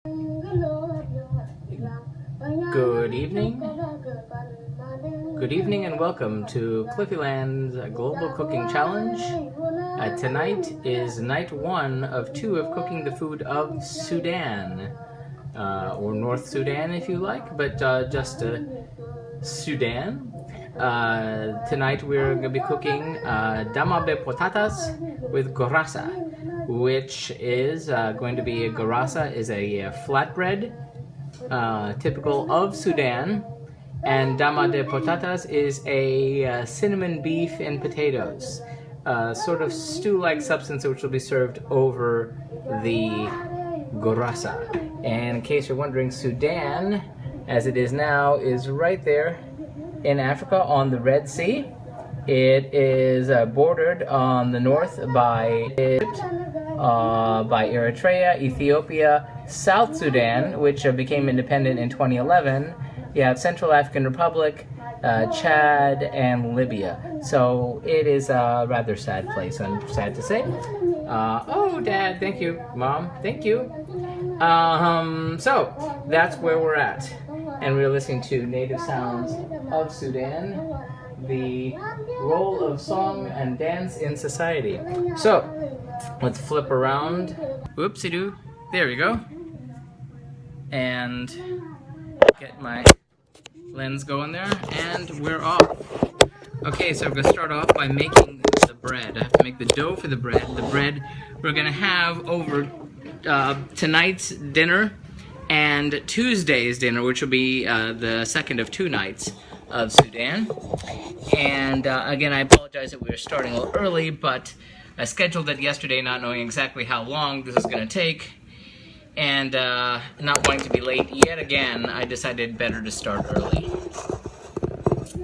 Good evening. Good evening and welcome to Cliffyland's Global Cooking Challenge. Tonight is night 1 of 2 of cooking the food of Sudan, or North Sudan if you like, but just Sudan. Tonight we're going to be cooking Dama Potaatas with Gorraasa, which is going to be Gorraasa is a flatbread, typical of Sudan, and Dama de Potaatas is a cinnamon beef and potatoes, sort of stew-like substance which will be served over the Gorraasa. And in case you're wondering, Sudan, as it is now, is right there in Africa on the Red Sea. It is bordered on the north by Egypt, by Eritrea, Ethiopia, South Sudan, which became independent in 2011. You have Central African Republic, Chad, and Libya. So it is a rather sad place, I'm sad to say. Oh, Dad, thank you. Mom, thank you. So that's where we're at. And we're listening to native sounds of Sudan, the role of song and dance in society. So let's flip around. Whoopsie-doo. There we go. And get my lens going there, and we're off. Okay, so we're going to start off by making the bread. I have to make the dough for the bread. The bread we're going to have over tonight's dinner and Tuesday's dinner, which will be the second of 2 nights of Sudan. And again, I apologize that we were starting a little early, but I scheduled it yesterday not knowing exactly how long this is going to take. And not wanting to be late yet again, I decided better to start early.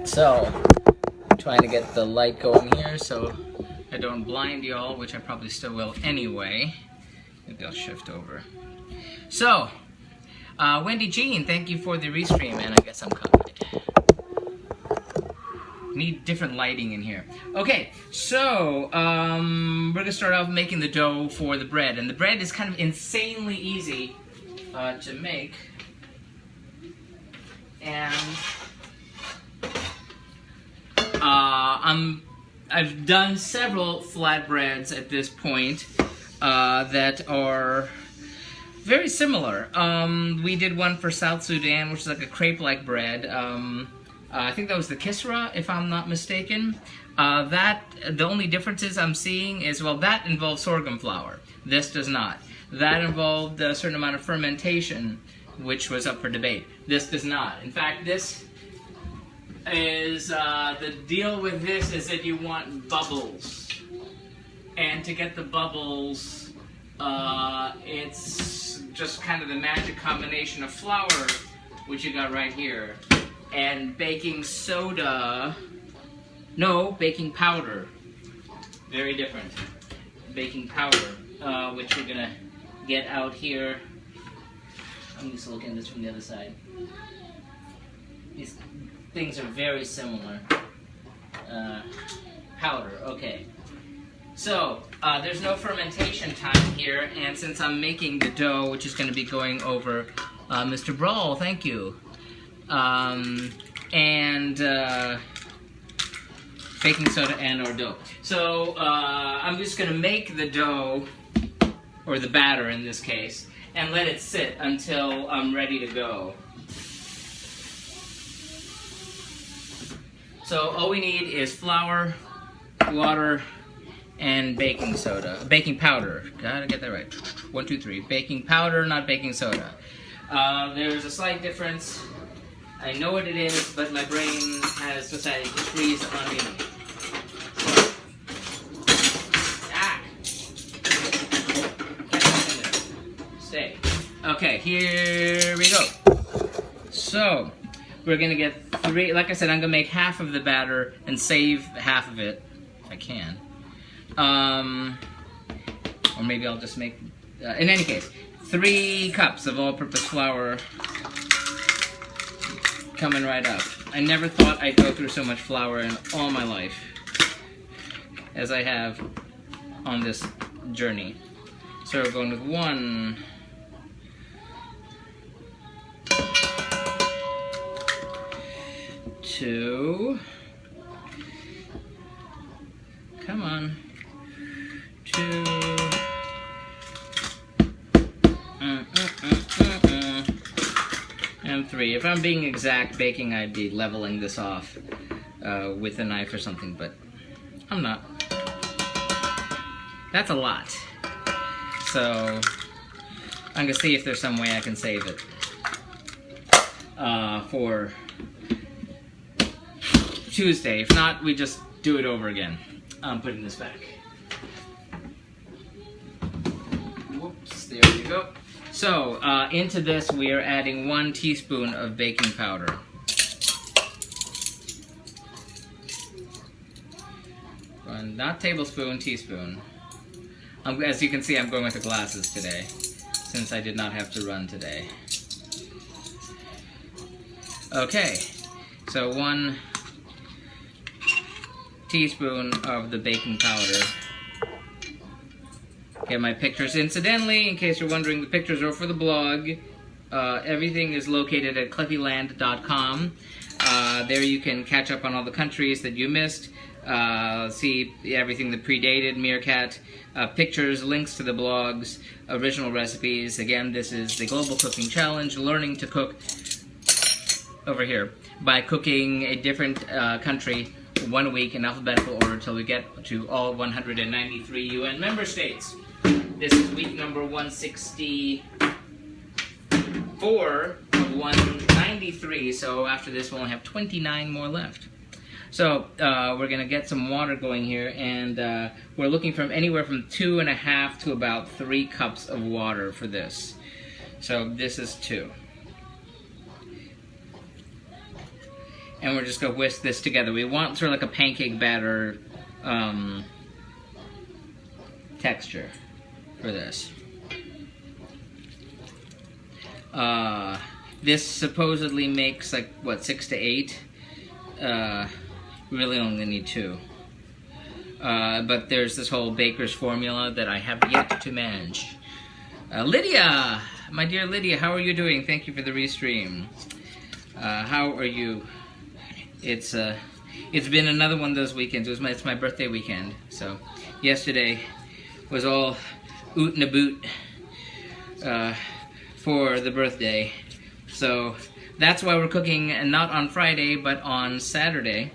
So, I'm trying to get the light going here so I don't blind y'all, which I probably still will anyway. Maybe I'll shift over. So, Wendy Jean, thank you for the restream, and I guess I'm covered. Need different lighting in here. Okay, so we're gonna start off making the dough for the bread, and the bread is kind of insanely easy to make. And I've done several flatbreads at this point that are very similar. We did one for South Sudan, which is like a crepe-like bread. I think that was the kisra, if I'm not mistaken. The only differences I'm seeing is, well, that involves sorghum flour. This does not. That involved a certain amount of fermentation, which was up for debate. This does not. In fact, this is, the deal with this is that you want bubbles. And to get the bubbles, it's just kind of the magic combination of flour, which you got right here, and baking soda, no, baking powder, very different, baking powder, which we're gonna get out here. I'm just looking at this from the other side. These things are very similar. Powder, okay. So, there's no fermentation time here, and since I'm making the dough, which is gonna be going over, Mr. Brawl, thank you. Baking soda and or dough. So I'm just going to make the dough, or the batter in this case, and let it sit until I'm ready to go. So all we need is flour, water, and baking soda. Baking powder. Gotta get that right. 1, 2, 3. Baking powder, not baking soda. There's a slight difference. I know what it is, but my brain has decided to freeze on me. Stay. Okay, here we go. So, we're gonna get 3, like I said, I'm gonna make half of the batter and save half of it, if I can. Or maybe I'll just make, in any case, 3 cups of all-purpose flour coming right up. I never thought I'd go through so much flour in all my life as I have on this journey. So we're going with 1, 2. Come on. 2. And 3. If I'm being exact baking, I'd be leveling this off with a knife or something, but I'm not. That's a lot. So I'm gonna see if there's some way I can save it for Tuesday. If not, we just do it over again. I'm putting this back. Whoops, there you go. So into this we are adding 1 teaspoon of baking powder. Not tablespoon, teaspoon. As you can see, I'm going with the glasses today, since I did not have to run today. Okay, so 1 teaspoon of the baking powder. Get my pictures. Incidentally, in case you're wondering, the pictures are for the blog. Everything is located at cliffyland.com. There you can catch up on all the countries that you missed. See everything that predated Meerkat, pictures, links to the blogs, original recipes. Again, this is the Global Cooking Challenge, learning to cook over here by cooking a different country 1 week in alphabetical order till we get to all 193 UN member states. This is week number 164 of 193, so after this we'll only have 29 more left. So we're going to get some water going here, and we're looking from anywhere from 2.5 to about 3 cups of water for this. So this is 2. And we're just going to whisk this together. We want sort of like a pancake batter texture for this. This supposedly makes like, what, 6 to 8? Really only need 2. But there's this whole baker's formula that I have yet to manage. Lydia! My dear Lydia, how are you doing? Thank you for the restream. How are you? It's been another one of those weekends. It's my birthday weekend. So yesterday was all oot and a boot for the birthday. So that's why we're cooking, and not on Friday, but on Saturday.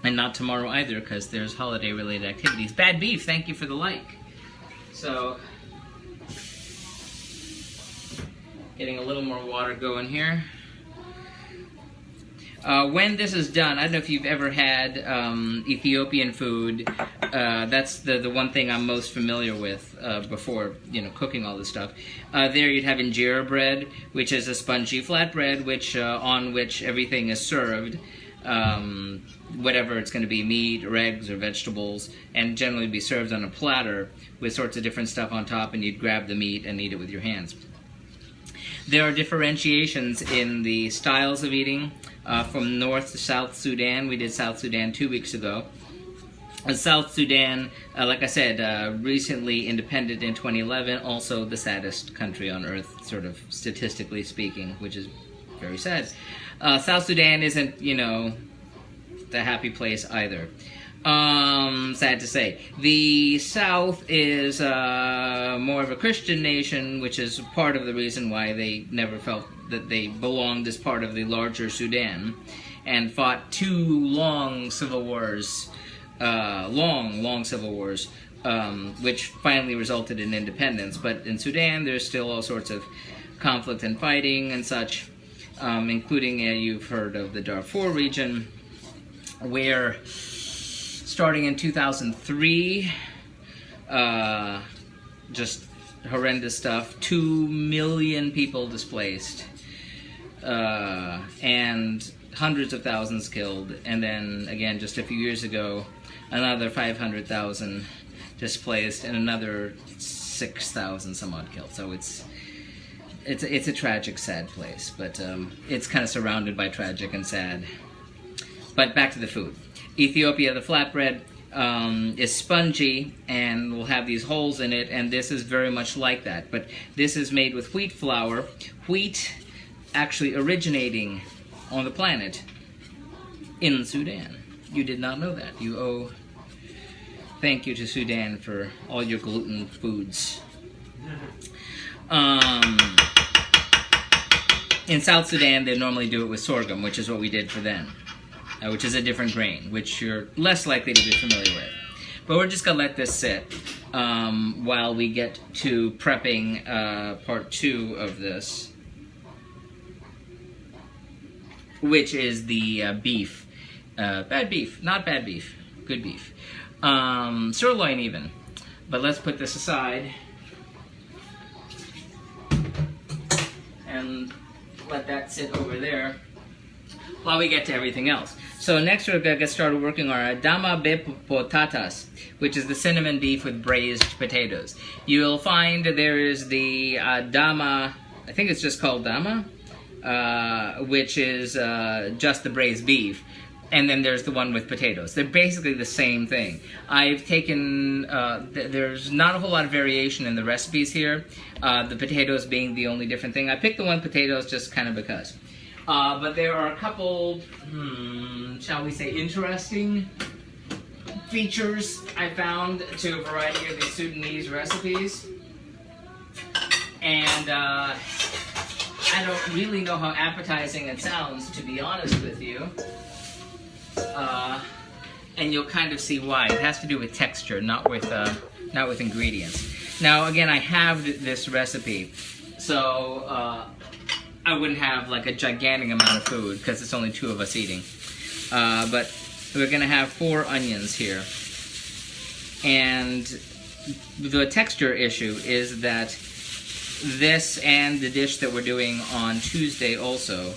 And not tomorrow either, because there's holiday-related activities. Bad Beef, thank you for the like. So, getting a little more water going here. When this is done, I don't know if you've ever had Ethiopian food. That's the one thing I'm most familiar with before, cooking all this stuff. There you'd have injera bread, which is a spongy flatbread, on which everything is served. Whatever it's going to be, meat or eggs or vegetables, and generally be served on a platter with sorts of different stuff on top, and you'd grab the meat and eat it with your hands. There are differentiations in the styles of eating from North to South Sudan. We did South Sudan 2 weeks ago. South Sudan, like I said, recently independent in 2011, also the saddest country on earth, sort of statistically speaking, which is very sad. South Sudan isn't, the happy place either. Sad to say. The South is more of a Christian nation, which is part of the reason why they never felt that they belonged as part of the larger Sudan, and fought 2 long civil wars, long civil wars, which finally resulted in independence. But in Sudan, there's still all sorts of conflict and fighting and such, including, you've heard of the Darfur region, where starting in 2003, just horrendous stuff, 2 million people displaced, and hundreds of thousands killed, and then again just a few years ago another 500,000 displaced and another 6,000 some odd killed. So it's a tragic, sad place, but it's kind of surrounded by tragic and sad. But back to the food. Ethiopia, the flatbread is spongy and will have these holes in it, and this is very much like that. But this is made with wheat flour. Wheat actually originating on the planet in Sudan. You did not know that. You owe thank you to Sudan for all your gluten foods. In South Sudan, they normally do it with sorghum, which is what we did for them, which is a different grain, which you're less likely to be familiar with. But we're just going to let this sit while we get to prepping part 2 of this, which is the beef. Bad beef, not bad beef, good beef. Sirloin even. But let's put this aside and let that sit over there while we get to everything else. So next we're going to get started working on our Dama Potaatas, which is the cinnamon beef with braised potatoes. You'll find there is the Dama, I think it's just called Dama, which is just the braised beef. And then there's the one with potatoes. They're basically the same thing. I've taken, there's not a whole lot of variation in the recipes here, the potatoes being the only different thing. I picked the one potatoes just kind of because. But there are a couple, shall we say, interesting features I found to a variety of these Sudanese recipes. And I don't really know how appetizing it sounds, to be honest with you. And you'll kind of see why. It has to do with texture, not with ingredients. Now, again, I have this recipe, so I wouldn't have like a gigantic amount of food because it's only 2 of us eating. But we're gonna have 4 onions here, and the texture issue is that this and the dish that we're doing on Tuesday also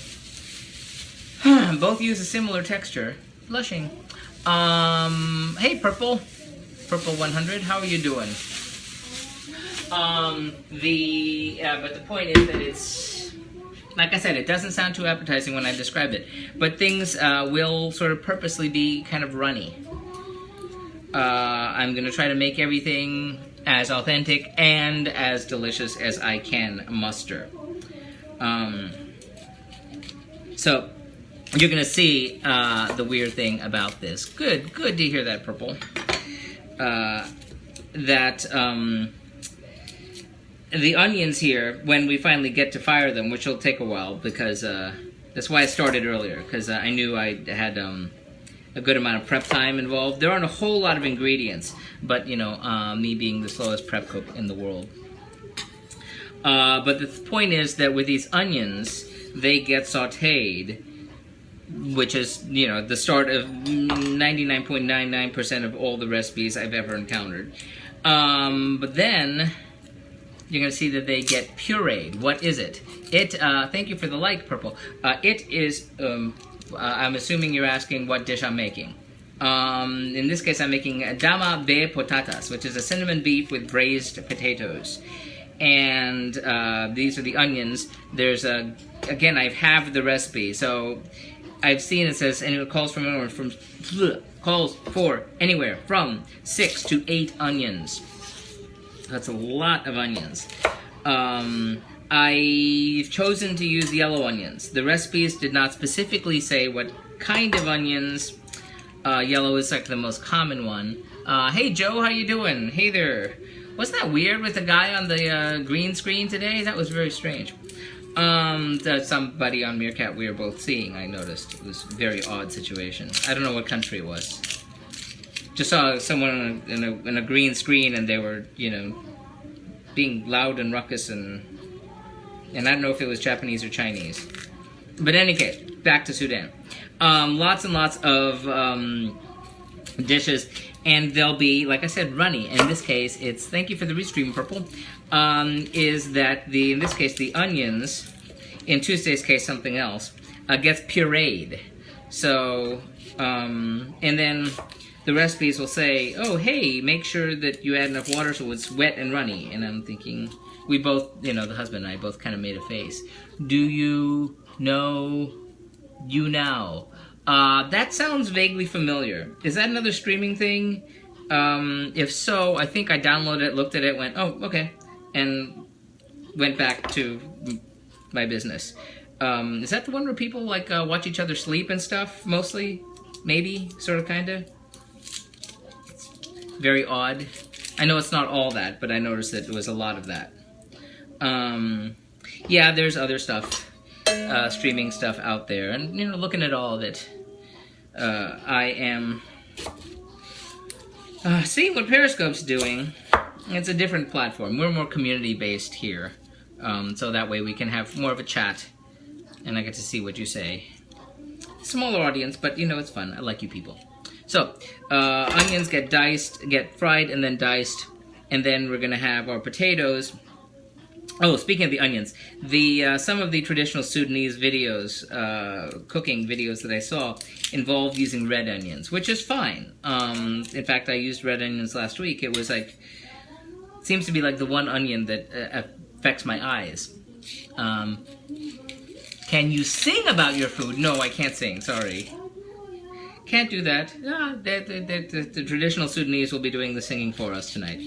both use a similar texture. Blushing. Hey, Purple 100, how are you doing? But the point is that it's, like I said, it doesn't sound too appetizing when I describe it, but things will sort of purposely be kind of runny. I'm going to try to make everything as authentic and as delicious as I can muster. So, you're going to see the weird thing about this. Good to hear that, Purple. The onions here, when we finally get to fire them, which will take a while, because that's why I started earlier, because I knew I had a good amount of prep time involved. There aren't a whole lot of ingredients, but, you know, me being the slowest prep cook in the world. But the point is that with these onions, they get sautéed, which is, you know, the start of 99.99% of all the recipes I've ever encountered. But then you're going to see that they get pureed. What is it? Thank you for the like, Purple. It is, I'm assuming you're asking what dish I'm making. In this case, I'm making Dama Potaatas, which is a cinnamon beef with braised potatoes. And these are the onions. There's again, I have the recipe, so I've seen it says, and it calls for anywhere from 6 to 8 onions. That's a lot of onions. I've chosen to use yellow onions. The recipes did not specifically say what kind of onions. Yellow is like the most common one. Hey Joe, how you doing? Hey there. Wasn't that weird with the guy on the green screen today? That was very strange. Somebody on Meerkat we were both seeing, I noticed. It was a very odd situation. I don't know what country it was. Just saw someone in a green screen and they were, you know, being loud and ruckus and I don't know if it was Japanese or Chinese. But in any case, back to Sudan. Lots and lots of dishes, and they'll be, like I said, runny. In this case, it's, thank you for the restream, Purple, is that in this case, the onions, in Tuesday's case, something else, gets pureed. So, and then the recipes will say, oh, hey, make sure that you add enough water so it's wet and runny. And I'm thinking, we both, you know, the husband and I both kind of made a face. Do you know you now? That sounds vaguely familiar. Is that another streaming thing? If so, I think I downloaded it, looked at it, went, oh, okay, and went back to my business. Is that the one where people, like, watch each other sleep and stuff, mostly? maybe, sort of, kind of. Very odd. I know it's not all that, but I noticed that it was a lot of that. Yeah, there's other stuff, streaming stuff out there, and you know, looking at all of it, I am seeing what Periscope's doing. It's a different platform. We're more community-based here, so that way we can have more of a chat, and I get to see what you say. Smaller audience, but you know, it's fun. I like you people. So, onions get diced, get fried, and then diced, and then we're gonna have our potatoes. Oh, speaking of the onions, some of the traditional Sudanese videos, cooking videos that I saw, involved using red onions, which is fine. In fact, I used red onions last week. It was like, seems to be like the one onion that affects my eyes. Can you sing about your food? No, I can't sing, sorry. Can't do that. The traditional Sudanese will be doing the singing for us tonight.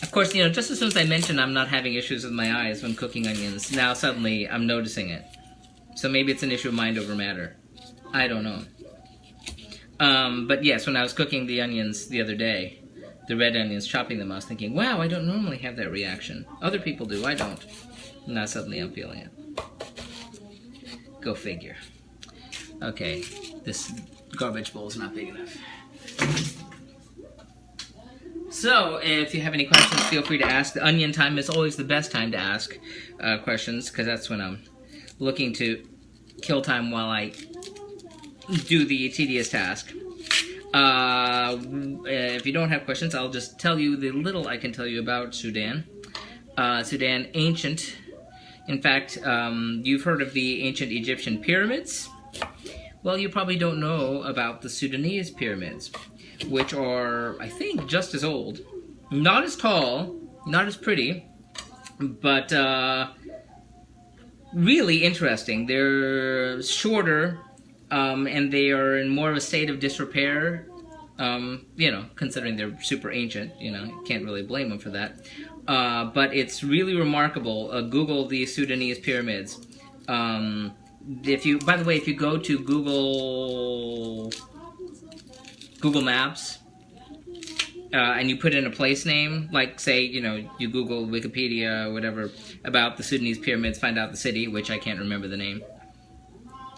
Of course, you know, just as soon as I mentioned I'm not having issues with my eyes when cooking onions, now suddenly I'm noticing it. So maybe it's an issue of mind over matter. I don't know. But yes, when I was cooking the onions the other day, the red onions, chopping them, I was thinking, wow, I don't normally have that reaction. Other people do, I don't. Now suddenly I'm feeling it. Go figure. Okay, this garbage bowl is not big enough. So, if you have any questions, feel free to ask. The onion time is always the best time to ask questions, because that's when I'm looking to kill time while I do the tedious task. If you don't have questions, I'll just tell you the little I can tell you about Sudan. Sudan, ancient. In fact, you've heard of the ancient Egyptian pyramids. Well, you probably don't know about the Sudanese pyramids, which are, I think, just as old. Not as tall, not as pretty, but really interesting. They're shorter, and they are in more of a state of disrepair, you know, considering they're super ancient, you know, you can't really blame them for that. But it's really remarkable. Google the Sudanese pyramids. By the way, if you go to Google Maps, and you put in a place name, like say, you know, you Google Wikipedia or whatever about the Sudanese pyramids, find out the city, which I can't remember the name,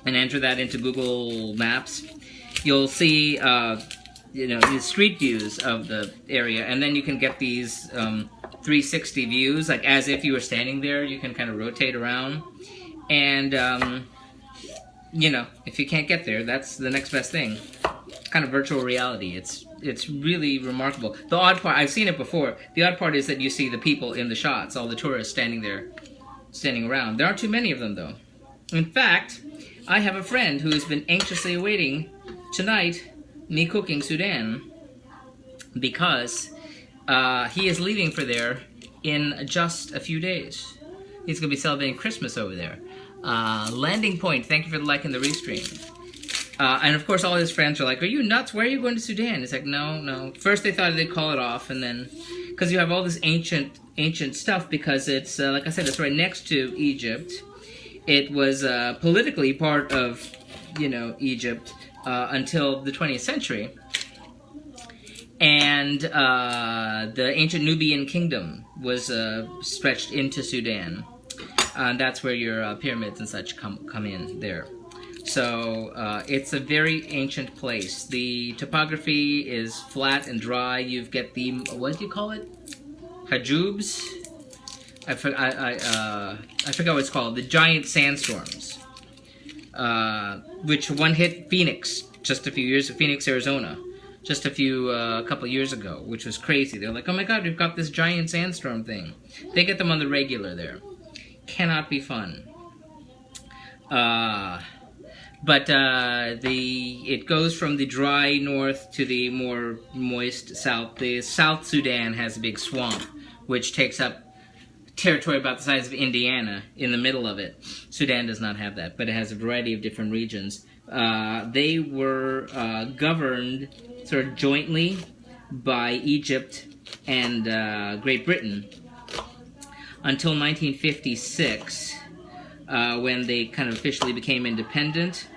and enter that into Google Maps, you'll see, you know, the street views of the area, and then you can get these 360 views, like as if you were standing there. You can kind of rotate around, and you know, if you can't get there, that's the next best thing. Kind of virtual reality. It's really remarkable. The odd part, I've seen it before, the odd part is that you see the people in the shots, all the tourists standing there, standing around. There aren't too many of them, though. In fact, I have a friend who has been anxiously awaiting tonight me cooking Sudan, because he is leaving for there in just a few days. He's going to be celebrating Christmas over there. Landing Point, thank you for the like and the restream. And of course all his friends are like, are you nuts? Where are you going to Sudan? It's like, no. First they thought they'd call it off, and then, because you have all this ancient stuff, because it's, like I said, it's right next to Egypt. It was politically part of, you know, Egypt until the 20th century. And the ancient Nubian kingdom was stretched into Sudan. That's where your pyramids and such come in there. So it's a very ancient place. The topography is flat and dry. You get the, what do you call it? Hajubs? I forgot what it's called. The giant sandstorms, which one hit Phoenix Phoenix, Arizona, just a couple years ago, which was crazy. They're like, oh my God, we've got this giant sandstorm thing. They get them on the regular there. Cannot be fun. But it goes from the dry north to the more moist south. The South Sudan has a big swamp, which takes up territory about the size of Indiana in the middle of it. Sudan does not have that, but it has a variety of different regions. They were governed sort of jointly by Egypt and Great Britain until 1956, when they kind of officially became independent.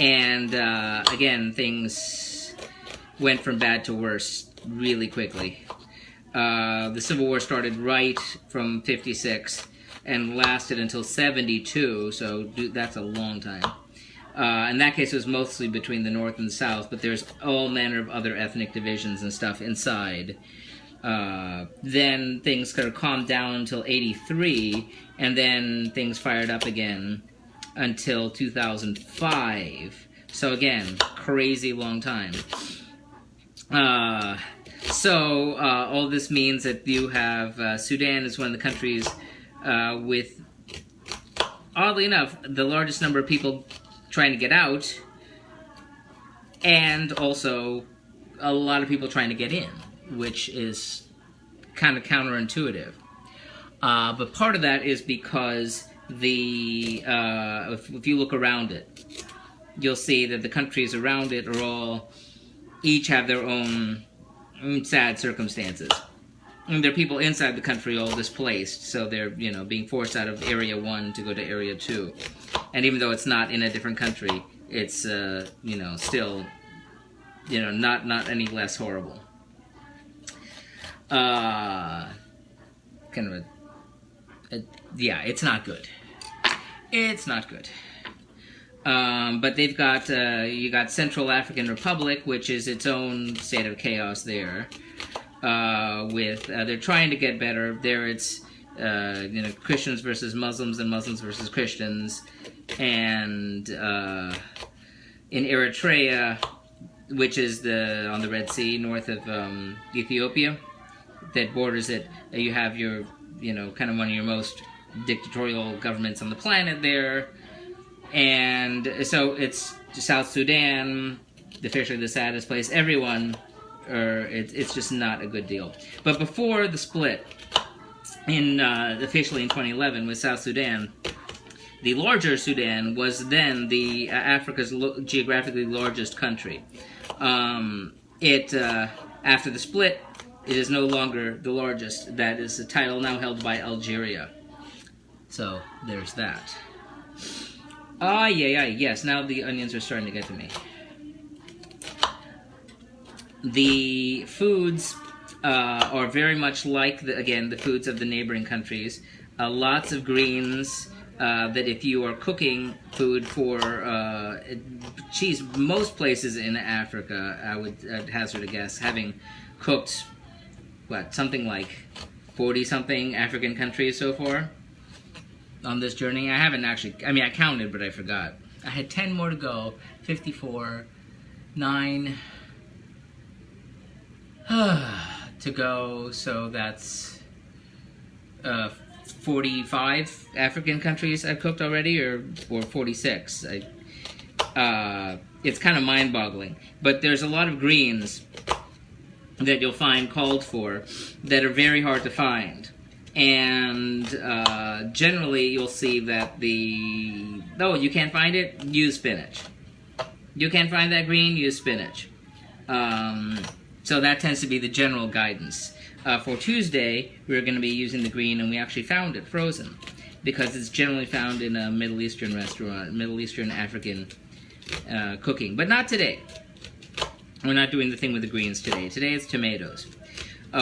And again, things went from bad to worse really quickly. The Civil War started right from 56 and lasted until 72, so that's a long time. In that case, it was mostly between the North and the South, but there's all manner of other ethnic divisions and stuff inside. Then things kind of calmed down until 83, and then things fired up again until 2005. So again, crazy long time. All this means that you have Sudan is one of the countries with, oddly enough, the largest number of people trying to get out, and also a lot of people trying to get in, which is kind of counterintuitive. But part of that is because if you look around it, you'll see that the countries around it are all, each have their own sad circumstances. And there are people inside the country all displaced, so they're, being forced out of Area 1 to go to Area 2. And even though it's not in a different country, it's, still, not any less horrible. It's not good. It's not good. But they've got, you got Central African Republic, which is its own state of chaos there. They're trying to get better. There it's, Christians versus Muslims and Muslims versus Christians. And in Eritrea, which is on the Red Sea, north of Ethiopia, that borders it, you have your, kind of one of your most dictatorial governments on the planet there. And so it's South Sudan, officially the saddest place. Everyone, it's just not a good deal. But before the split, officially in 2011 with South Sudan, the larger Sudan was then Africa's geographically largest country. After the split, it is no longer the largest. That is a title now held by Algeria. So there's that. Yes, now the onions are starting to get to me. The foods are very much like, the foods of the neighboring countries. Lots of greens, that if you are cooking food for, most places in Africa, I would hazard a guess, having cooked, something like 40-something African countries so far on this journey. I haven't actually, I counted, but I forgot. I had 10 more to go, 54, 9 to go, so that's 45 African countries I've cooked already, or 46. It's kind of mind-boggling. But there's a lot of greens that you'll find called for that are very hard to find. And generally you'll see that you can't find it, use spinach. You can't find that green, use spinach. So that tends to be the general guidance. For Tuesday, we're going to be using the green, and we actually found it frozen, because it's generally found in a Middle Eastern restaurant, Middle Eastern African cooking. But not today. We're not doing the thing with the greens today. Today it's tomatoes.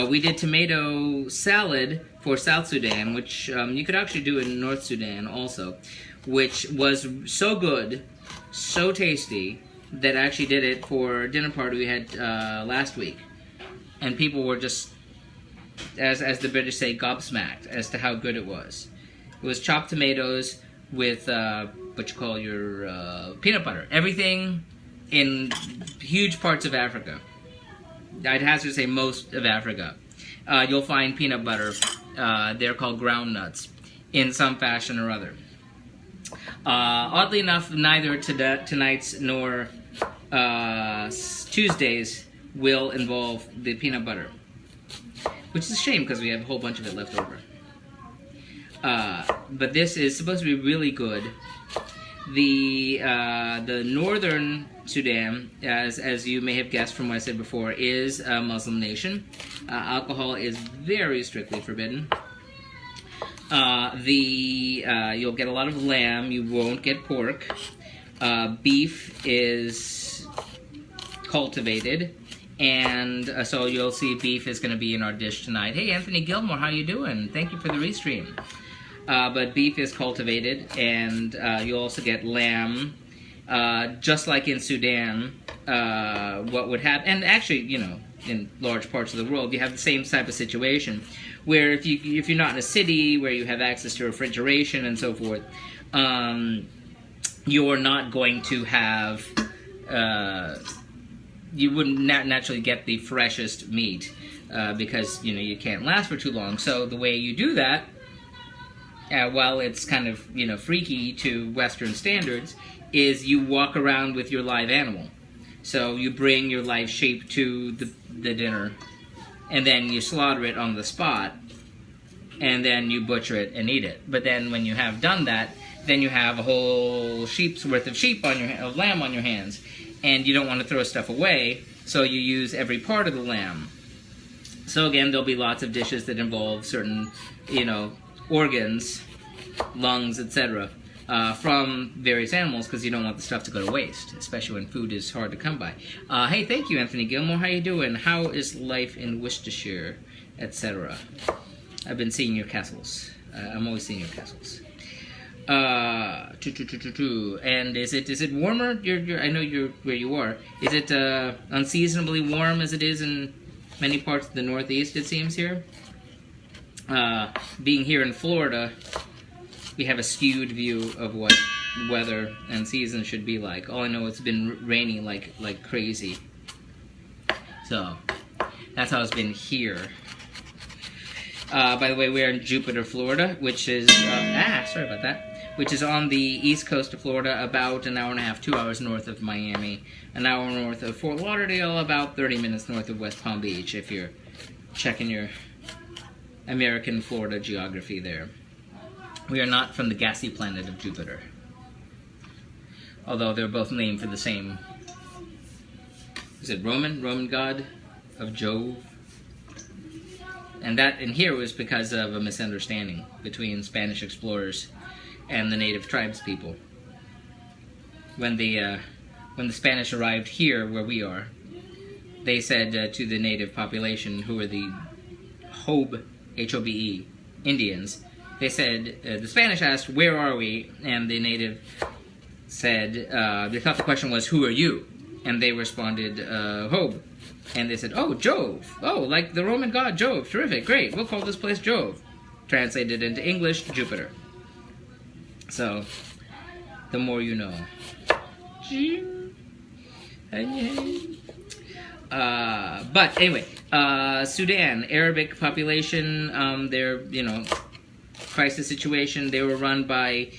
We did tomato salad for South Sudan, which you could actually do in North Sudan also, which was so good, so tasty, that I actually did it for a dinner party we had last week. And people were just, as the British say, gobsmacked as to how good it was. It was chopped tomatoes with what you call your peanut butter. Everything in huge parts of Africa. I'd hazard to say most of Africa. You'll find peanut butter. They're called ground nuts in some fashion or other. Oddly enough, neither tonight's nor Tuesdays will involve the peanut butter, which is a shame because we have a whole bunch of it left over. But this is supposed to be really good. The northern Sudan, as you may have guessed from what I said before, is a Muslim nation. Alcohol is very strictly forbidden. You'll get a lot of lamb. You won't get pork. Beef is cultivated, and so you'll see beef is going to be in our dish tonight. Hey, Anthony Gilmore, how you doing? Thank you for the restream. But beef is cultivated, and you also get lamb. Just like in Sudan, what would happen, and actually, you know, in large parts of the world, you have the same type of situation, where if you're not in a city where you have access to refrigeration and so forth, you're not going to have, you wouldn't naturally get the freshest meat because, you know, you can't last for too long. So the way you do that, while it's kind of, you know, freaky to Western standards, is you walk around with your live animal. So you bring your live sheep to the dinner, and then you slaughter it on the spot, and then you butcher it and eat it. But then when you have done that, then you have a whole sheep's worth of lamb on your hands, and you don't want to throw stuff away, so you use every part of the lamb. So again, there'll be lots of dishes that involve certain, you know, organs, lungs, etc. From various animals, because you don't want the stuff to go to waste, especially when food is hard to come by. Hey, thank you, Anthony Gilmore. How you doing? How is life in Worcestershire, etc.? I've been seeing your castles. I'm always seeing your castles. And is it warmer? I know you're where you are. Is it unseasonably warm as it is in many parts of the Northeast? It seems here. Being here in Florida, we have a skewed view of what weather and season should be like. All I know, it's been rainy like crazy. So that's how it's been here. By the way, we're in Jupiter, Florida, which is sorry about that. Which is on the east coast of Florida, about an hour and a half, 2 hours north of Miami, an hour north of Fort Lauderdale, about 30 minutes north of West Palm Beach, if you're checking your American Florida geography there. We are not from the gassy planet of Jupiter, although they're both named for the same, is it Roman god of Jove? And here was because of a misunderstanding between Spanish explorers and the native tribes people. When the Spanish arrived here, where we are, they said to the native population, who were the Hobe, H-O-B-E, Indians, they said, the Spanish asked, "Where are we?" And the native said, they thought the question was, "Who are you?" And they responded, Hobe. And they said, "Oh, Jove. Oh, like the Roman god Jove. Terrific, great. We'll call this place Jove." Translated into English, Jupiter. So, the more you know. But anyway, Sudan, Arabic population, they're, you know, crisis situation. They were run by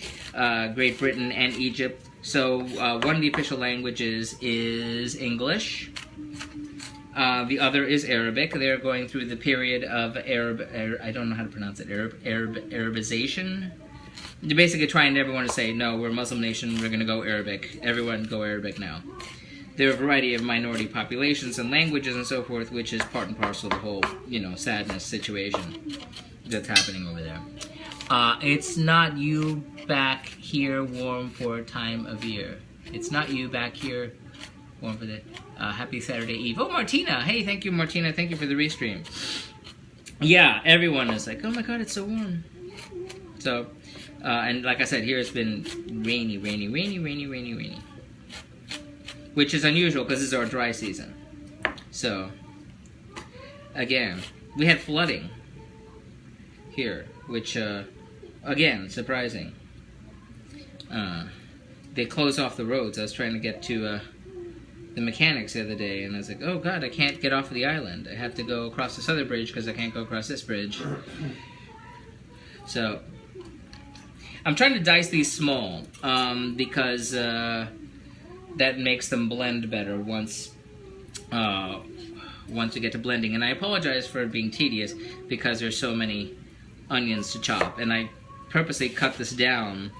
Great Britain and Egypt. So one of the official languages is English. The other is Arabic. They're going through the period of I don't know how to pronounce it, Arabization. They're basically trying everyone to say, no, we're a Muslim nation, we're going to go Arabic. Everyone go Arabic now. There are a variety of minority populations and languages and so forth, which is part and parcel of the whole, you know, sadness situation that's happening over there. It's not you back here warm for a time of year. It's not you back here warm for the happy Saturday Eve. Oh, Martina. Hey, thank you, Martina. Thank you for the restream. Yeah, everyone is like, oh my God, it's so warm. So, and like I said, here it's been rainy. Which is unusual because this is our dry season. So, again, we had flooding here, which, again, surprising. They closed off the roads. I was trying to get to the mechanics the other day, and I was like, oh God, I can't get off of the island. I have to go across this other bridge because I can't go across this bridge. So, I'm trying to dice these small because that makes them blend better once you get to blending. And I apologize for it being tedious because there's so many onions to chop. And I purposely cut this down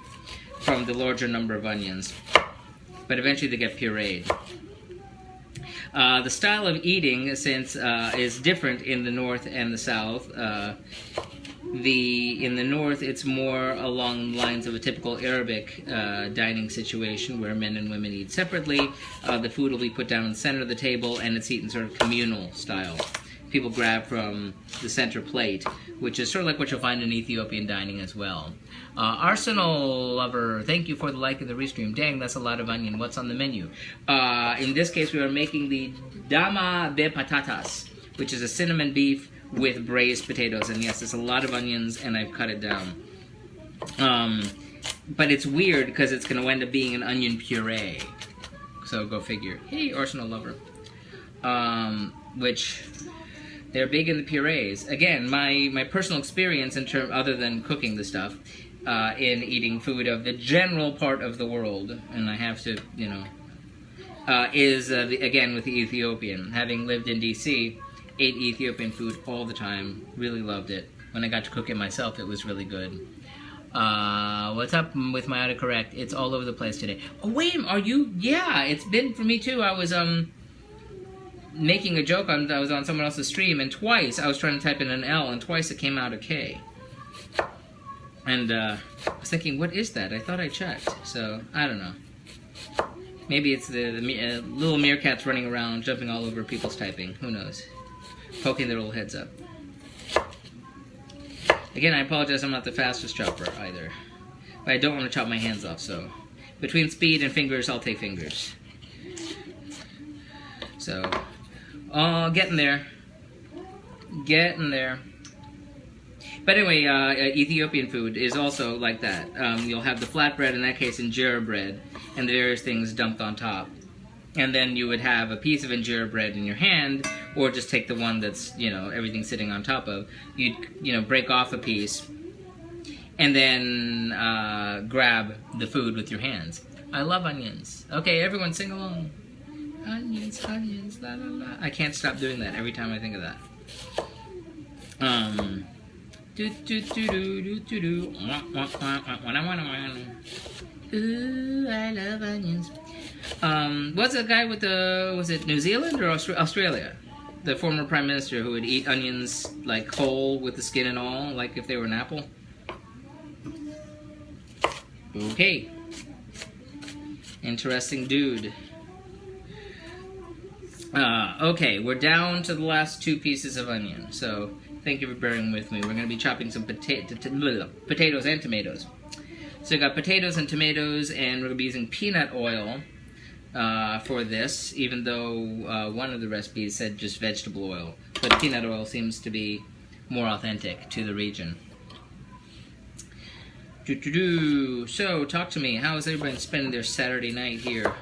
from the larger number of onions. But eventually they get pureed. The style of eating, since is different in the north and the south, In the north, it's more along the lines of a typical Arabic dining situation where men and women eat separately. The food will be put down in the center of the table, and it's eaten sort of communal style. People grab from the center plate, which is sort of like what you'll find in Ethiopian dining as well. Arsenal Lover, thank you for the like and the restream. Dang, that's a lot of onion. What's on the menu? In this case, we are making the Dama de Potaatas, which is a cinnamon beef with braised potatoes. And yes, it's a lot of onions, and I've cut it down. But it's weird because it's going to end up being an onion puree. So go figure. Hey, Arsenal Lover. Which... they're big in the purees. Again, my personal experience in term other than cooking the stuff, in eating food of the general part of the world, and I have to, you know, is again with the Ethiopian. Having lived in DC, ate Ethiopian food all the time. Really loved it. When I got to cook it myself, it was really good. What's up with my autocorrect? It's all over the place today. Oh wait, are you? Yeah, it's been for me too. I was making a joke I was on someone else's stream, and twice I was trying to type in an L, and twice it came out a K. And I was thinking, what is that? I thought I checked, so I don't know. Maybe it's the little meerkats running around, jumping all over people's typing. Who knows? Poking their little heads up. Again, I apologize, I'm not the fastest chopper either. But I don't want to chop my hands off, so between speed and fingers, I'll take fingers. So, getting there. Getting there. But anyway, Ethiopian food is also like that. You'll have the flatbread, in that case injera bread, and the various things dumped on top. And then you would have a piece of injera bread in your hand, or just take the one that's, you know, everything sitting on top of. You'd, you know, break off a piece, and then grab the food with your hands. I love onions. Okay, everyone sing along. Onions, onions, la la la. I can't stop doing that every time I think of that. Do do do do do do do. Ooh, I love onions. What's the guy with the, was it New Zealand or Australia? The former prime minister who would eat onions like whole with the skin and all, like if they were an apple. Okay. Interesting dude. Okay, we're down to the last two pieces of onion, so thank you for bearing with me. We're going to be chopping some potatoes and tomatoes. So we got potatoes and tomatoes, and we're going to be using peanut oil for this, even though one of the recipes said just vegetable oil. But peanut oil seems to be more authentic to the region. So, talk to me. How is everybody spending their Saturday night here?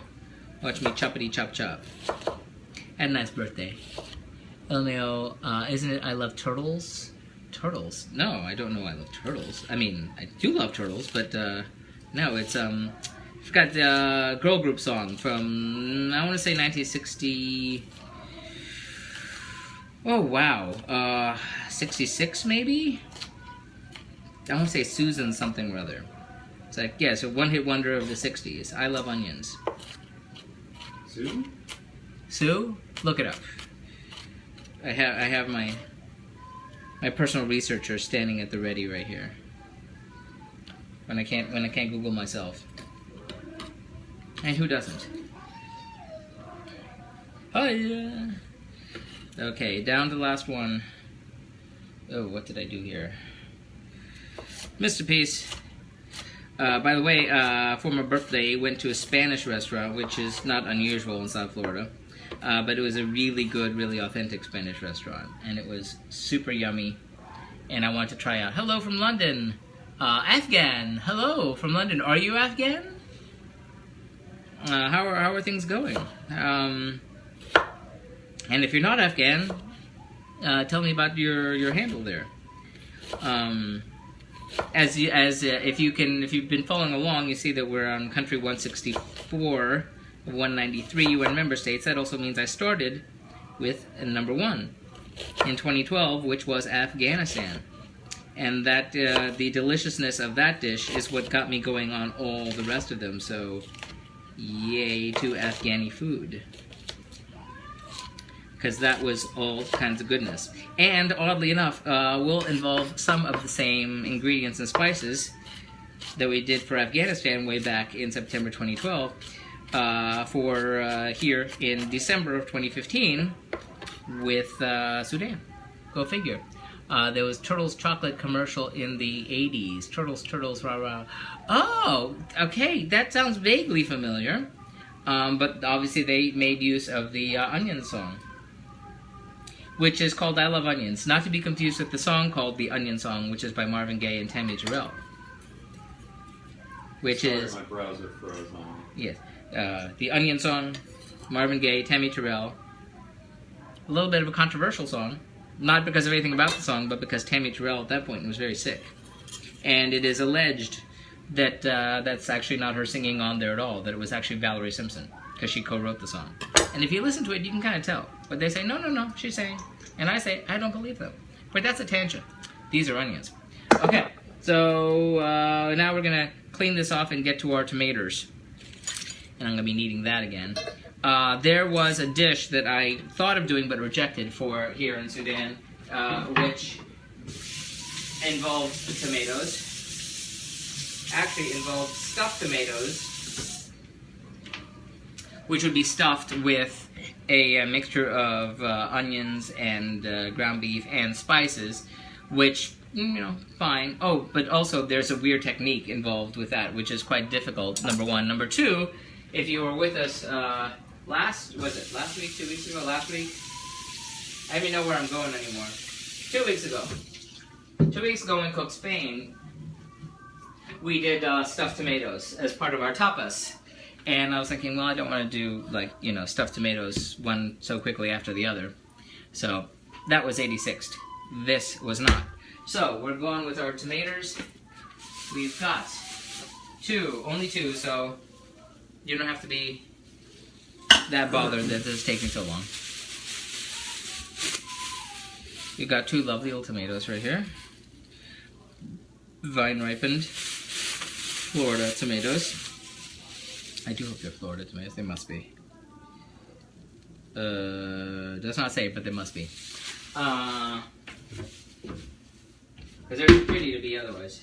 Watch me choppity chop chop. Had a nice birthday. Elmeo, isn't it I love turtles? Turtles? No, I don't know I love turtles. I mean, I do love turtles, but no, it's I've got the girl group song from, I want to say 1960. Oh wow, 66 maybe? I want to say Susan something or other. It's like, yeah, so one hit wonder of the 60s. I love onions. Sue? Sue? Look it up. I have my personal researcher standing at the ready right here. When I can't Google myself. And who doesn't? Oh yeah. Okay, down to the last one. Oh, what did I do here? Mr. Peace. By the way, for my birthday, went to a Spanish restaurant, which is not unusual in South Florida. But it was a really good, really authentic Spanish restaurant. And it was super yummy. And I wanted to try out. Hello from London. Afghan. Hello from London. Are you Afghan? How are things going? And if you're not Afghan, tell me about your handle there. If you've been following along, you see that we're on country 164 of 193 UN member states. That also means I started with number 1 in 2012, which was Afghanistan, and that the deliciousness of that dish is what got me going on all the rest of them. So, yay to Afghani food. because that was all kinds of goodness. And oddly enough, will involve some of the same ingredients and spices that we did for Afghanistan way back in September 2012 for here in December of 2015 with Sudan. Go figure. There was Turtles chocolate commercial in the 80s. Turtles, rah, rah. Oh, okay, that sounds vaguely familiar. But obviously they made use of the Onion song, which is called I Love Onions. Not to be confused with the song called The Onion Song, which is by Marvin Gaye and Tammy Terrell. Which is... my browser froze on. Yes. The Onion Song, Marvin Gaye, Tammy Terrell. A little bit of a controversial song. Not because of anything about the song, but because Tammy Terrell at that point was very sick. And it is alleged that that's actually not her singing on there at all, that it was actually Valerie Simpson, because she co-wrote the song. And if you listen to it, you can kind of tell. But they say, no, no, no, she's saying. And I say, I don't believe them. But that's a tangent. These are onions. Okay, so now we're going to clean this off and get to our tomatoes. And I'm going to be needing that again. There was a dish that I thought of doing but rejected for here in Sudan, which involved tomatoes. Actually involved stuffed tomatoes, which would be stuffed with a mixture of onions and ground beef and spices, which, you know, fine. Oh, but also there's a weird technique involved with that, which is quite difficult, number one. Number two, if you were with us last week, 2 weeks ago, last week? I don't even know where I'm going anymore. 2 weeks ago. 2 weeks ago in Cook, Spain, we did stuffed tomatoes as part of our tapas. And I was thinking, well, I don't want to do, like, you know, stuffed tomatoes one so quickly after the other. So that was 86th. This was not. So we're going with our tomatoes. We've got only two, so you don't have to be that bothered that this is taking so long. We've got two lovely old tomatoes right here. Vine-ripened Florida tomatoes. I do hope they're Florida tomatoes. They must be. Does not say, but they must be. Because they're too pretty to be otherwise.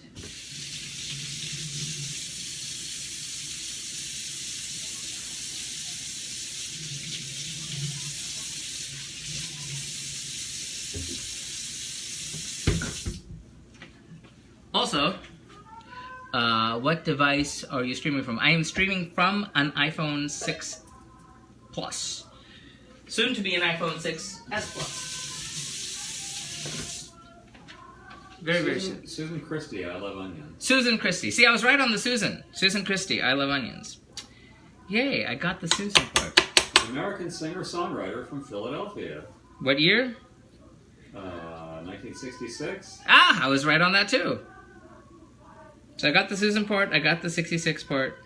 Also, what device are you streaming from? I am streaming from an iPhone 6 Plus. Soon to be an iPhone 6S Plus. Very, very soon. Susan Christie, I Love Onions. Susan Christie. See, I was right on the Susan. Susan Christie, I Love Onions. Yay, I got the Susan part. American singer-songwriter from Philadelphia. What year? 1966. Ah, I was right on that too. So I got the Susan part, I got the 66 part.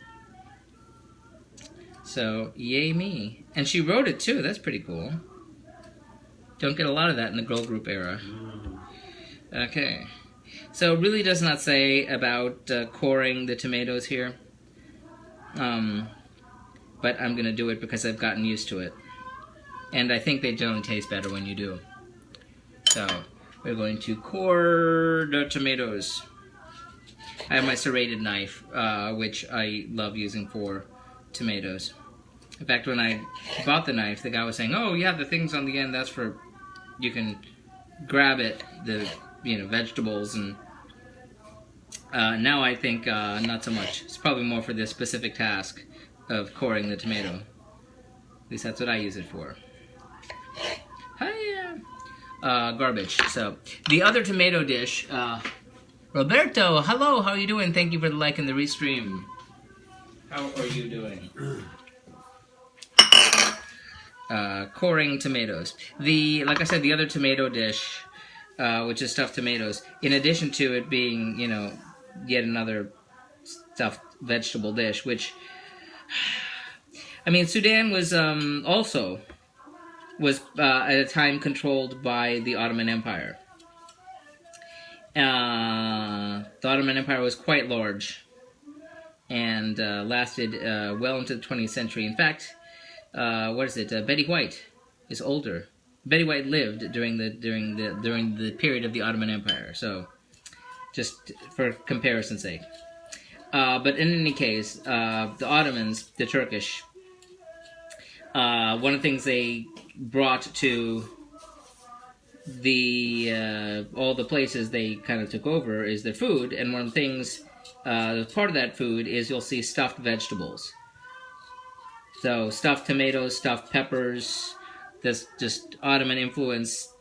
So, yay me. And she wrote it too, that's pretty cool. Don't get a lot of that in the girl group era. Okay. So it really does not say about coring the tomatoes here. But I'm going to do it because I've gotten used to it. And I think they generally taste better when you do. So, we're going to core the tomatoes. I have my serrated knife, which I love using for tomatoes. In fact, when I bought the knife, the guy was saying, oh, yeah, the things on the end, that's for, you can grab it, the, you know, vegetables, and now I think not so much. It's probably more for this specific task of coring the tomato. At least that's what I use it for. Hiya! Garbage. So, the other tomato dish, Roberto, hello, how are you doing? Thank you for the like and the restream. How are you doing? Coring tomatoes. Like I said, the other tomato dish, which is stuffed tomatoes, in addition to it being, you know, yet another stuffed vegetable dish, which, I mean, Sudan was also at a time controlled by the Ottoman Empire. The Ottoman Empire was quite large and lasted well into the 20th century. In fact, what is it? Betty White is older Betty White lived during the period of the Ottoman Empire. So, just for comparison's sake. But in any case, the Ottomans, the Turkish, one of the things they brought to all the places they kind of took over is their food, and one of the things, part of that food is you'll see stuffed vegetables. So stuffed tomatoes, stuffed peppers, this just Ottoman influence,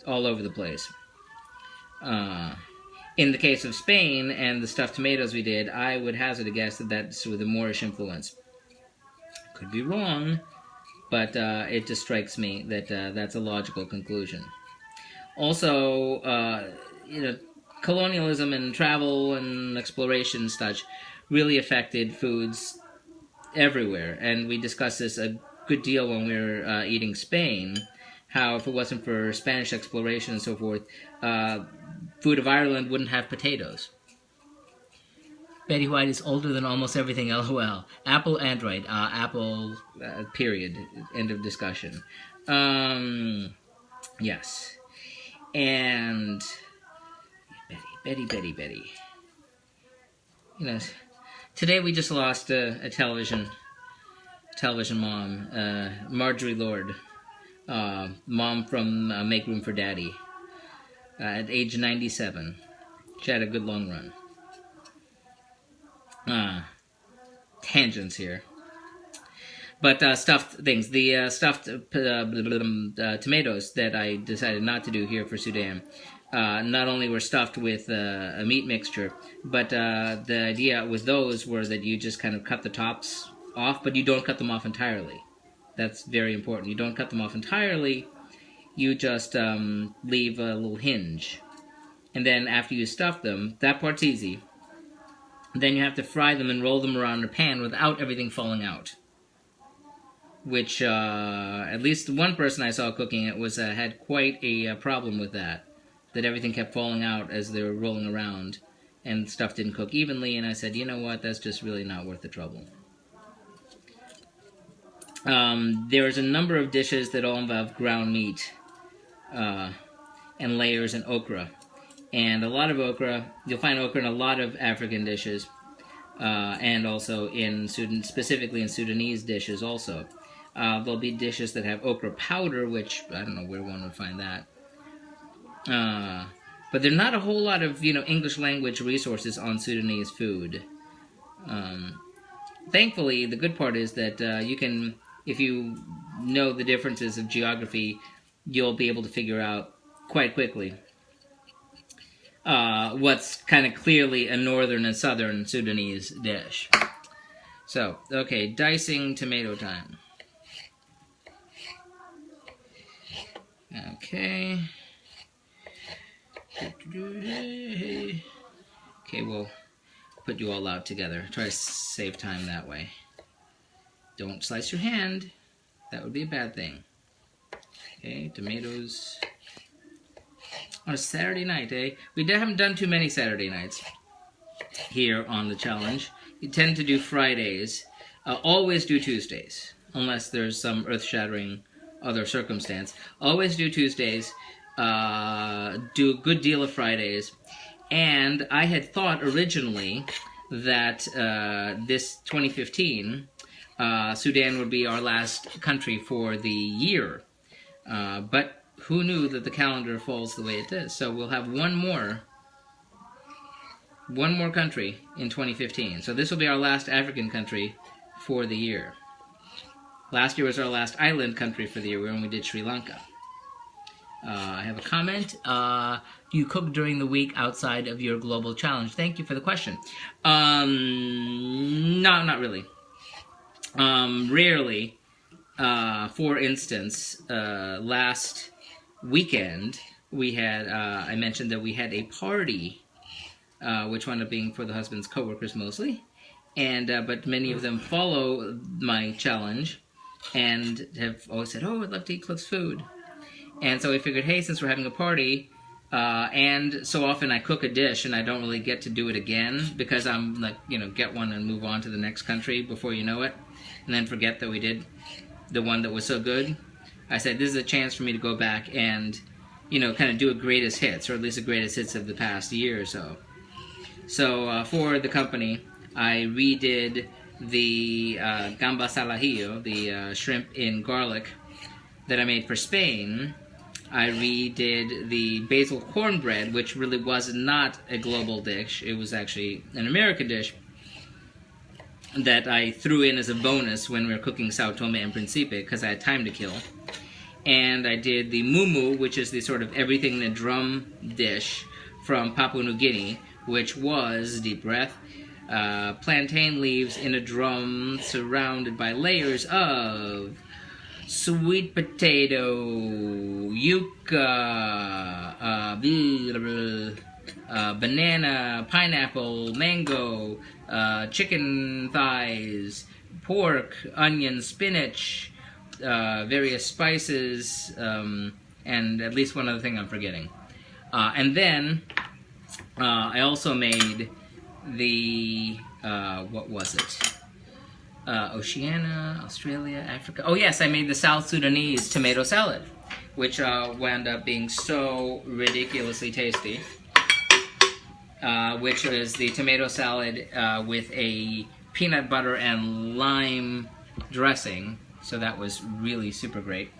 all over the place. In the case of Spain and the stuffed tomatoes we did, I would hazard a guess that that's with a Moorish influence. Could be wrong, but it just strikes me that that's a logical conclusion. Also, colonialism and travel and exploration and such really affected foods everywhere, and we discussed this a good deal when we were eating Spain, how if it wasn't for Spanish exploration and so forth, food of Ireland wouldn't have potatoes. Betty White is older than almost everything, LOL. Apple and right. Apple, period. End of discussion. Yes. And Betty. Today we just lost a television mom, Marjorie Lord. Mom from Make Room for Daddy. At age 97. She had a good long run. Tangents here. But stuffed things. The stuffed tomatoes that I decided not to do here for Sudan, not only were stuffed with a meat mixture, but the idea with those were that you just kind of cut the tops off, but you don't cut them off entirely. That's very important. You don't cut them off entirely. You just leave a little hinge. And then after you stuff them, that part's easy. Then you have to fry them and roll them around in a pan without everything falling out. Which, at least one person I saw cooking it had quite a problem with that. That everything kept falling out as they were rolling around. And stuff didn't cook evenly. And I said, you know what, that's just really not worth the trouble. There's a number of dishes that all involve ground meat. And layers and okra. And a lot of okra, you'll find okra in a lot of African dishes, and also in specifically in Sudanese dishes also. There'll be dishes that have okra powder, which I don't know where one would find that. But there are not a whole lot of, English language resources on Sudanese food. Thankfully, the good part is that you can, if you know the differences of geography, you'll be able to figure out quite quickly what's kind of clearly a northern and southern Sudanese dish. So, okay, dicing tomato time. Okay. Okay, we'll put you all out together. Try to save time that way. Don't slice your hand. That would be a bad thing. Okay, tomatoes. On a Saturday night, eh? We haven't done too many Saturday nights here on the challenge. We tend to do Fridays. Always do Tuesdays, unless there's some earth-shattering other circumstance. Always do Tuesdays. Do a good deal of Fridays. And I had thought originally that this 2015, Sudan would be our last country for the year. But who knew that the calendar falls the way it does? So we'll have one more country in 2015. So this will be our last African country for the year. Last year was our last island country for the year. We only did Sri Lanka. I have a comment. Do you cook during the week outside of your global challenge? Thank you for the question. No, not really. Rarely. For instance, last weekend we had, I mentioned that we had a party, which wound up being for the husband's coworkers mostly, and but many of them follow my challenge and have always said, "Oh, I'd love to eat Cliff's food," and so we figured, hey, since we're having a party, and so often I cook a dish and I don't really get to do it again because I'm like, get one and move on to the next country before you know it, and then forget that we did the one that was so good. I said this is a chance for me to go back and, you know, kind of do a greatest hits, or at least a greatest hits of the past year or so. So for the company, I redid the gambas al ajillo, the shrimp in garlic that I made for Spain. I redid the basil cornbread, which really was not a global dish. It was actually an American dish that I threw in as a bonus when we were cooking Sao Tome and Principe because I had time to kill. And I did the mumu, which is the sort of everything in a drum dish from Papua New Guinea, which was, deep breath, plantain leaves in a drum surrounded by layers of sweet potato, yuca, banana, pineapple, mango, chicken thighs, pork, onion, spinach, various spices, and at least one other thing I'm forgetting. And then I also made the, what was it? Oceania, Australia, Africa. Oh yes, I made the South Sudanese tomato salad, which wound up being so ridiculously tasty. Which is the tomato salad with a peanut butter and lime dressing. So that was really super great.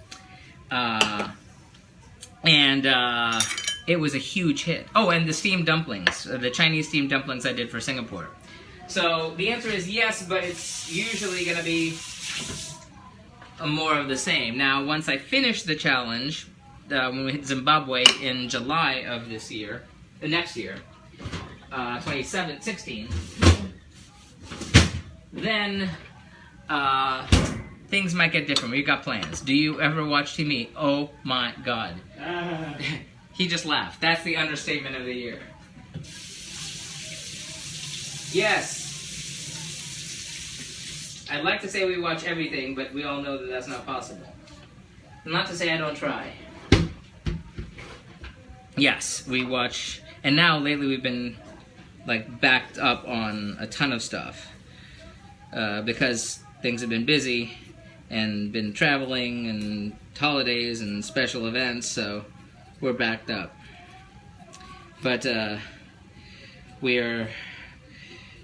It was a huge hit. Oh, and the steamed dumplings, the Chinese steamed dumplings I did for Singapore. So the answer is yes, but it's usually going to be more of the same. Now, once I finish the challenge, when we hit Zimbabwe in July of this year, next year, 2016, then things might get different. We've got plans. Do you ever watch TV? Oh my God. He just laughed. That's the understatement of the year. Yes. I'd like to say we watch everything, but we all know that that's not possible. Not to say I don't try. Yes, we watch, and now lately we've been like backed up on a ton of stuff because things have been busy and been traveling and holidays and special events, so we're backed up. But we're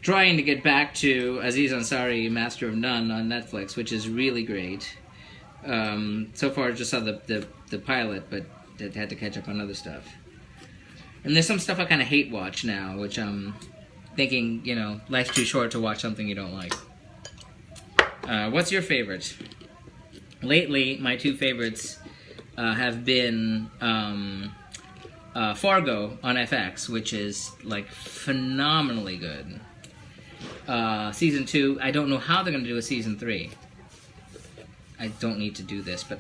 trying to get back to Aziz Ansari, Master of None on Netflix, which is really great. So far I just saw the pilot, but had to catch up on other stuff. And there's some stuff I kind of hate watch now, which I'm thinking, you know, life's too short to watch something you don't like. What's your favorite? Lately, my two favorites have been Fargo on FX, which is like phenomenally good. Season 2, I don't know how they're going to do a season 3. I don't need to do this, but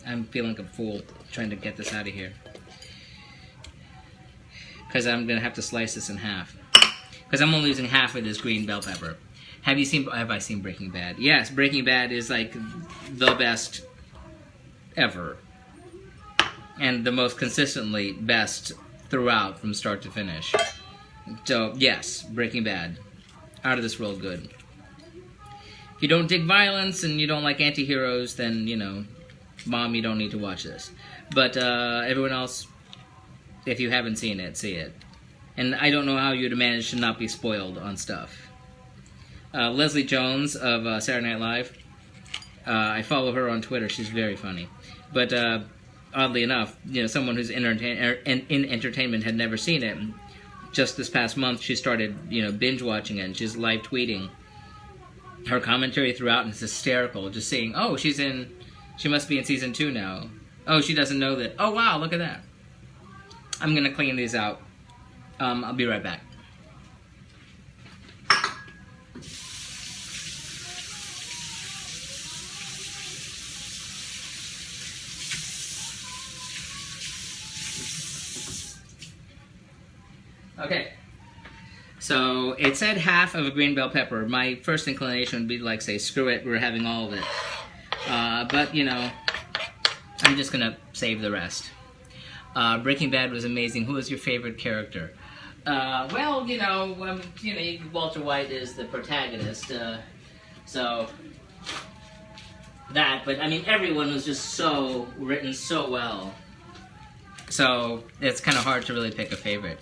I'm feeling like a fool trying to get this out of here. Because I'm going to have to slice this in half. Because I'm only using half of this green bell pepper. Have I seen Breaking Bad? Yes, Breaking Bad is like the best ever. And the most consistently best throughout from start to finish. So, yes, Breaking Bad. Out of this world good. If you don't dig violence and you don't like anti-heroes, then, you know, Mom, you don't need to watch this. But everyone else, if you haven't seen it, see it. And I don't know how you'd manage to not be spoiled on stuff. Leslie Jones of Saturday Night Live. I follow her on Twitter. She's very funny. But oddly enough, you know, someone who's in entertainment had never seen it. Just this past month, she started, you know, binge watching it, and she's live tweeting her commentary throughout, and it's hysterical. Just saying, oh, she must be in season 2 now. Oh, she doesn't know that. Oh, wow, look at that. I'm gonna clean these out. I'll be right back. Okay, so it said half of a green bell pepper. My first inclination would be like, say, screw it, we're having all of it. But, you know, I'm just going to save the rest. Breaking Bad was amazing. Who was your favorite character? Well, you know, Walter White is the protagonist, so that, but I mean, everyone was just so written so well. So it's kind of hard to really pick a favorite.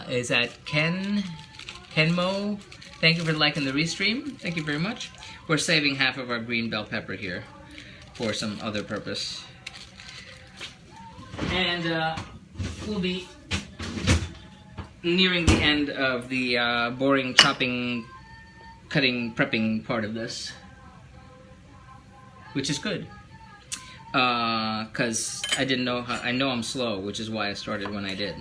Is that Kenmo? Thank you for liking the restream. Thank you very much. We're saving half of our green bell pepper here for some other purpose. And we'll be nearing the end of the boring chopping, cutting, prepping part of this, which is good. Because I didn't know how, I know I'm slow, which is why I started when I did.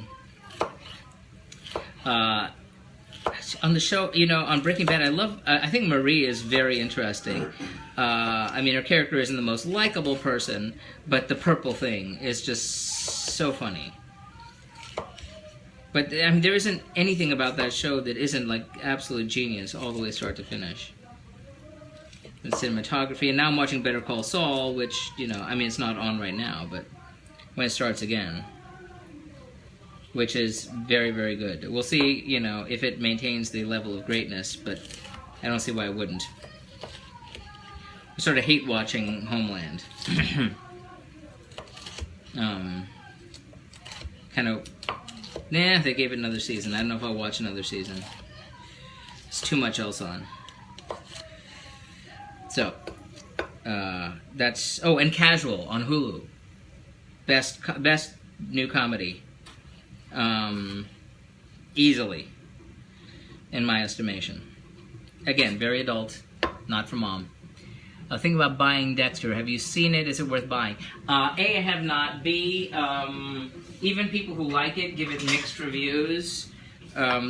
On the show, you know, on Breaking Bad, I think Marie is very interesting. I mean, her character isn't the most likable person, but the purple thing is just so funny. But I mean, there isn't anything about that show that isn't like absolute genius all the way start to finish. The cinematography, and now I'm watching Better Call Saul, which, you know, I mean, it's not on right now, but when it starts again, which is very, very good. We'll see, you know, if it maintains the level of greatness, but I don't see why it wouldn't. I sort of hate watching Homeland. Kind of, nah, they gave it another season. I don't know if I'll watch another season. There's too much else on. So, that's, oh, and Casual on Hulu. Best new comedy. Easily, in my estimation. Again, very adult, not for mom. Think about buying Dexter. Have you seen it? Is it worth buying? A, I have not. B, even people who like it give it mixed reviews.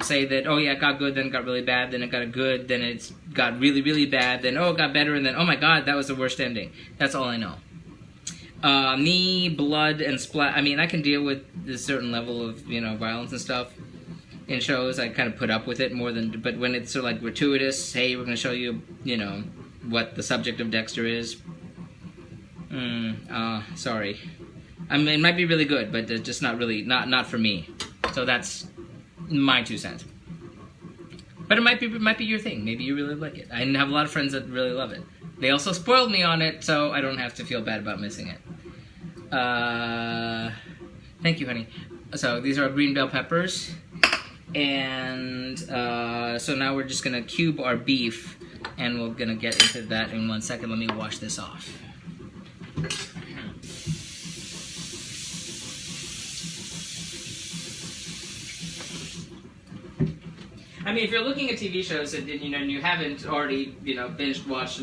Say that, oh yeah, it got good, then it got really bad, then it got good, then it got really, really bad, then oh, it got better, and then, oh my god, that was the worst ending. That's all I know. Knee, blood, and splat. I mean, I can deal with a certain level of, you know, violence and stuff in shows. I kind of put up with it more than, but when it's sort of like gratuitous, hey, we're going to show you, you know, what the subject of Dexter is. Sorry. I mean, it might be really good, but it's just not really, not for me. So that's my 2 cents. But it might be your thing. Maybe you really like it. I have a lot of friends that really love it. They also spoiled me on it, so I don't have to feel bad about missing it. Thank you, honey. So these are our green bell peppers. And so now we're just going to cube our beef, and we're going to get into that in 1 second. Let me wash this off. I mean, if you're looking at TV shows and you know you haven't already, you know, binged watched,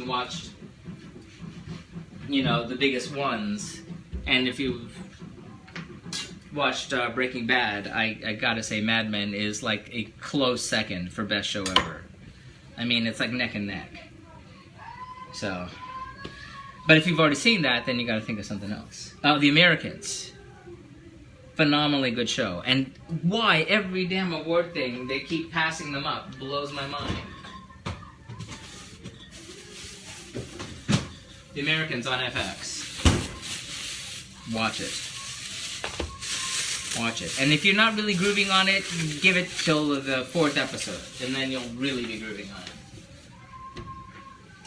you know, the biggest ones, and if you've watched Breaking Bad, I gotta say Mad Men is like a close second for best show ever. I mean, it's like neck and neck. So, but if you've already seen that, then you gotta think of something else. The Americans. Phenomenally good show. And why every damn award thing they keep passing them up blows my mind. The Americans on FX. Watch it. Watch it. And if you're not really grooving on it, give it till the 4th episode, and then you'll really be grooving on it.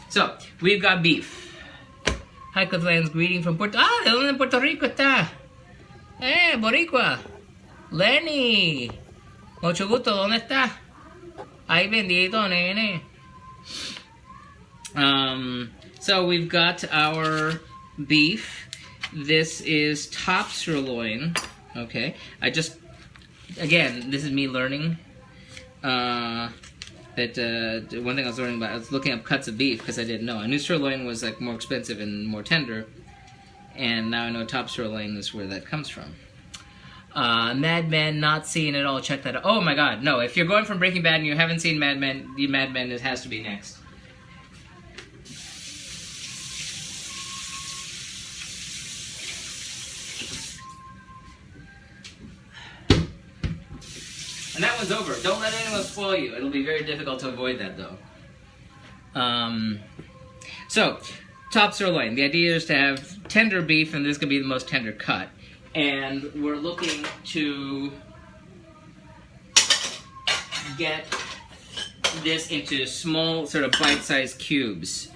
So, we've got beef. Hi, Clifflands, greeting from Puerto Rico ta. Boricua. Lenny. Mucho gusto, ¿dónde está? Ay, bendito, nene. So we've got our beef. This is top sirloin. Okay. Again, this is me learning. One thing I was learning about, I was looking up cuts of beef because I didn't know. I knew sirloin was like more expensive and more tender. And now I know top sirloin is where that comes from. Mad Men, not seen it all. Check that out. Oh my god, no. If you're going from Breaking Bad and you haven't seen Mad Men, it has to be next. And that one's over. Don't let anyone spoil you. It'll be very difficult to avoid that, though. So, top sirloin. The idea is to have tender beef, and this could be the most tender cut. And we're looking to get this into small, sort of bite-sized cubes.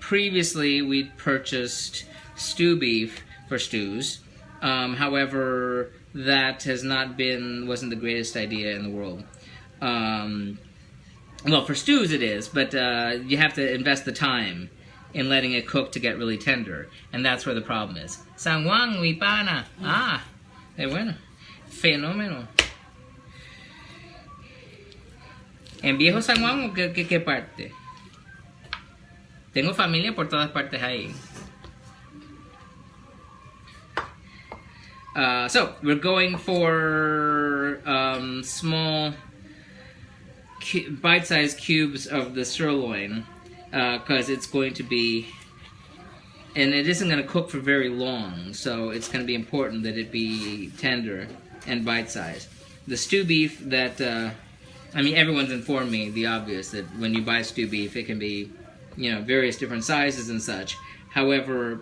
previously we'd purchased stew beef for stews. However, that has wasn't the greatest idea in the world. Well, for stews it is, but you have to invest the time in letting it cook to get really tender, and that's where the problem is. San Juan, mi pana. Ah, es bueno. Fenómeno. ¿En Viejo San Juan o qué parte? Tengo familia por todas partes ahí. So, we're going for small bite-sized cubes of the sirloin, because it's going to be, and it isn't going to cook for very long, so it's going to be important that it be tender and bite-sized. The stew beef that, I mean, everyone's informed me the obvious, that when you buy stew beef, it can be, you know, various different sizes and such. However,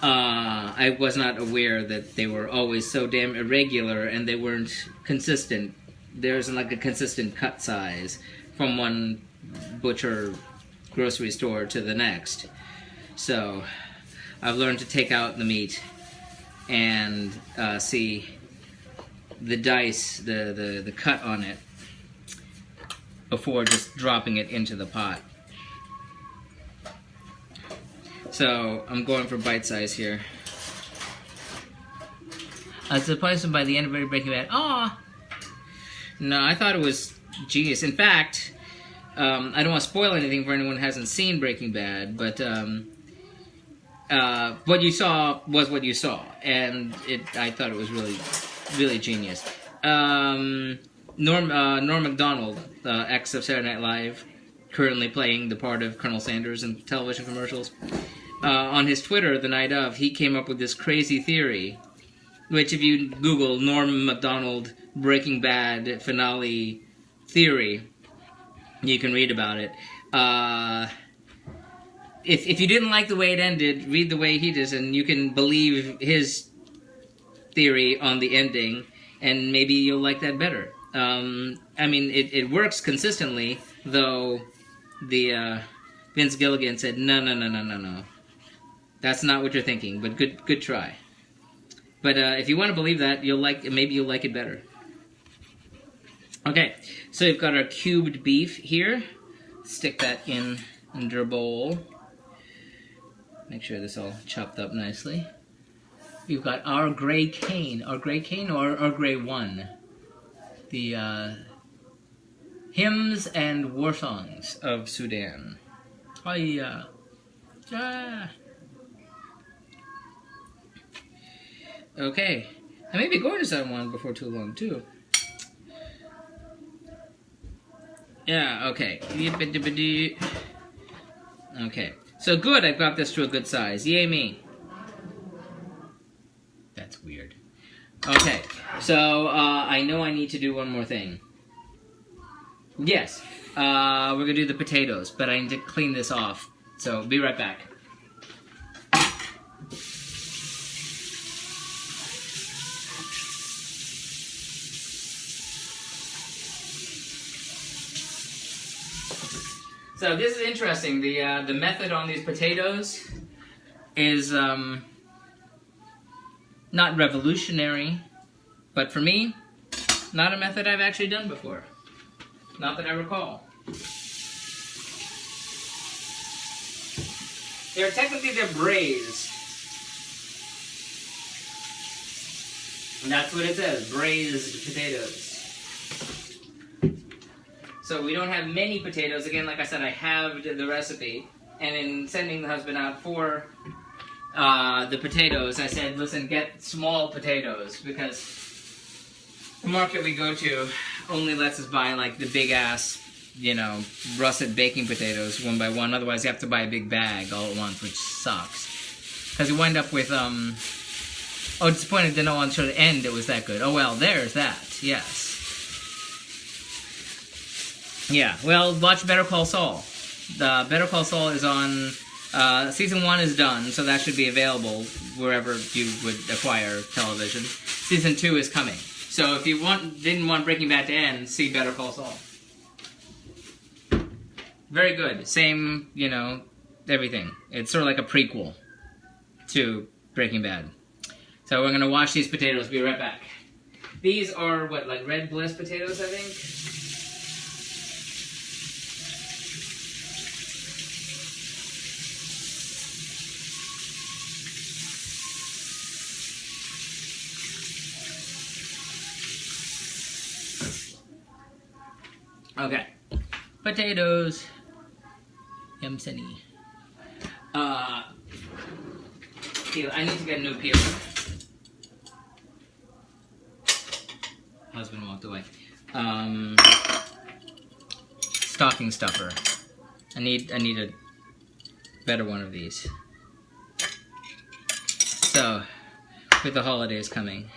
I was not aware that they were always so damn irregular and they weren't consistent. There isn't like a consistent cut size from one butcher grocery store to the next. So I've learned to take out the meat and see the dice, the cut on it, before just dropping it into the pot. So I'm going for bite size here. I was surprised by the end of Breaking Bad. Aw! No, I thought it was genius. In fact, I don't want to spoil anything for anyone who hasn't seen Breaking Bad, but what you saw was what you saw, and I thought it was really, really genius. Norm Macdonald, ex of Saturday Night Live, currently playing the part of Colonel Sanders in television commercials. On his Twitter the night of, he came up with this crazy theory, which if you Google Norm Macdonald Breaking Bad finale theory, you can read about it. If you didn't like the way it ended, read the way he does, and you can believe his theory on the ending, and maybe you'll like that better. I mean, it works consistently, though the Vince Gilligan said, no. That's not what you're thinking, but good try. But if you want to believe that, maybe you'll like it better. Okay, so we've got our cubed beef here. Stick that in under a bowl. Make sure this all chopped up nicely. We've got our gray cane. Our gray cane or our gray one. The hymns and war songs of Sudan. Hiya. Ah. Okay. I may be going to that one before too long, too. Yeah, okay. Okay. So good, I've got this to a good size. Yay me. That's weird. Okay. So, I know I need to do one more thing. Yes. We're going to do the potatoes, but I need to clean this off. So, be right back. So this is interesting. The method on these potatoes is not revolutionary, but for me, not a method I've actually done before. Not that I recall. They're braised. And that's what it says, braised potatoes. So we don't have many potatoes. Again, like I said, I halved the recipe. And in sending the husband out for the potatoes, I said, listen, get small potatoes, because the market we go to only lets us buy like the big ass, you know, russet baking potatoes one by one. Otherwise, you have to buy a big bag all at once, which sucks. Because you wind up with, oh, disappointed to know until the end it was that good. Oh well, there's that, yes. Yeah, well, watch Better Call Saul. The Better Call Saul is on, season 1 is done, so that should be available wherever you would acquire television. Season 2 is coming. So if you didn't want Breaking Bad to end, see Better Call Saul. Very good. Same, you know, everything. It's sort of like a prequel to Breaking Bad. So we're gonna wash these potatoes. Be right back. These are what, like Red Bliss potatoes, I think. Okay, potatoes. Yumsany. Peel. I need to get a new peel. Husband walked away. Stocking stuffer. I need a better one of these. So, with the holidays coming,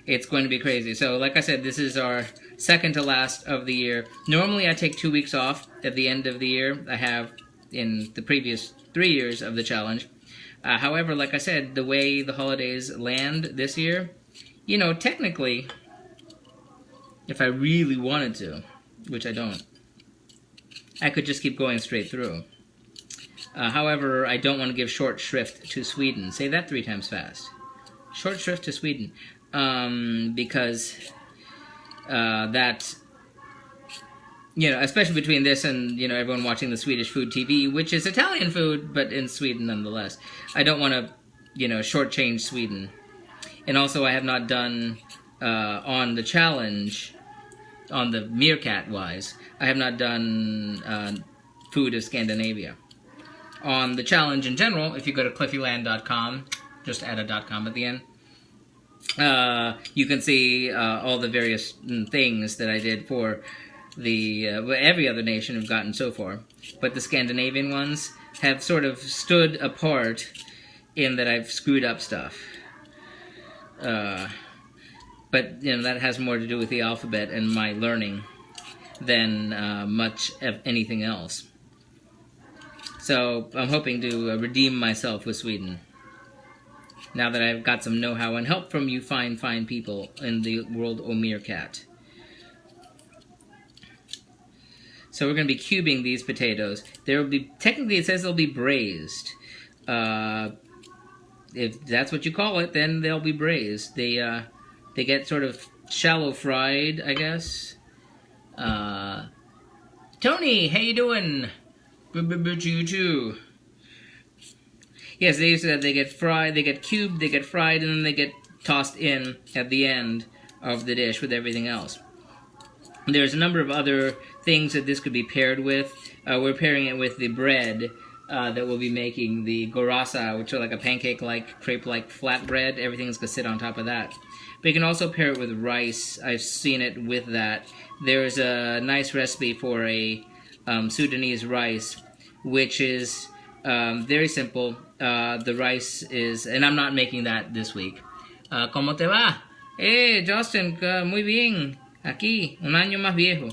it's going to be crazy. So, like I said, this is our second to last of the year. Normally, I take 2 weeks off at the end of the year. I have in the previous 3 years of the challenge. However, like I said, the way the holidays land this year, you know, technically, if I really wanted to, which I don't, I could just keep going straight through. However, I don't want to give short shrift to Sweden. Say that 3 times fast. Short shrift to Sweden. Because that, you know, especially between this and, you know, everyone watching the Swedish food TV, which is Italian food, but in Sweden nonetheless. I don't want to, you know, shortchange Sweden. And also I have not done, on the challenge, on the meerkat-wise, I have not done food of Scandinavia. On the challenge in general, if you go to cliffyland.com, just add a .com at the end, you can see all the various things that I did for the every other nation have gotten so far, but the Scandinavian ones have sort of stood apart in that I've screwed up stuff. But you know, that has more to do with the alphabet and my learning than much of anything else. So I'm hoping to redeem myself with Sweden, now that I've got some know-how and help from you fine people in the world of meerkat. So we're going to be cubing these potatoes. There will be, technically it says they'll be braised. If that's what you call it, then they'll be braised. They get sort of shallow fried, I guess. Tony, how you doing? Good, you too. Yes, they get fried, they get cubed, they get fried, and then they get tossed in at the end of the dish with everything else. There's a number of other things that this could be paired with. We're pairing it with the bread that we'll be making, the Gorraasa, which are like a pancake-like, crepe-like flatbread. Everything's going to sit on top of that. But you can also pair it with rice. I've seen it with that. There's a nice recipe for a Sudanese rice, which is very simple. The rice is, and I'm not making that this week. ¿Cómo te va? Justin, muy bien. Aquí, un año más viejo.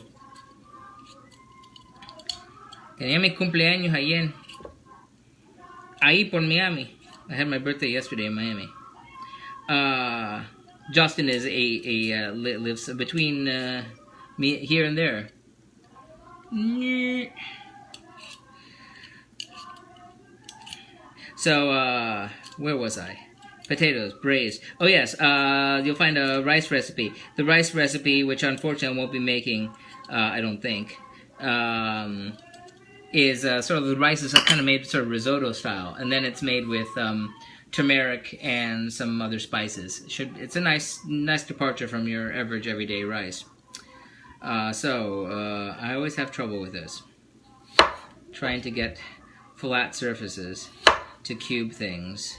Tenía mi cumpleaños ayer. Ahí por Miami. I had my birthday yesterday in Miami. Justin is lives between me here and there. So, where was I? Potatoes, braised. Oh yes, you'll find a rice recipe. The rice recipe, which unfortunately I won't be making, I don't think, is sort of, the rice is kind of made sort of risotto style, and then it's made with turmeric and some other spices. It's a nice departure from your average everyday rice. So I always have trouble with this, trying to get flat surfaces to cube things.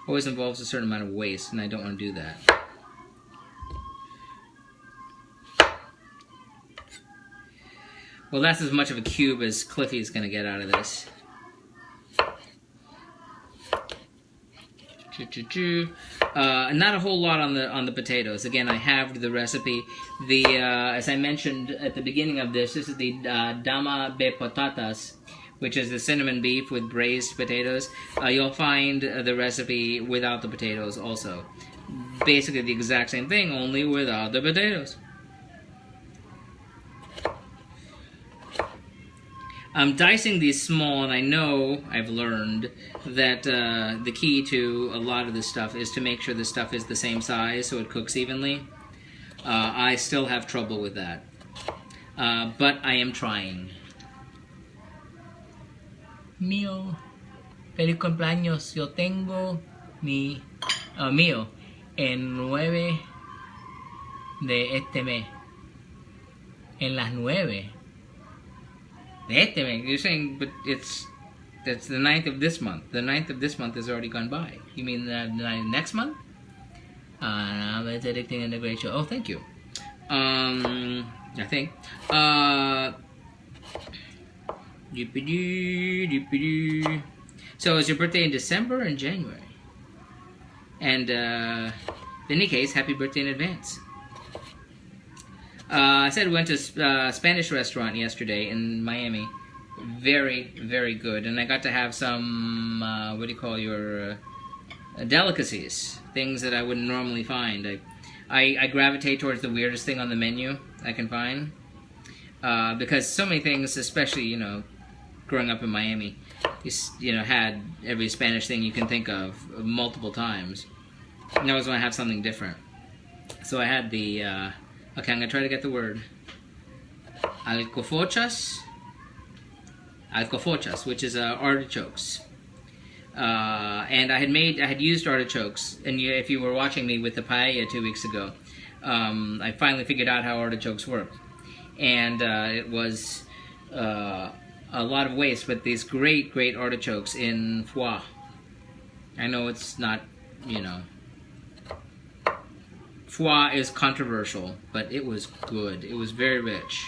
Always involves a certain amount of waste, and I don't want to do that. Well, that's as much of a cube as Cliffy is going to get out of this. Not a whole lot on the potatoes. Again, I halved the recipe. As I mentioned at the beginning of this is the Dama Potaatas, which is the cinnamon beef with braised potatoes. You'll find the recipe without the potatoes also. Basically the exact same thing, only without the potatoes. I'm dicing these small, and I know I've learned that the key to a lot of this stuff is to make sure the stuff is the same size so it cooks evenly. I still have trouble with that, but I am trying. Mío, feliz cumpleaños. Yo tengo mío en 9 de este mes. En las 9. De este mes. You're saying, but that's the 9th of this month. The 9th of this month has already gone by. You mean the next month? I'm editing in a great show. Oh, thank you. I think. So is your birthday in December or in January? And in any case, happy birthday in advance. I said we went to a Spanish restaurant yesterday in Miami. Very, very good. And I got to have some, what do you call your delicacies. Things that I wouldn't normally find. I gravitate towards the weirdest thing on the menu I can find. Because so many things, especially, you know, growing up in Miami, you know, had every Spanish thing you can think of multiple times. And I always want to have something different. So I had the, okay, I'm going to try to get the word. Alcofochas, which is artichokes. And I had used artichokes, and if you were watching me with the paella 2 weeks ago, I finally figured out how artichokes work. And it was a lot of waste, but these great, great artichokes in foie. I know it's not, you know, foie is controversial, but it was good. It was very rich.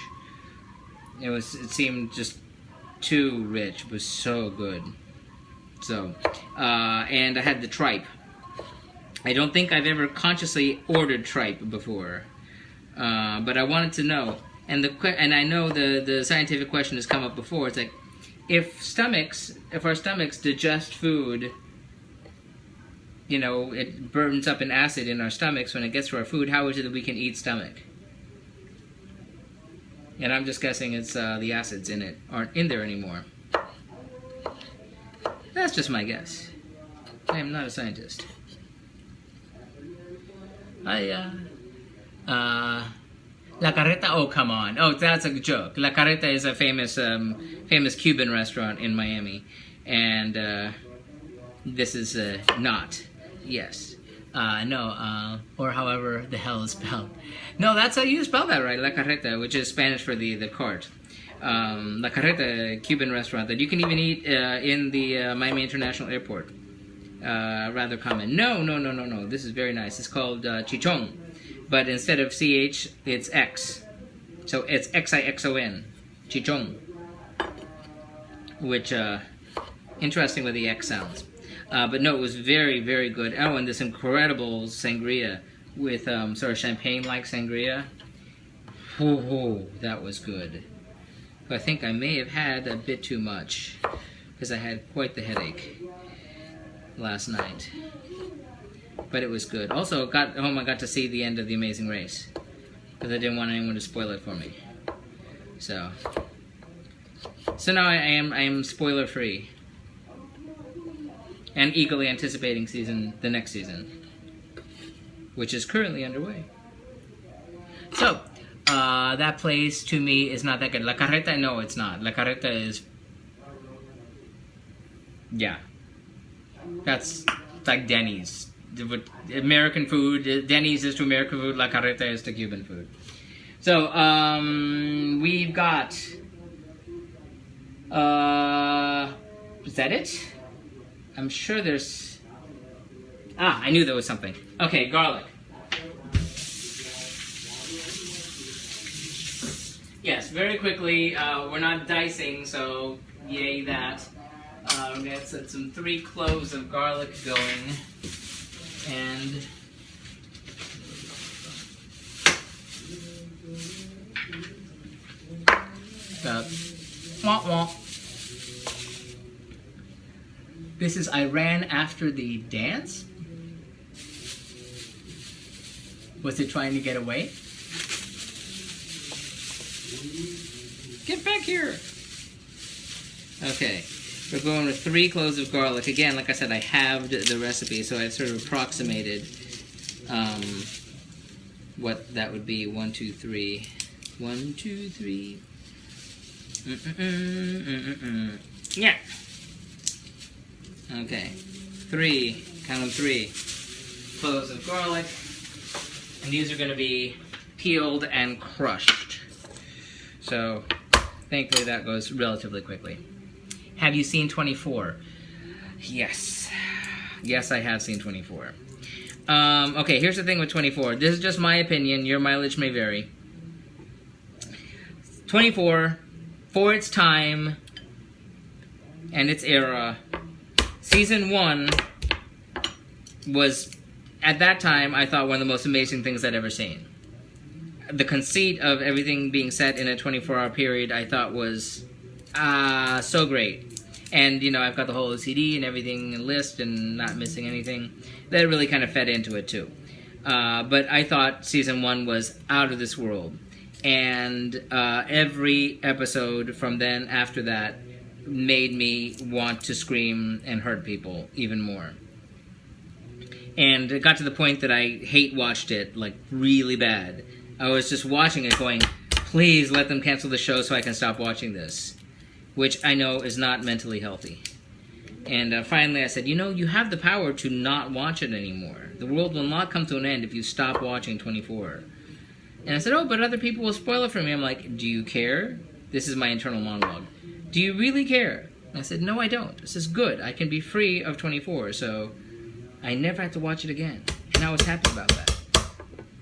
It seemed just too rich. It was so good. So, and I had the tripe. I don't think I've ever consciously ordered tripe before, but I wanted to know. And I know the scientific question has come up before. It's like, if our stomachs digest food, you know, it burns up an acid in our stomachs when it gets to our food. How is it that we can eat stomach? And I'm just guessing it's the acids in it aren't in there anymore. That's just my guess. I am not a scientist. La Carreta, oh come on. Oh, that's a joke. La Carreta is a famous Cuban restaurant in Miami. And this is not. Yes. No, or however the hell is spelled. No, that's how you spell that right, La Carreta, which is Spanish for the cart. La Carreta, Cuban restaurant that you can even eat in the Miami International Airport. Rather common. No. This is very nice. It's called chichon. But instead of CH, it's X. So it's XIXON. Chichon. Which, interesting with the X sounds. But no, it was very, very good. Oh, and this incredible sangria with sort of champagne-like sangria. Oh, that was good. But I think I may have had a bit too much because I had quite the headache last night. But it was good. Also, got home, I got to see the end of The Amazing Race because I didn't want anyone to spoil it for me. So now I am spoiler free and eagerly anticipating the next season, which is currently underway. So that place to me is not that good. La Carreta, no, it's not. La Carreta is, yeah, that's like Denny's. American food, Denny's is to American food, La Carreta is to Cuban food. So, we've got, is that it? I'm sure there's, I knew there was something. Okay, garlic. Yes, very quickly, we're not dicing, so yay that. We're going to set some 3 cloves of garlic going. And this is I ran after the dance. Was it trying to get away? Get back here! Okay, we're going with 3 cloves of garlic. Again, like I said, I halved the recipe, so I've sort of approximated what that would be. 1, 2, 3. 1, 2, 3. Yeah. Okay. 3. Count them 3 cloves of garlic. And these are going to be peeled and crushed. So, thankfully that goes relatively quickly. Have you seen 24? Yes. Yes, I have seen 24. Okay, here's the thing with 24. This is just my opinion. Your mileage may vary. 24, for its time and its era, Season 1 was, at that time, I thought one of the most amazing things I'd ever seen. The conceit of everything being set in a 24-hour period I thought was so great. And, you know, I've got the whole OCD and everything and list and not missing anything. That really kind of fed into it, too. But I thought Season 1 was out of this world. And every episode from then after that made me want to scream and hurt people even more. And it got to the point that I hate-watched it, like, really bad. I was just watching it going, please let them cancel the show so I can stop watching this. Which I know is not mentally healthy. And finally I said, you know, you have the power to not watch it anymore. The world will not come to an end if you stop watching 24. And I said, oh, but other people will spoil it for me. I'm like, do you care? This is my internal monologue. Do you really care? And I said, no, I don't. This is good. I can be free of 24, so I never have to watch it again. And I was happy about that.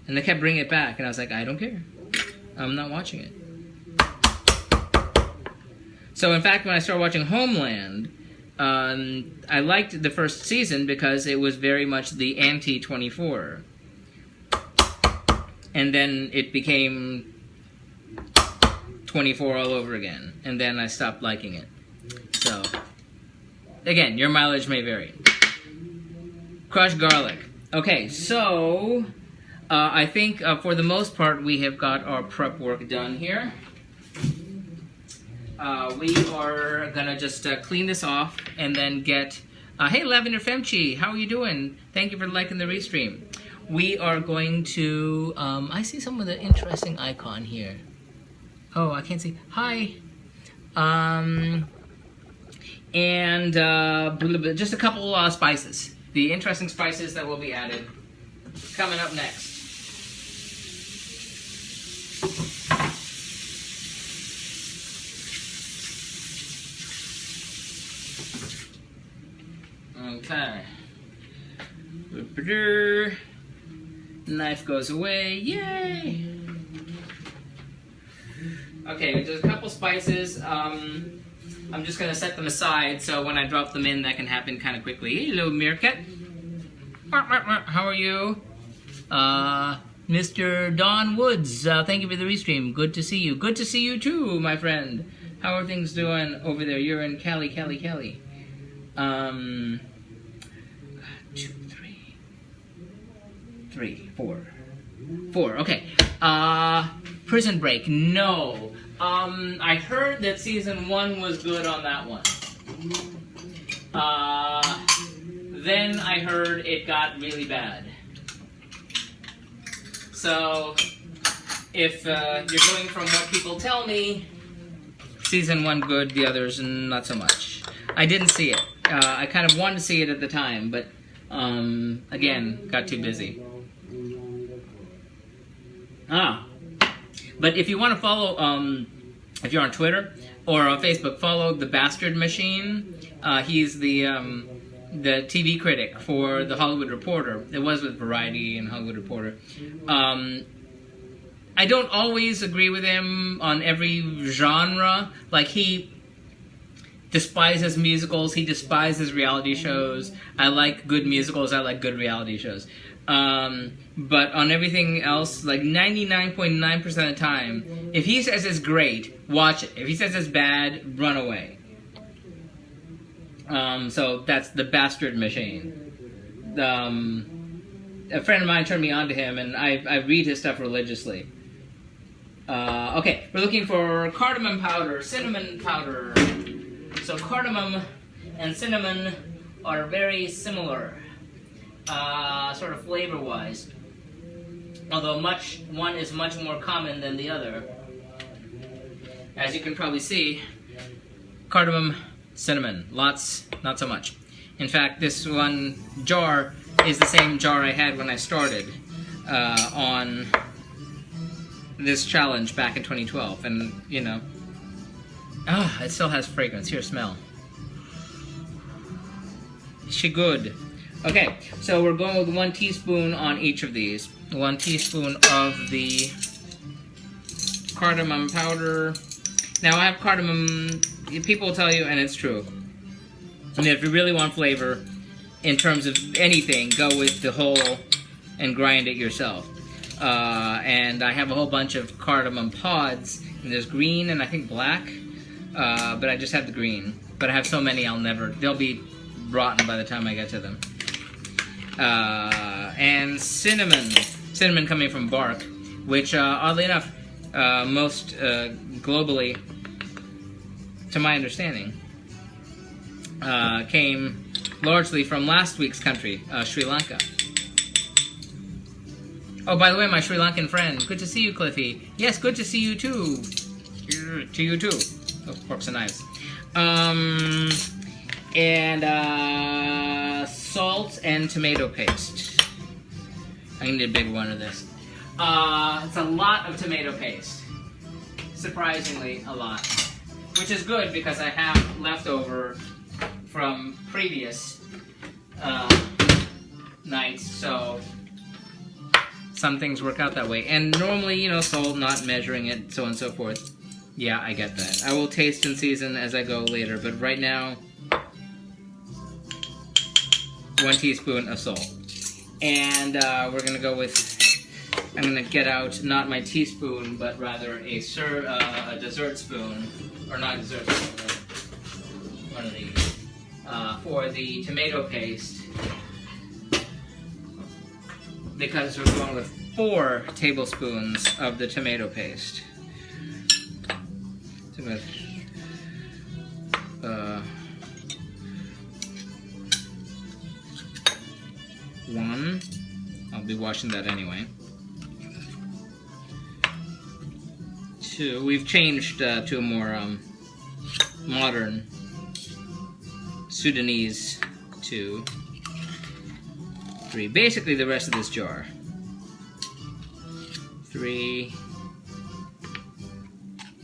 And they kept bringing it back, and I was like, I don't care. I'm not watching it. So, in fact, when I started watching Homeland, I liked the first season because it was very much the anti-24. And then it became 24 all over again. And then I stopped liking it. So, again, your mileage may vary. Crushed garlic. Okay, so I think for the most part we have got our prep work done here. We are gonna just clean this off and then get... hey, Lavender Femchi, how are you doing? Thank you for liking the restream. We are going to... I see some of the interesting icon here. Oh, I can't see. Hi. And just a couple spices. The interesting spices that will be added coming up next. Okay. Knife goes away. Yay! Okay, there's a couple spices. I'm just gonna set them aside so when I drop them in, that can happen kind of quickly. Hello, Meerkat. How are you? Mr. Don Woods, thank you for the restream. Good to see you. Good to see you too, my friend. How are things doing over there? You're in Cali. 2, 3, 4. Okay. Prison Break. No. I heard that season 1 was good on that one. Then I heard it got really bad. So, if you're going from what people tell me, season 1 good, the others not so much. I didn't see it. I kind of wanted to see it at the time, but again, got too busy. But if you want to follow, if you're on Twitter or on Facebook, follow the Bastard Machine. He's the TV critic for The Hollywood Reporter. It was with Variety and Hollywood Reporter. I don't always agree with him on every genre. Like, he despises musicals, he despises reality shows. I like good musicals, I like good reality shows. But on everything else, like 99.9% of the time, if he says it's great, watch it. If he says it's bad, run away. So that's the Bastard Machine. A friend of mine turned me on to him, and I read his stuff religiously. Okay, we're looking for cardamom powder, cinnamon powder, So cardamom and cinnamon are very similar, sort of flavor-wise. Although one is much more common than the other. As you can probably see, cardamom, cinnamon, lots, not so much. In fact, this one jar is the same jar I had when I started on this challenge back in 2012, and you know, it still has fragrance. Here, smell. She good. Okay, so we're going with 1 teaspoon on each of these. 1 teaspoon of the cardamom powder. Now I have cardamom, people will tell you, and it's true, and if you really want flavor, in terms of anything, go with the whole and grind it yourself. And I have a whole bunch of cardamom pods, and there's green and I think black, but I just have the green. But I have so many they'll be rotten by the time I get to them. And cinnamon coming from bark, which oddly enough, most globally, to my understanding, came largely from last week's country, Sri Lanka. Oh, by the way, my Sri Lankan friend, good to see you, Cliffy. Yes, good to see you too. To you too. Oh, forks and knives. And salt and tomato paste. I need a big one of this. It's a lot of tomato paste. Surprisingly, a lot. Which is good because I have leftover from previous nights, so some things work out that way. And normally, you know, salt, not measuring it, so on and so forth. Yeah, I get that. I will taste and season as I go later, but right now, 1 teaspoon of salt. And we're gonna go with, I'm gonna get out not my teaspoon, but rather a dessert spoon, or not a dessert spoon, but one of these, for the tomato paste, because we're going with 4 tablespoons of the tomato paste. So I'm gonna, 1, I'll be washing that anyway. 2, we've changed to a more modern Sudanese. 2, 3, basically the rest of this jar. 3,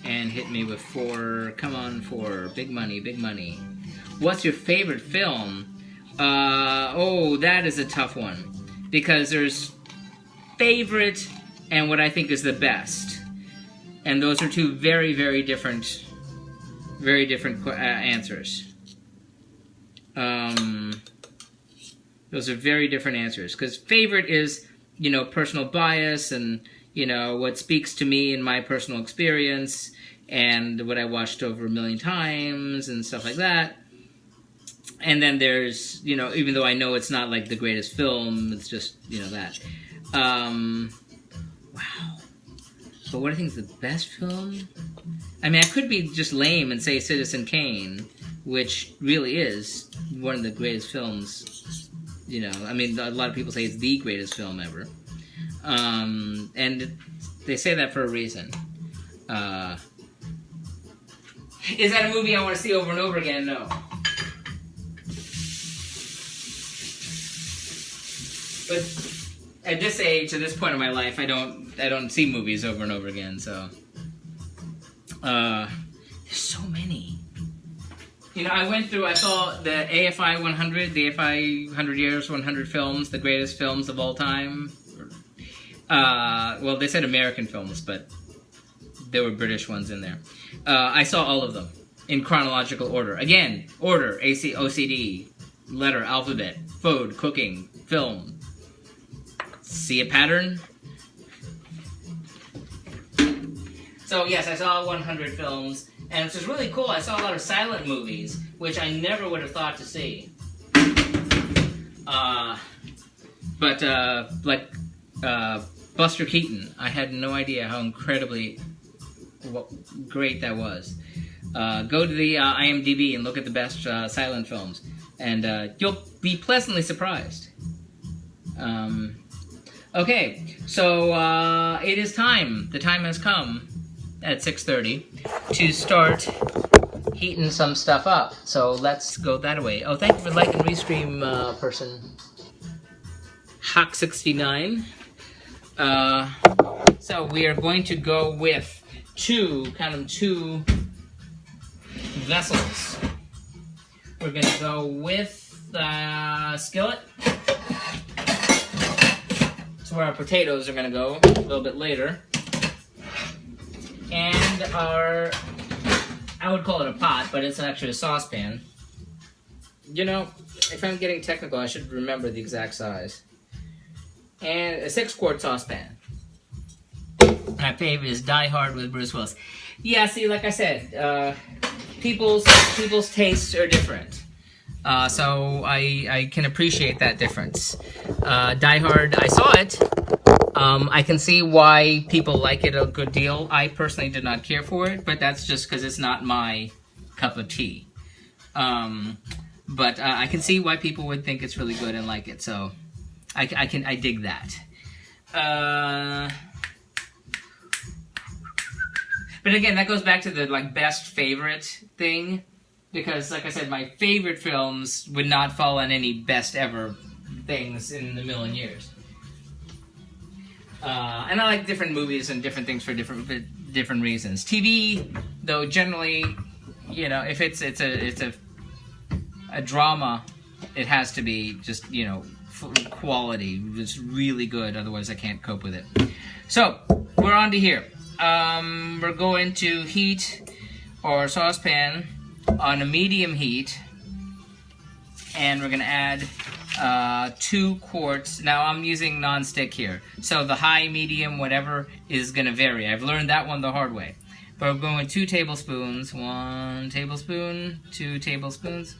and hit me with 4. Come on, 4. Big money, big money. What's your favorite film? Oh, that is a tough one, because there's favorite and what I think is the best, and those are 2 very, very different answers. Those are very different answers, because favorite is, you know, personal bias and, you know, what speaks to me in my personal experience and what I watched over a million times and stuff like that. And then there's, you know, even though I know it's not like the greatest film, it's just, you know, that. Wow. But what I think is the best film? I mean, I could be just lame and say Citizen Kane, which really is one of the greatest films, you know. I mean, a lot of people say it's the greatest film ever. And they say that for a reason. Is that a movie I want to see over and over again? No. But at this age, at this point in my life, I don't see movies over and over again. So there's so many. You know, I saw the AFI 100, the AFI 100 Years, 100 Films, the greatest films of all time. Well, they said American films, but there were British ones in there. I saw all of them in chronological order. Again, order, OCD, letter, alphabet, food, cooking, film. See a pattern? So yes, I saw 100 films, and it's just really cool. I saw a lot of silent movies, which I never would have thought to see. Like Buster Keaton, I had no idea how incredibly great that was. Go to the IMDb and look at the best silent films, and you'll be pleasantly surprised. Okay, so it is time. The time has come at 6:30 to start heating some stuff up. So let's go that way. Oh, thank you for liking Restream, person. Hawk69. So we are going to go with two vessels. We're going to go with the skillet. That's where our potatoes are going to go a little bit later. And our, I would call it a pot, but it's actually a saucepan. You know, if I'm getting technical, I should remember the exact size. And a 6-quart saucepan. My favorite is Die Hard with Bruce Willis. Yeah, see, like I said, people's tastes are different. So I can appreciate that difference. Die Hard, I saw it. I can see why people like it a good deal. I personally did not care for it, but that's just because it's not my cup of tea. But I can see why people would think it's really good and like it. So I dig that. But again, that goes back to the best favorite thing, because like I said, my favorite films would not fall on any best ever things in a million years. And I like different movies and different things for different reasons. TV, though, generally, you know, if it's a drama, it has to be just, you know, quality, just really good. Otherwise, I can't cope with it. So we're on to here. We're going to heat our saucepan on a medium heat, and we're going to add 2 quarts. Now I'm using non-stick here, so the high, medium, whatever is going to vary. I've learned that one the hard way. But we're going with 2 tablespoons. 1 tablespoon, 2 tablespoons.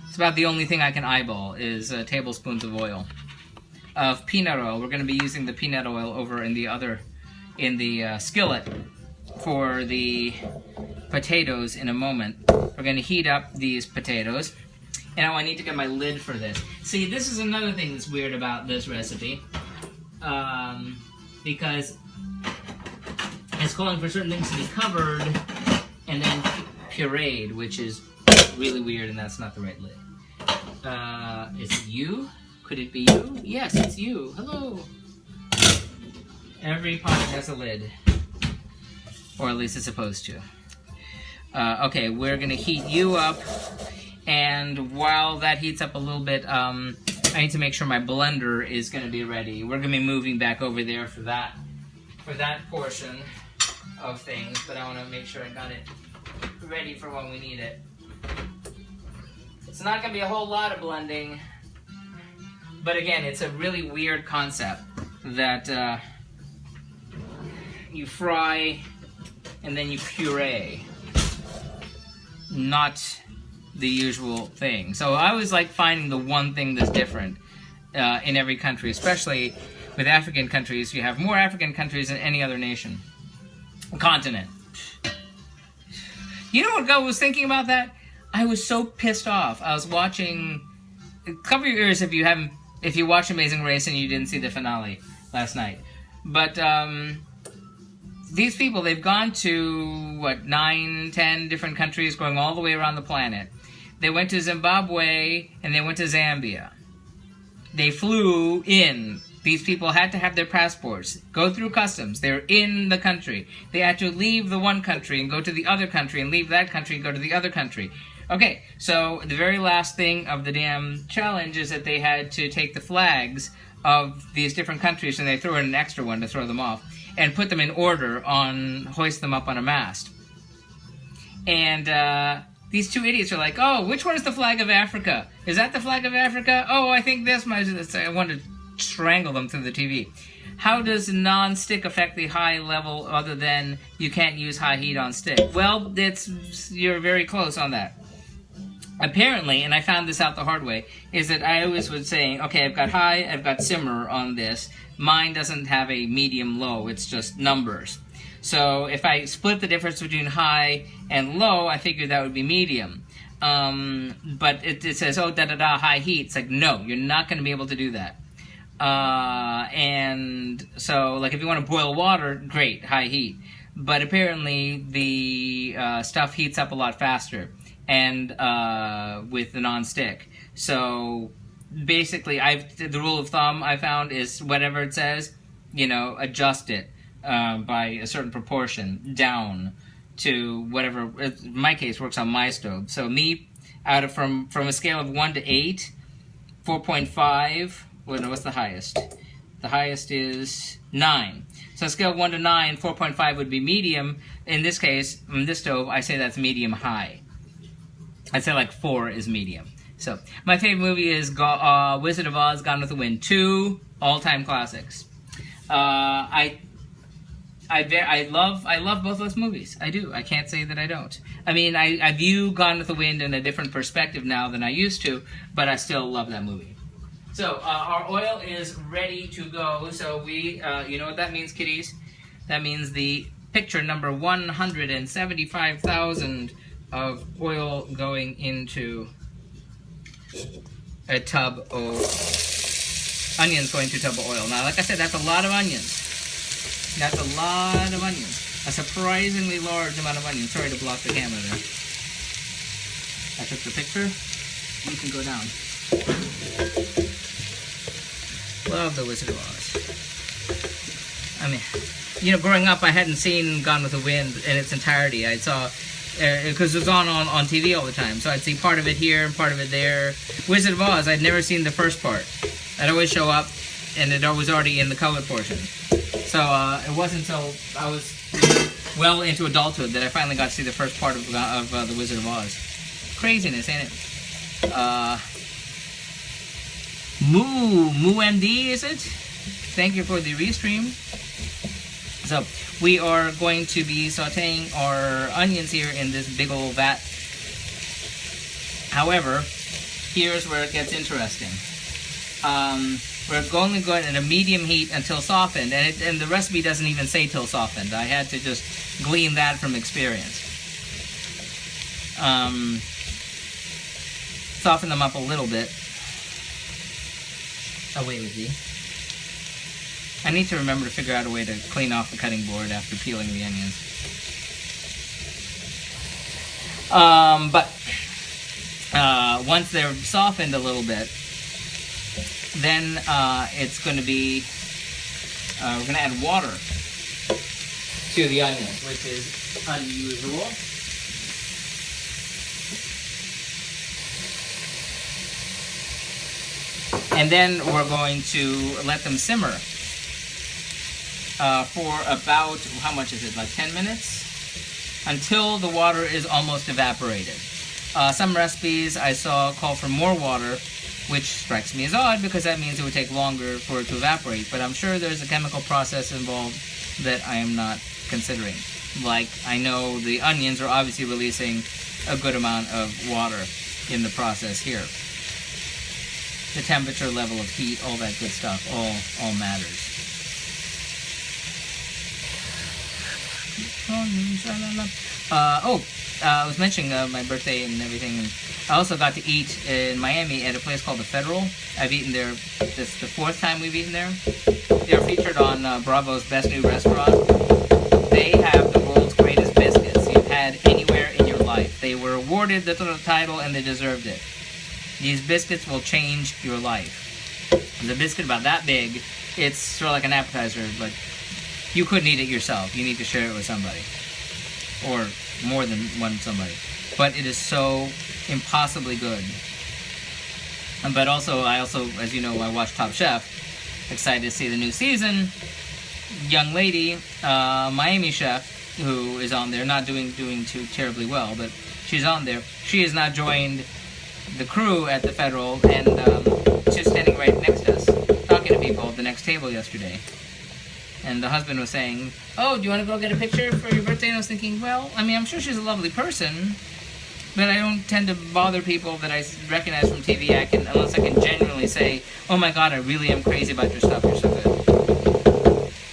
It's about the only thing I can eyeball is tablespoons of oil. Of peanut oil. We're going to be using the peanut oil over in the skillet for the potatoes in a moment. We're going to heat up these potatoes. And I need to get my lid for this. See, this is another thing that's weird about this recipe. Because it's calling for certain things to be covered and then pureed, which is really weird, and that's not the right lid. Is it you? Could it be you? Yes, it's you. Hello. Every pot has a lid. Or at least it's supposed to. Okay, we're going to heat you up. And while that heats up a little bit, I need to make sure my blender is going to be ready. We're going to be moving back over there for that portion of things. But I want to make sure I got it ready for when we need it. It's not going to be a whole lot of blending. But again, it's a really weird concept that you fry and then you puree. Not the usual thing. So I always like finding the one thing that's different in every country, especially with African countries. You have more African countries than any other nation. Continent. You know what I was thinking about that? I was so pissed off. I was watching, cover your ears if you watch Amazing Race and you didn't see the finale last night. But these people, they've gone to, what, 9, 10 different countries, going all the way around the planet. They went to Zimbabwe, and they went to Zambia. They flew in. These people had to have their passports, go through customs. They're in the country. They had to leave the one country and go to the other country, and leave that country and go to the other country. Okay, so the very last thing of the damn challenge is that they had to take the flags of these different countries, and they threw in an extra one to throw them off, and put them in order hoist them up on a mast. And these two idiots are like, oh, which one is the flag of Africa? Is that the flag of Africa? Oh, I think this might be this. I wanted to strangle them through the TV. How does non-stick affect the high level other than you can't use high heat on stick? Well, you're very close on that. Apparently, and I found this out the hard way, is that I always was saying, okay, I've got high, I've got simmer on this. Mine doesn't have a medium low, it's just numbers. So if I split the difference between high and low, I figured that would be medium. But it says, oh, da-da-da, high heat. It's like, no, you're not going to be able to do that. And so, like, if you want to boil water, great, high heat. But apparently the stuff heats up a lot faster and with the non-stick. So basically, the rule of thumb I found is whatever it says, you know, adjust it by a certain proportion down to whatever. In my case, works on my stove. So me, from a scale of 1 to 8, 4.5. Well, no, what's the highest? The highest is 9. So scale of 1 to 9, 4.5 would be medium. In this case, on this stove, I say that's medium high. I'd say like 4 is medium. So my favorite movie is Wizard of Oz, Gone with the Wind. 2 all-time classics. I love both those movies. I do. I can't say that I don't. I mean, I view Gone with the Wind in a different perspective now than I used to, but I still love that movie. So our oil is ready to go. So we, you know what that means, kiddies? That means the picture number 175,000 of oil going into a tub of onions going to a tub of oil. Now, like I said, that's a lot of onions. That's a lot of onions. A surprisingly large amount of onions. Sorry to block the camera there. I took the picture. You can go down. Love the Wizard of Oz. I mean, you know, growing up, I hadn't seen Gone with the Wind in its entirety. I saw, because it was on TV all the time, so I'd see part of it here and part of it there. Wizard of Oz, I'd never seen the first part. I'd always show up, and it was already in the colored portion. So it wasn't until I was well into adulthood that I finally got to see the first part of the Wizard of Oz. Craziness, ain't it? Moo MD, is it? Thank you for the restream. So we are going to be sauteing our onions here in this big old vat. However, here's where it gets interesting. We're only going at a medium heat until softened, and the recipe doesn't even say till softened. I had to just glean that from experience. Soften them up a little bit. Away with thee. I need to remember to figure out a way to clean off the cutting board after peeling the onions. But once they're softened a little bit, then it's going to be, we're going to add water to the onions, which is unusual. And then we're going to let them simmer for about, how much is it, like 10 minutes? Until the water is almost evaporated. Some recipes I saw call for more water, which strikes me as odd because that means it would take longer for it to evaporate. But I'm sure there's a chemical process involved that I am not considering. Like, I know the onions are obviously releasing a good amount of water in the process here. The temperature, level of heat, all that good stuff, all matters. I was mentioning my birthday and everything. And I also got to eat in Miami at a place called the Federal. I've eaten there, this is the 4th time we've eaten there. They're featured on Bravo's Best New Restaurant. They have the world's greatest biscuits you've had anywhere in your life. They were awarded the title and they deserved it. These biscuits will change your life. The biscuit about that big, it's sort of like an appetizer, but you couldn't eat it yourself. You need to share it with somebody. Or more than one somebody. But it is so impossibly good. But also, as you know, I watch Top Chef. Excited to see the new season. Young lady, Miami chef, who is on there, not doing too terribly well, but she's on there. She has now joined the crew at the Federal, and she's standing right next to us, talking to people at the next table yesterday. And the husband was saying, oh, do you want to go get a picture for your birthday? And I was thinking, well, I mean, I'm sure she's a lovely person, but I don't tend to bother people that I recognize from TV, unless I can genuinely say, oh my God, I really am crazy about your stuff, you're so good.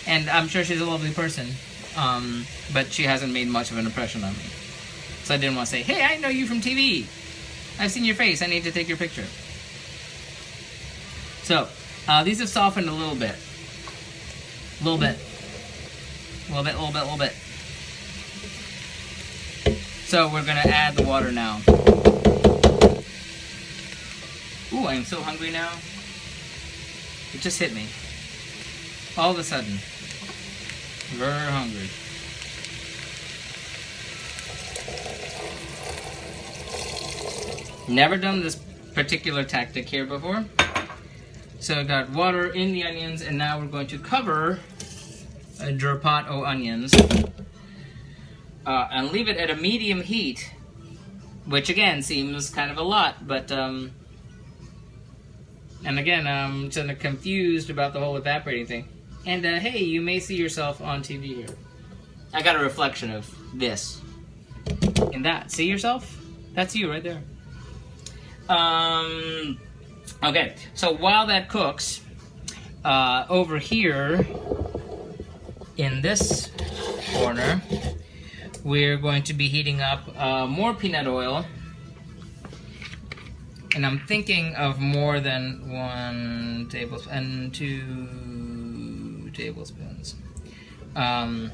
And I'm sure she's a lovely person, but she hasn't made much of an impression on me. So I didn't want to say, hey, I know you from TV. I've seen your face. I need to take your picture. So, these have softened a little bit. A little bit. A little bit, a little bit, a little bit. So we're going to add the water now. Ooh, I'm so hungry now. It just hit me. All of a sudden. Very hungry. Never done this particular tactic here before. So I got water in the onions, and now we're going to cover the pot of onions and leave it at a medium heat, which again seems kind of a lot, but and again I'm kind of confused about the whole evaporating thing. And hey, you may see yourself on TV here. I got a reflection of this in that. See yourself? That's you right there. Okay, so while that cooks, over here in this corner, we're going to be heating up more peanut oil. And I'm thinking of more than 1 tablespoon and 2 tablespoons. And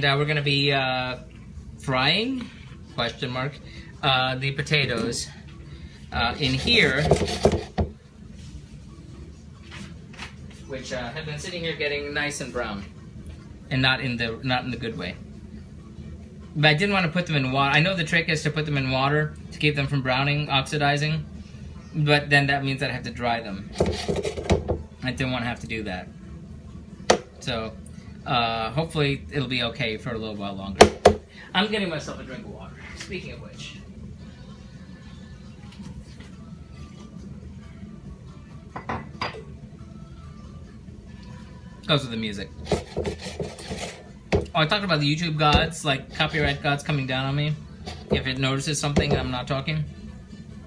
we're going to be frying, question mark, the potatoes in here, which have been sitting here getting nice and brown, and not in the good way. But I didn't want to put them in water. I know the trick is to put them in water to keep them from browning, oxidizing, but then that means that I have to dry them. I didn't want to have to do that. So hopefully it'll be okay for a little while longer. I'm getting myself a drink of water. Speaking of which. Goes with the music. Oh, I talked about the YouTube gods, like copyright gods coming down on me if it notices something and I'm not talking.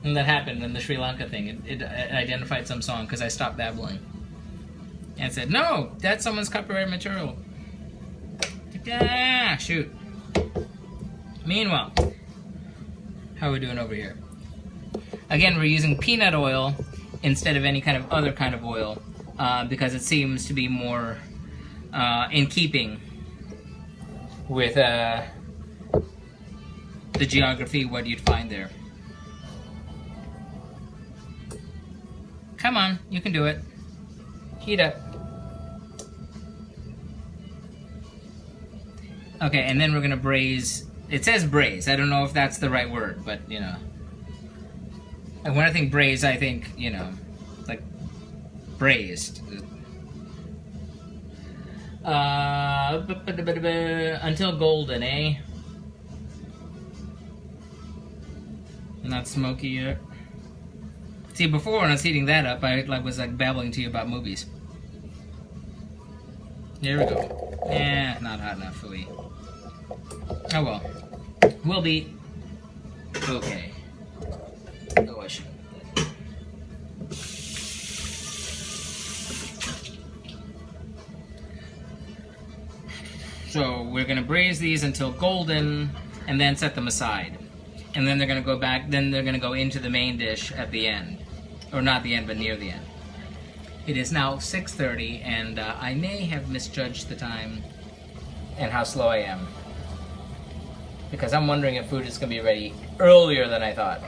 And that happened in the Sri Lanka thing. It identified some song because I stopped babbling. And said, no, that's someone's copyright material. Ah, shoot. Meanwhile, how are we doing over here? Again, we're using peanut oil instead of any kind of other kind of oil because it seems to be more in keeping with the geography, what you'd find there. Come on, you can do it. Heat up. Okay, and then we're gonna braise. It says braise. I don't know if that's the right word, but you know. And when I think braise, I think, you know, like braised. Until golden, eh? Not smoky yet. See, before when I was heating that up, I was like babbling to you about movies. There we go. Eh, not hot enough for me. Oh well. We'll be okay. Oh, I should. So we're gonna braise these until golden, and then set them aside. And then they're gonna go back. Then they're gonna go into the main dish at the end, or not the end, but near the end. It is now 6:30, and I may have misjudged the time and how slow I am, because I'm wondering if food is gonna be ready earlier than I thought.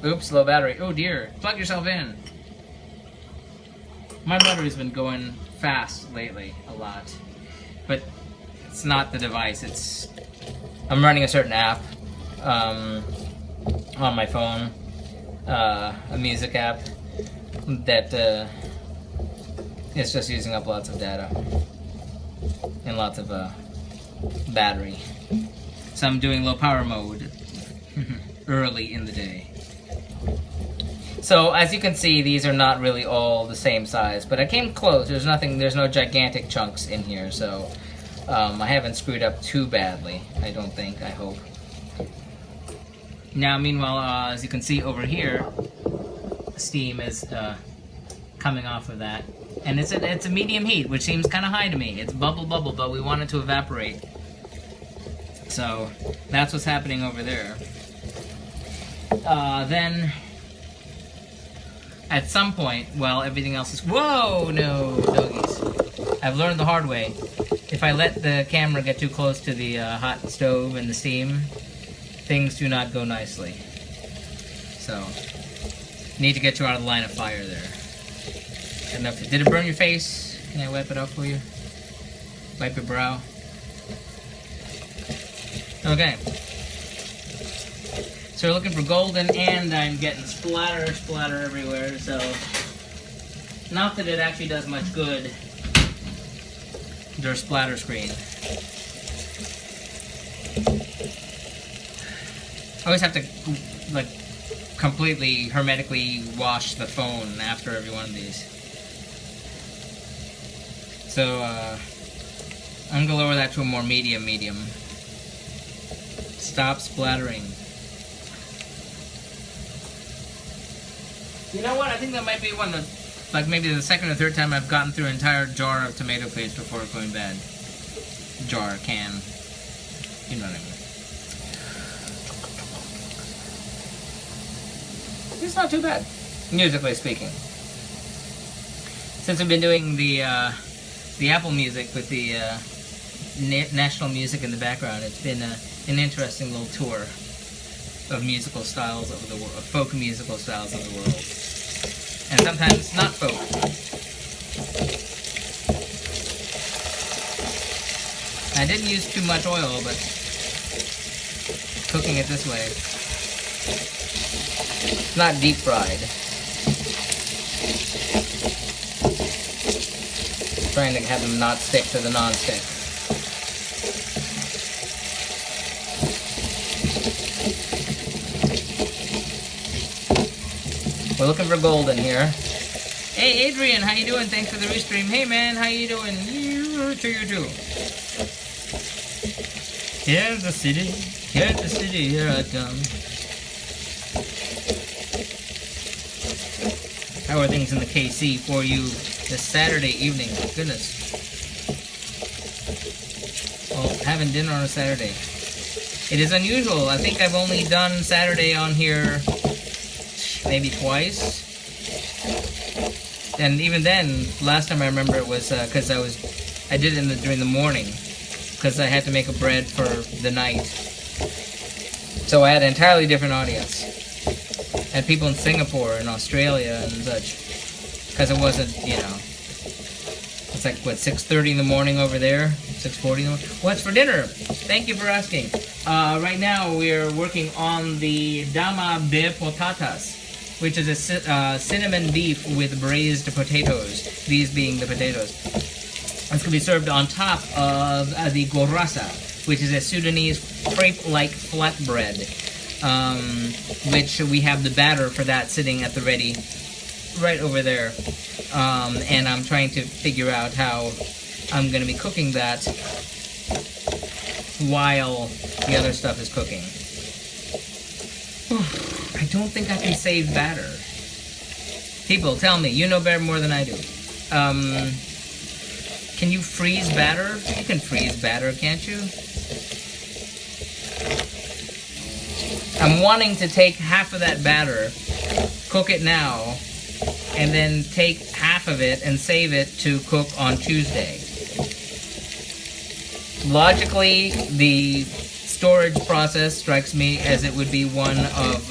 Oops, low battery. Oh dear, plug yourself in. My battery's been going fast lately, a lot, but it's not the device. It's I'm running a certain app on my phone, a music app that is just using up lots of data and lots of battery. So I'm doing low power mode early in the day. So as you can see, these are not really all the same size, but I came close. There's no gigantic chunks in here, so I haven't screwed up too badly, I don't think, I hope. Now, meanwhile, as you can see over here, steam is coming off of that. And it's a medium heat, which seems kind of high to me. It's bubble, but we want it to evaporate. So that's what's happening over there. Then, at some point, well, everything else is... Whoa! No, doggies. I've learned the hard way. If I let the camera get too close to the hot stove and the steam, things do not go nicely. So, need to get you out of the line of fire there. Enough. Did it burn your face? Can I wipe it off for you? Wipe your brow. Okay. So we're looking for golden, and I'm getting splatter everywhere, so not that it actually does much good. Their splatter screen. I always have to, like, completely hermetically wash the phone after every one of these. So, I'm gonna lower that to a more medium. Stop splattering. You know what? I think that might be one of, like, maybe the second or third time I've gotten through an entire jar of tomato paste before it's going bad. Jar, can. You know what I mean. It's not too bad, musically speaking. Since I've been doing the Apple Music with the national music in the background, it's been an interesting little tour of musical styles of the world, of folk musical styles of the world, and sometimes not folk. I didn't use too much oil, but cooking it this way, it's not deep fried. Trying to have them not stick to the non-stick. We're looking for golden here. Hey Adrian, how you doing? Thanks for the restream. Hey man, how you doing? You too. Here's the city, here I come. How are things in the KC for you this Saturday evening? Goodness. Well, having dinner on a Saturday. It is unusual. I think I've only done Saturday on here maybe twice. And even then, last time I remember it was because I did it during the morning because I had to make a bread for the night. So I had an entirely different audience. And people in Singapore and Australia and such. Because it wasn't, you know, it's like, what, 6:30 in the morning over there? 6:40 in the morning? What's for dinner? Thank you for asking. Right now we're working on the Dama Potaatas, which is a cinnamon beef with braised potatoes, these being the potatoes. It's going to be served on top of the Gorraasa, which is a Sudanese crepe-like flatbread, which we have the batter for that sitting at the ready right over there. And I'm trying to figure out how I'm going to be cooking that while the other stuff is cooking. I don't think I can save batter. People, tell me. You know better more than I do. Can you freeze batter? You can freeze batter, can't you? I'm wanting to take half of that batter, cook it now, and then take half of it and save it to cook on Tuesday. Logically, the storage process strikes me as it would be one of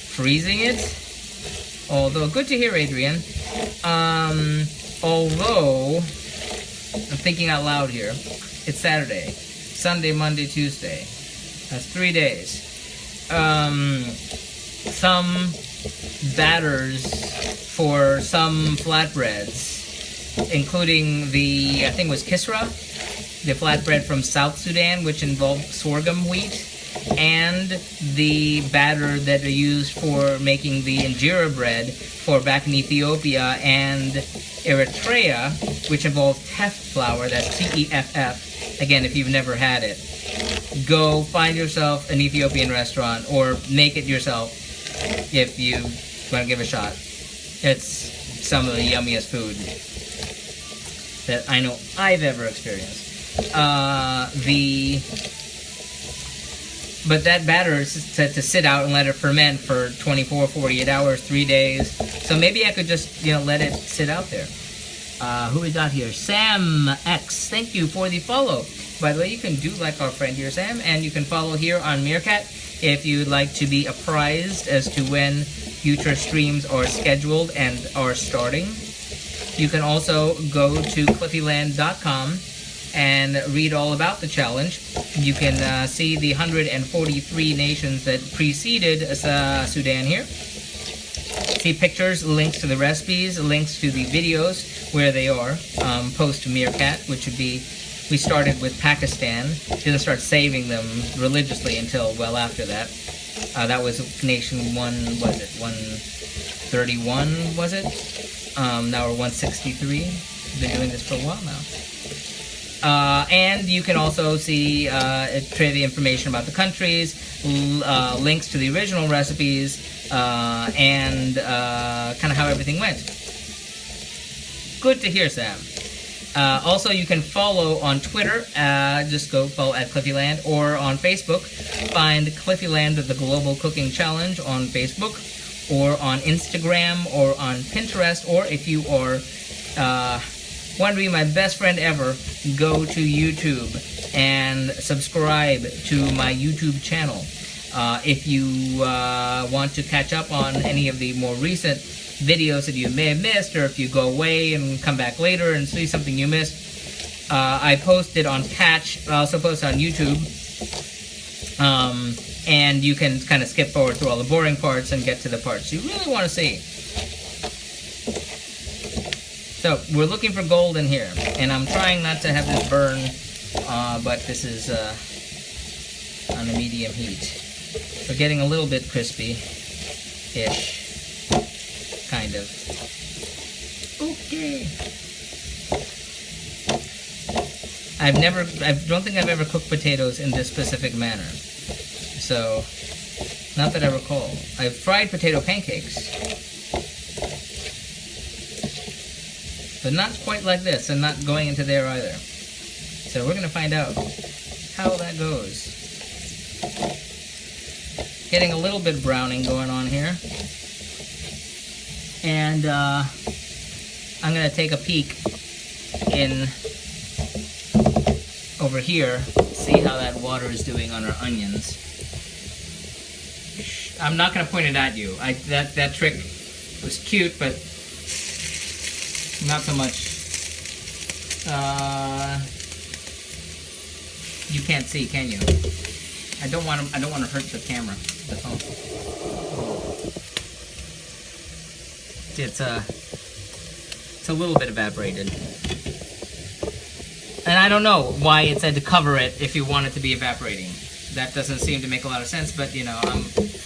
freezing it. Although, good to hear, Adrian. Although, I'm thinking out loud here. It's Saturday, Sunday, Monday, Tuesday. That's 3 days. Some batters for some flatbreads, including the, I think it was Kisra, the flatbread from South Sudan, which involved sorghum wheat, and the batter that are used for making the injera bread for back in Ethiopia and Eritrea, which involves teff flour, that's T-E-F-F. Again, if you've never had it, go find yourself an Ethiopian restaurant or make it yourself if you want to give it a shot. It's some of the yummiest food that I know I've ever experienced. But that batter is set to sit out and let it ferment for 24, 48 hours, 3 days. So maybe I could just, let it sit out there. Who we got here? Sam X. Thank you for the follow. By the way, you can do like our friend here, Sam, and you can follow here on Meerkat if you'd like to be apprised as to when future streams are scheduled and are starting. You can also go to cliffyland.com and read all about the challenge. You can see the 143 nations that preceded Sudan here. See pictures, links to the recipes, links to the videos where they are, post Meerkat, which would be, we started with Pakistan, didn't start saving them religiously until well after that. That was nation 131, was it? Now we're 163. Been doing this for a while now. And you can also see trivia information about the countries, links to the original recipes, and kind of how everything went. Good to hear, Sam. Also, you can follow on Twitter, just go follow at Cliffyland, or on Facebook, find Cliffyland the Global Cooking Challenge on Facebook, or on Instagram, or on Pinterest, or if you are want to be my best friend ever, go to YouTube and subscribe to my YouTube channel. If you want to catch up on any of the more recent videos that you may have missed, or if you go away and come back later and see something you missed, I posted on Catch. I also post on YouTube. And you can kind of skip forward through all the boring parts and get to the parts you really want to see. So, we're looking for gold in here, and I'm trying not to have this burn, but this is on a medium heat. We're getting a little bit crispy-ish, kind of. Okay. I don't think I've ever cooked potatoes in this specific manner. So, not that I recall. I've fried potato pancakes, but not quite like this, and not going into there either. So we're going to find out how that goes. Getting a little bit of browning going on here. And I'm going to take a peek in over here, see how that water is doing on our onions. I'm not going to point it at you. That trick was cute, but not so much. You can't see, can you? I don't want to hurt the camera, the phone. It's a little bit evaporated. And I don't know why it said to cover it if you want it to be evaporating. That doesn't seem to make a lot of sense, but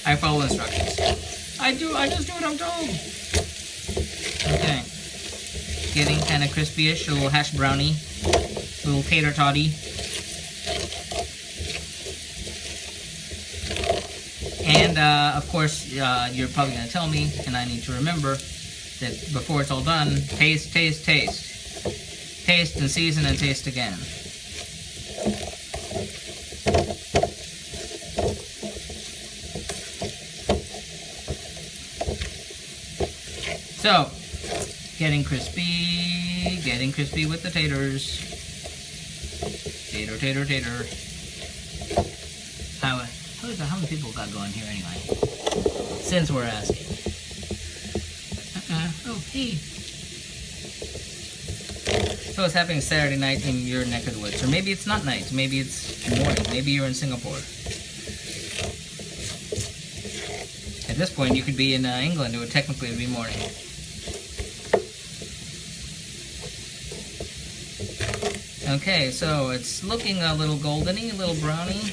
I follow instructions. I just do what I'm told. Okay. Getting kind of crispy-ish, a little hash brownie, a little tater toddy. And of course, you're probably going to tell me, and I need to remember, that before it's all done, taste, taste, taste. Taste and season and taste again. So, getting crispy with the taters. Tater, tater, tater. How many people got going here anyway? Since we're asking. Oh, hey. So it's happening Saturday night in your neck of the woods. Or maybe it's not night. Maybe it's morning. Maybe you're in Singapore. At this point, you could be in England. It would technically be morning. Okay, so it's looking a little goldeny, a little browny.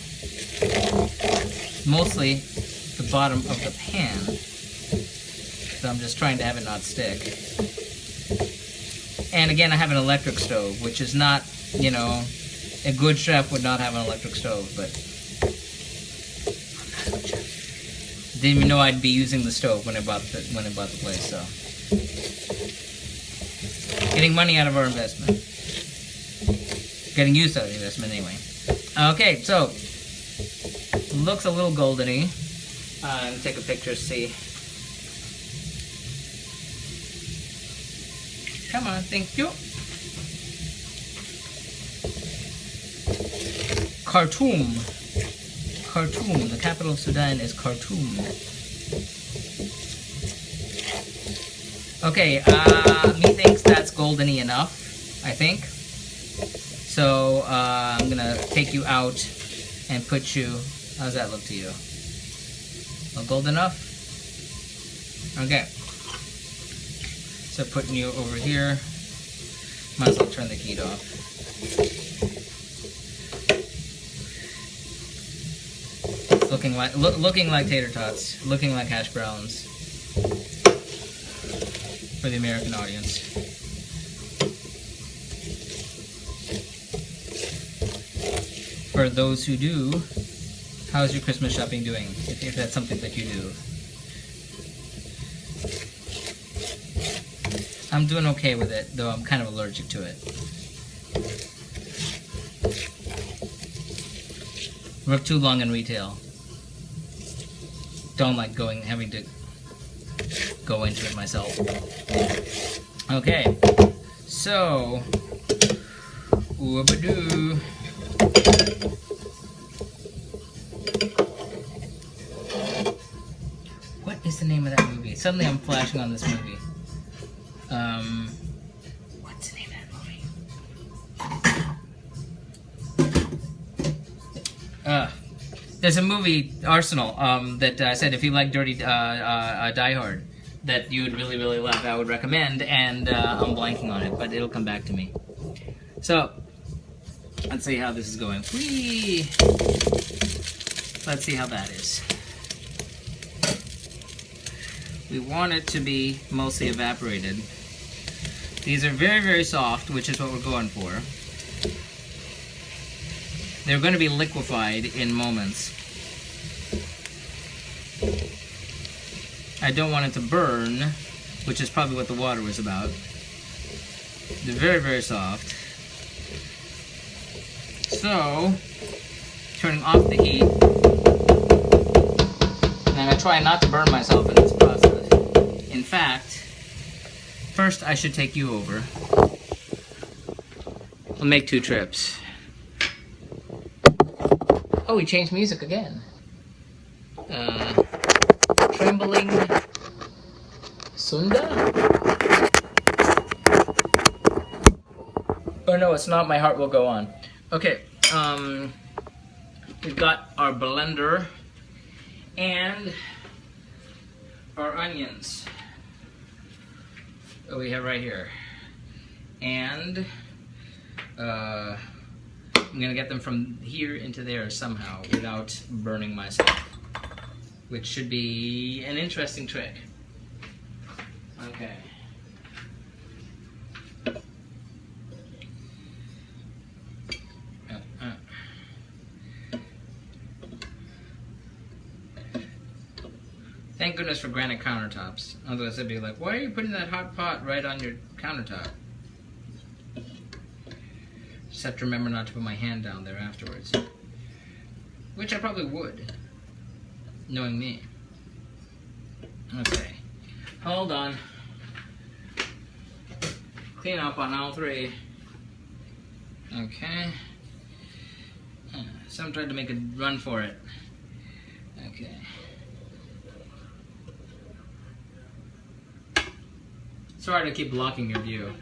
Mostly the bottom of the pan. So I'm just trying to have it not stick. And again, I have an electric stove, which is not, a good chef would not have an electric stove, but I'm not a chef. Didn't even know I'd be using the stove when I bought the place, so. Getting money out of our investment. Getting use out of the investment anyway. Okay, so looks a little goldeny. Let me take a picture, see. Come on, thank you. Khartoum. Khartoum. The capital of Sudan is Khartoum. Okay, methinks that's goldeny enough, I think. So I'm gonna take you out and put you. How's that look to you? Well, gold enough? Okay. So putting you over here. Might as well turn the heat off. Looking like tater tots, looking like hash browns for the American audience. For those who do, how's your Christmas shopping doing? If that's something that you do. I'm doing okay with it, though I'm kind of allergic to it. Worked too long in retail. Don't like having to go into it myself. Okay, so whoop-a-doo. What is the name of that movie? Suddenly I'm flashing on this movie. What's the name of that movie? There's a movie, Arsenal, that I said if you like Dirty Die Hard, that you would really, really love, I would recommend, and I'm blanking on it, but it'll come back to me. So, let's see how this is going. Whee! Let's see how that is. We want it to be mostly evaporated. These are very, very soft, which is what we're going for. They're going to be liquefied in moments. I don't want it to burn, which is probably what the water was about. They're very, very soft. So, turning off the heat. And I'm going to try not to burn myself in this process. In fact, first I should take you over. I'll make 2 trips. Oh, we changed music again. Trembling Sunda? Oh no, it's not. My heart will go on. Okay, we've got our blender and our onions. Oh, we have right here. And I'm gonna get them from here into there somehow without burning myself, which should be an interesting trick. Okay. Thank goodness for granite countertops. Otherwise I'd be like, why are you putting that hot pot right on your countertop? Just have to remember not to put my hand down there afterwards. Which I probably would, knowing me. Okay, hold on. Clean up on all 3. Okay. So I'm trying to make a run for it. Okay. Sorry to keep blocking your view.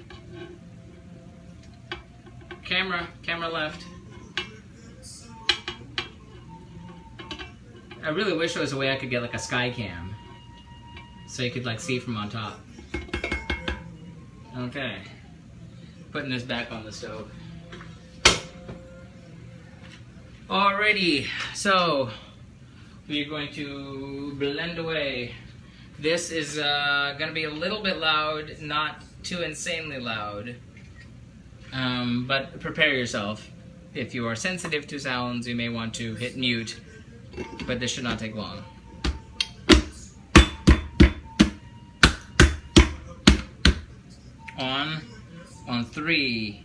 Camera left. I really wish there was a way I could get like a sky cam, so you could like see from on top. Okay, putting this back on the stove. Alrighty, so we're going to blend away. This is gonna be a little bit loud, not too insanely loud. But prepare yourself. If you are sensitive to sounds, you may want to hit mute, but this should not take long. On On 3,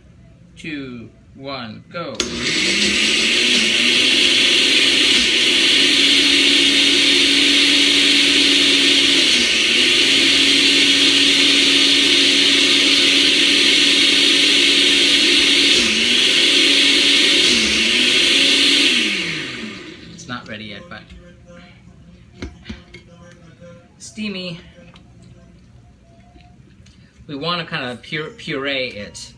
2, 1, go. It's not ready yet, but steamy. We want to kind of puree it,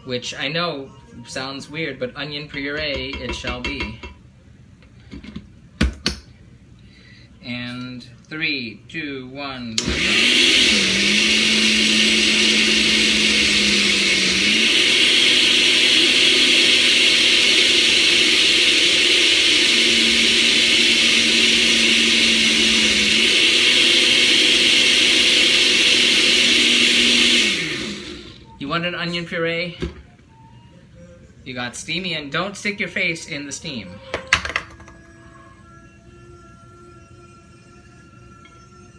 which I know sounds weird, but onion puree it shall be. And 3, 2, 1, go. You want an onion puree? You got steamy, and don't stick your face in the steam.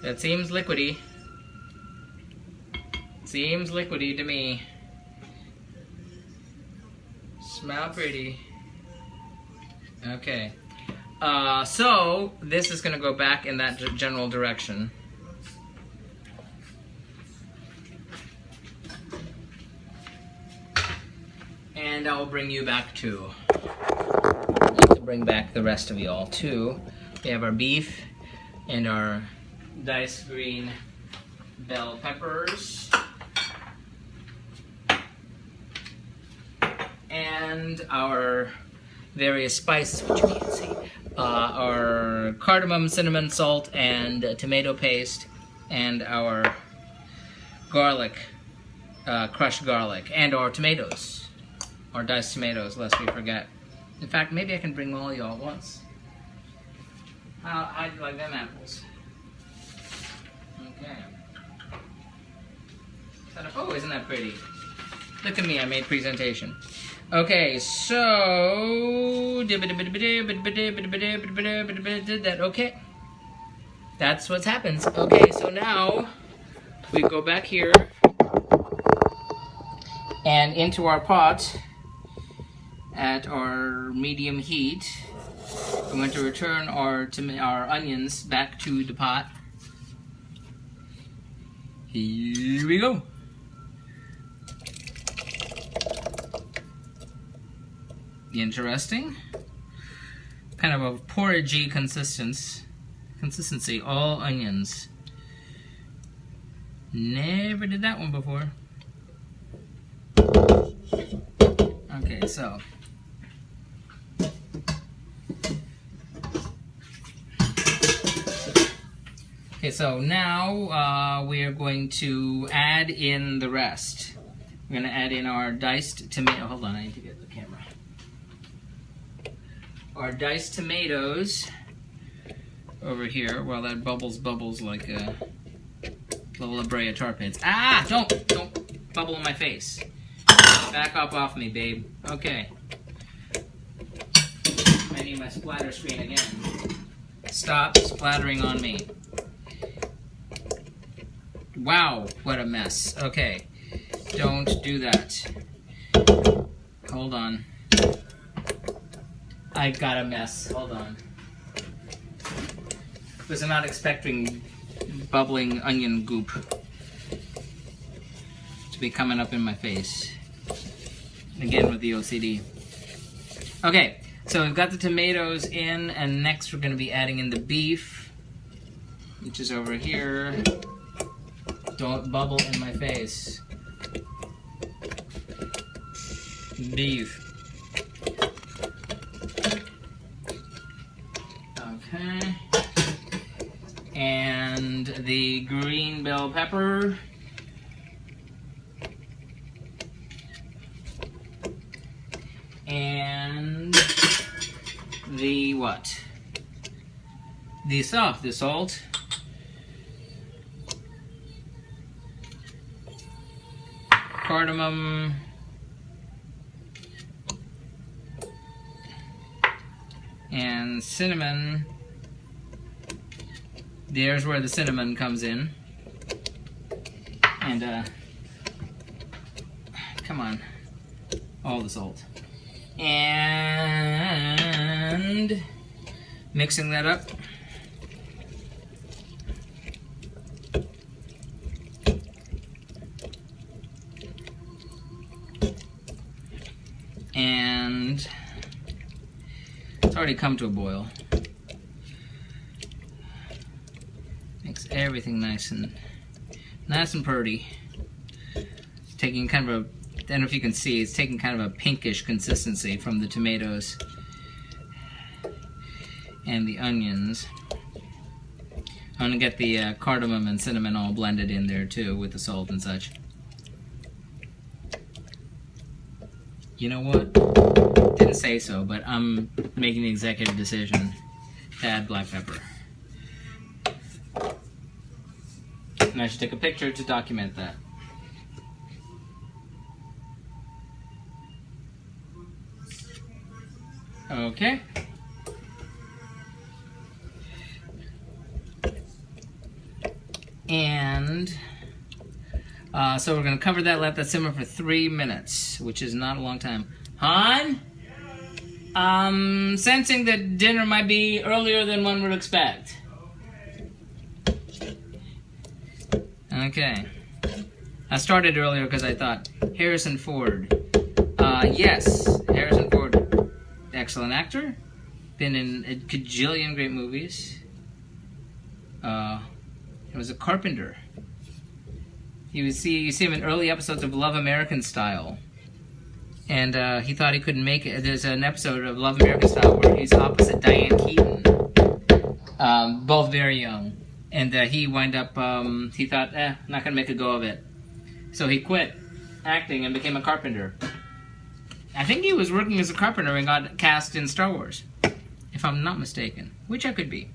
That seems liquidy. Seems liquidy to me. Smell pretty. Okay. So this is gonna go back in that general direction. And I'll bring you back too. I need to bring back the rest of y'all too. We have our beef and our diced green bell peppers. And our various spices, which you can't see. Our cardamom, cinnamon, salt, and tomato paste. And our garlic, crushed garlic. And our tomatoes. Or diced tomatoes, lest we forget. In fact, maybe I can bring all y'all at once. How'd you like them apples? Okay. Oh, isn't that pretty? Look at me, I made presentation. Okay, so... Okay. That's what happens. Okay, so now we go back here and into our pot at our medium heat. I'm going to return our onions back to the pot. Here we go. Interesting. Kind of a porridgey consistency. All onions. Never did that one before. Okay, so now we are going to add in the rest. We're going to add in our diced tomato. Hold on, I need to get the camera. Our diced tomatoes over here. Well, that bubbles like a little La Brea tar pits. Ah! Don't bubble in my face. Back up off me, babe. Okay. I need my splatter screen again. Stop splattering on me. Wow, what a mess. Okay. Don't do that. Hold on. I got a mess. Hold on. Was not expecting bubbling onion goop to be coming up in my face. Again with the OCD. Okay, so we've got the tomatoes in, and next we're going to be adding in the beef, which is over here. Don't bubble in my face. Beef. Okay. And the green bell pepper. And the what? The salt. Cardamom. And cinnamon. There's where the cinnamon comes in. And Come on. All the salt. And mixing that up. And it's already come to a boil. Makes everything nice and pretty. It's taking kind of a, I don't know if you can see, it's taking kind of a pinkish consistency from the tomatoes and the onions. I'm gonna get the cardamom and cinnamon all blended in there too with the salt and such. You know what? Didn't say so, but I'm making the executive decision to add black pepper. And I should take a picture to document that. Okay. And so we're going to cover that, let that simmer for 3 minutes, which is not a long time. Han? Sensing that dinner might be earlier than one would expect. Okay. I started earlier because I thought, Harrison Ford. Yes, Harrison Ford, excellent actor. Been in a gajillion great movies. He was a carpenter. You see him in early episodes of Love American Style. And he thought he couldn't make it. There's an episode of Love American Style where he's opposite Diane Keaton. Both very young. And he wound up, he thought, not going to make a go of it. So he quit acting and became a carpenter. I think he was working as a carpenter and got cast in Star Wars, if I'm not mistaken, which I could be.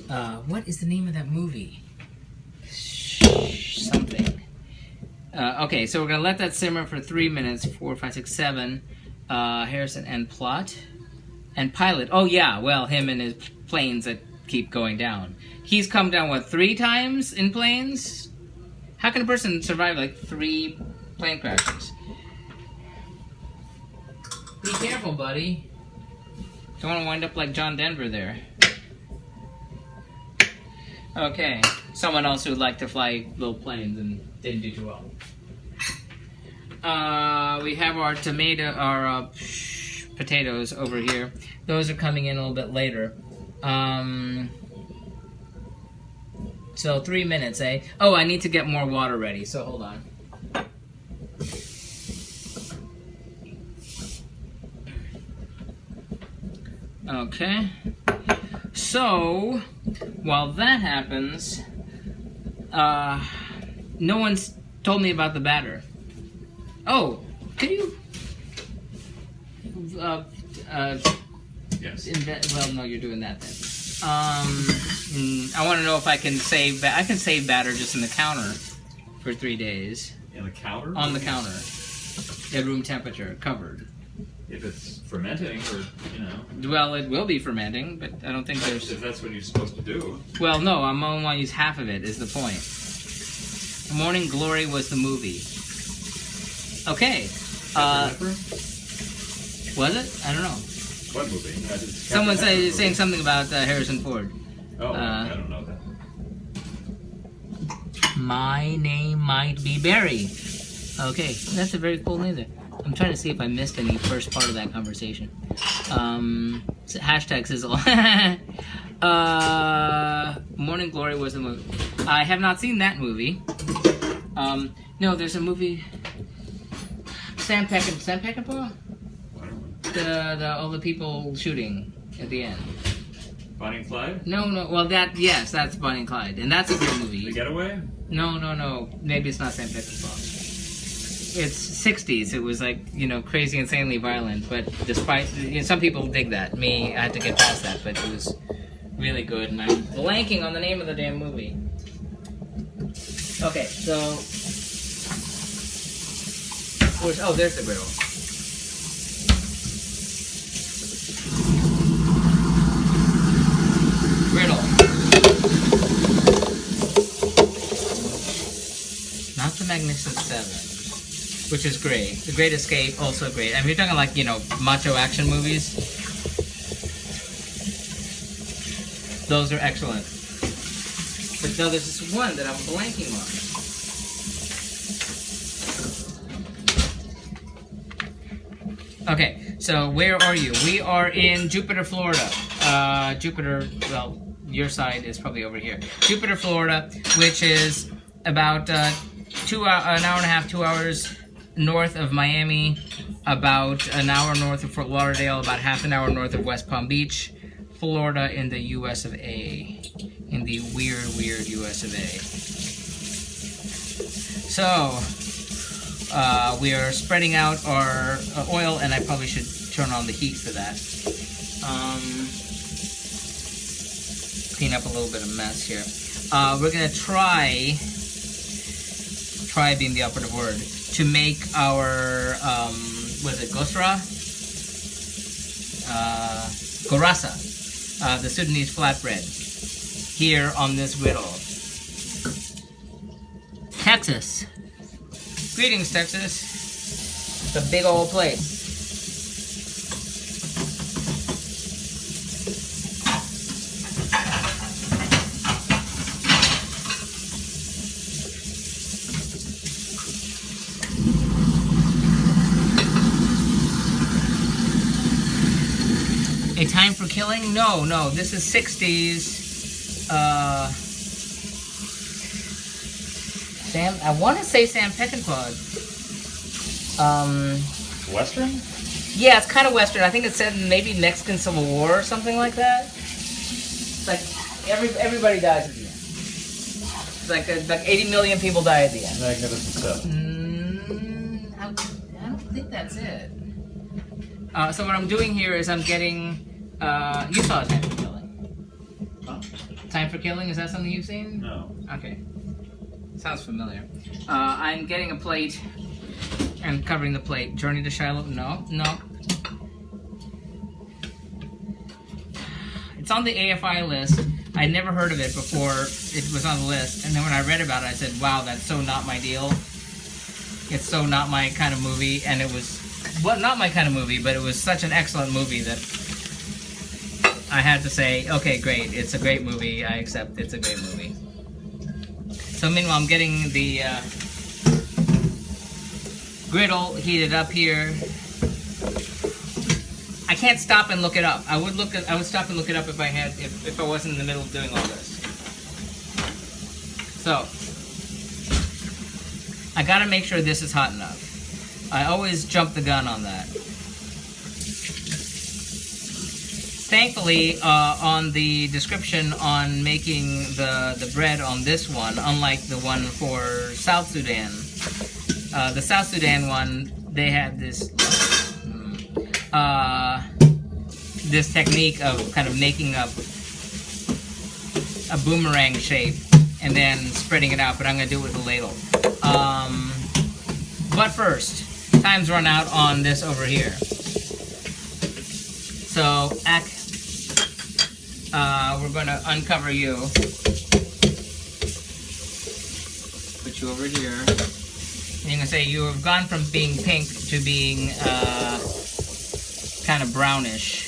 What is the name of that movie? Something. Okay, so we're going to let that simmer for 3 minutes, 4, 5, 6, 7. Harrison and plot. And pilot. Oh, yeah, well, him and his planes that keep going down. He's come down, what, 3 times in planes? How can a person survive, like, 3 plane crashes? Be careful, buddy. Don't want to wind up like John Denver there. Okay, someone else who would like to fly little planes and didn't do too well. We have our potatoes over here. Those are coming in a little bit later. So 3 minutes, eh? Oh, I need to get more water ready, so hold on. Okay. So, while that happens, no one's told me about the batter. Oh, could you... Yes. Well, no, you're doing that then. I want to know if I can save... I can save batter just in the counter for 3 days. In the counter? On the counter. At room temperature, covered. If it's fermenting, or, you know... Well, it will be fermenting, but I don't think there's... If that's what you're supposed to do. Well, no, I'm only want to use half of it, is the point. Morning Glory was the movie. Okay. Was it? I don't know. What movie? Someone saying something about Harrison Ford. Oh, I don't know that. My name might be Barry. Okay, that's a very cool name there. I'm trying to see if I missed any first part of that conversation. Hashtag sizzle. Morning Glory was the movie. I have not seen that movie. No, there's a movie. Sam Peckinpah? All the people shooting at the end. Bonnie and Clyde? No. Well, yes, that's Bonnie and Clyde, and that's a good movie. The Getaway? No. Maybe it's not Sam Peckinpah. It's 60s. It was like, crazy, insanely violent. But despite, some people dig that. Me, I had to get past that. But it was really good. And I'm blanking on the name of the damn movie. Okay, so... Oh, there's the griddle. Griddle. Not the Magnificent Seven. which is great. The Great Escape, also great. I mean, you're talking like, you know, macho action movies. Those are excellent. But no, there's this one that I'm blanking on. Okay, so where are you? We are in Jupiter, Florida. Jupiter, well, your side is probably over here. Jupiter, Florida, which is about an hour and a half, 2 hours north of Miami, about an hour north of Fort Lauderdale, about half an hour north of West Palm Beach, Florida, in the US of A, in the weird, weird US of A. So, we are spreading out our oil, and I probably should turn on the heat for that. Clean up a little bit of mess here. We're gonna try being the operative word, to make our, was it Gorraasa, the Sudanese flatbread, here on this griddle. Texas. Greetings, Texas. It's a big old place. A Time for Killing? No, no. This is 60s. I want to say Sam Peckinpah. Western? Yeah, it's kind of Western. I think it's set in maybe Mexican Civil War or something like that. It's like everybody dies at the end. It's like 80 million people die at the end. Magnificent stuff. I don't think that's it. So what I'm doing here is I'm getting. You saw Time for Killing. Huh? Time for Killing, is that something you've seen? No. Okay. Sounds familiar. I'm getting a plate and covering the plate. Journey to Shiloh? No, no. It's on the AFI list. I'd never heard of it before it was on the list. And then when I read about it, I said, wow, that's so not my deal. It's so not my kind of movie. And it was, well, not my kind of movie, but it was such an excellent movie that I had to say, okay, great, it's a great movie, I accept it's a great movie. So meanwhile, I'm getting the griddle heated up here. I can't stop and look it up. I would stop and look it up if I wasn't in the middle of doing all this. So, I gotta make sure this is hot enough. I always jump the gun on that. Thankfully, on the description on making the bread on this one, unlike the one for South Sudan, the South Sudan one, they had this this technique of kind of making up a boomerang shape and then spreading it out, but I'm going to do it with a ladle. But first, time's run out on this over here. So, we're going to uncover you. Put you over here. And you're going to say you have gone from being pink to being kind of brownish,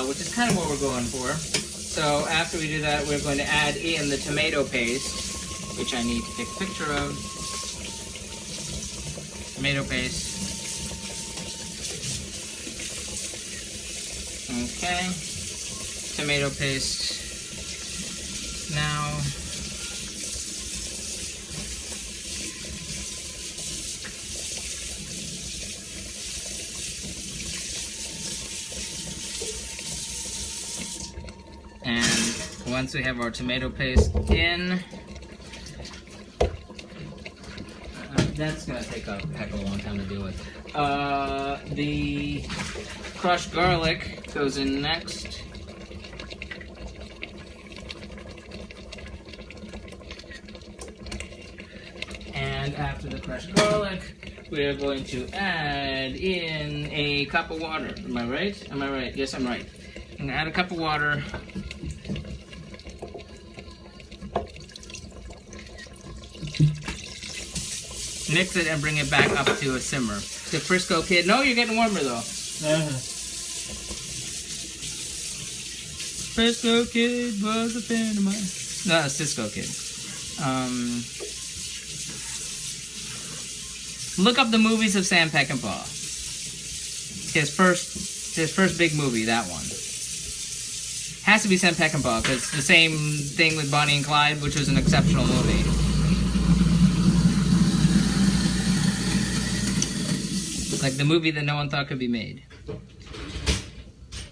which is kind of what we're going for. So after we do that, we're going to add in the tomato paste, which I need to take a picture of. Tomato paste. Okay. Tomato paste. Now. And once we have our tomato paste in, that's gonna take a heck of a long time to deal with. The crushed garlic goes in next. And after the crushed garlic, we are going to add in a cup of water. Am I right? Am I right? Yes, I'm right. I'm gonna add a cup of water. Mix it and bring it back up to a simmer. The Frisco Kid. No, you're getting warmer though. Frisco Kid was a fan of mine. No, Cisco Kid. Look up the movies of Sam Peckinpah. His first big movie, that one. Has to be Sam Peckinpah, because it's the same thing with Bonnie and Clyde, which was an exceptional movie. Like the movie that no one thought could be made.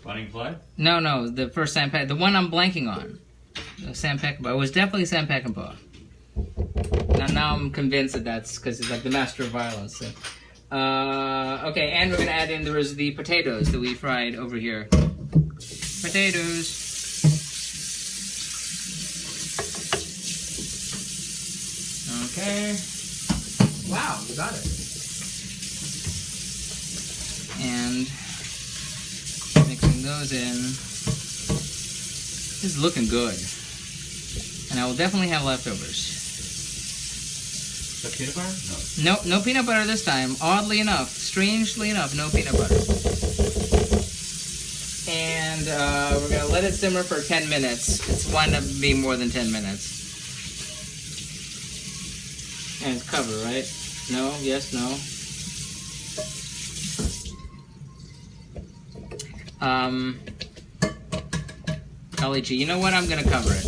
Bonnie and Clyde? No, the first Sam Peckinpah. The one I'm blanking on. Sam Peckinpah. It was definitely Sam Peckinpah. Now I'm convinced that that's because it's like the master of violence. So. Okay, and we're going to add in the potatoes that we fried over here. Potatoes. Okay. Wow, you got it. And mixing those in. This is looking good. And I will definitely have leftovers. The peanut butter? No. No peanut butter this time. Oddly enough, strangely enough, no peanut butter. And we're going to let it simmer for 10 minutes. It's going to be more than 10 minutes. And cover, right? No, yes, no. Golly gee, you know what? I'm going to cover it.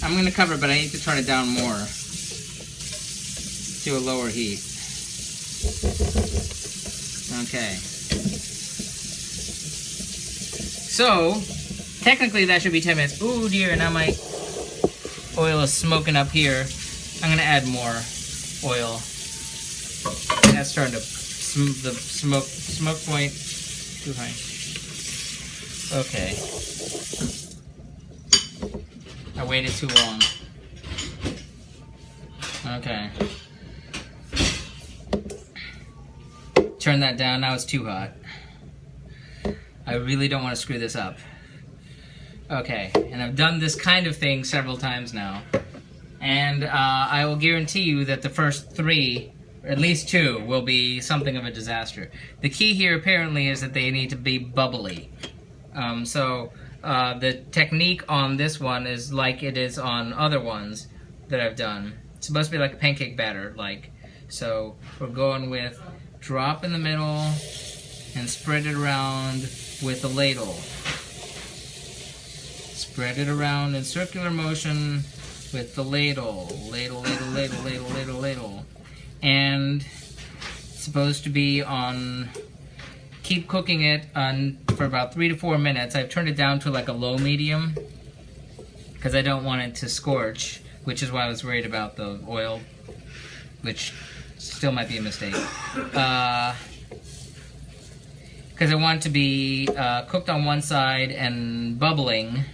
I'm going to cover it, but I need to turn it down more. To a lower heat. Okay. So, technically that should be 10 minutes. Ooh dear, now my oil is smoking up here. I'm going to add more oil. That's starting to, the smoke point too high. Okay. I waited too long. Okay. Turn that down, now it's too hot. I really don't want to screw this up. Okay, and I've done this kind of thing several times now. And I will guarantee you that the first 3, or at least 2, will be something of a disaster. The key here apparently is that they need to be bubbly. The technique on this one is like it is on other ones that I've done. It's supposed to be like a pancake batter, so we're going with drop in the middle and spread it around with a ladle. Spread it around in circular motion with the ladle. Ladle. And it's supposed to be on, keep cooking it for about 3 to 4 minutes. I've turned it down to like a low medium because I don't want it to scorch, which is why I was worried about the oil, which still might be a mistake. Because I want it to be cooked on one side and bubbling,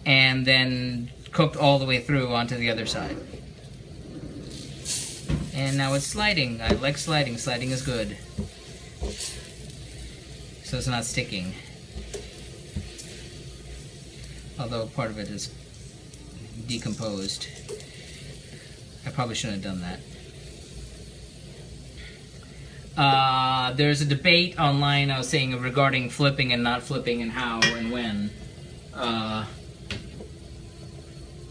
and then cooked all the way through onto the other side. And now it's sliding. I like sliding. Sliding is good. So it's not sticking. Although part of it is decomposed. I probably shouldn't have done that. There's a debate online, I was saying, regarding flipping and not flipping and how and when.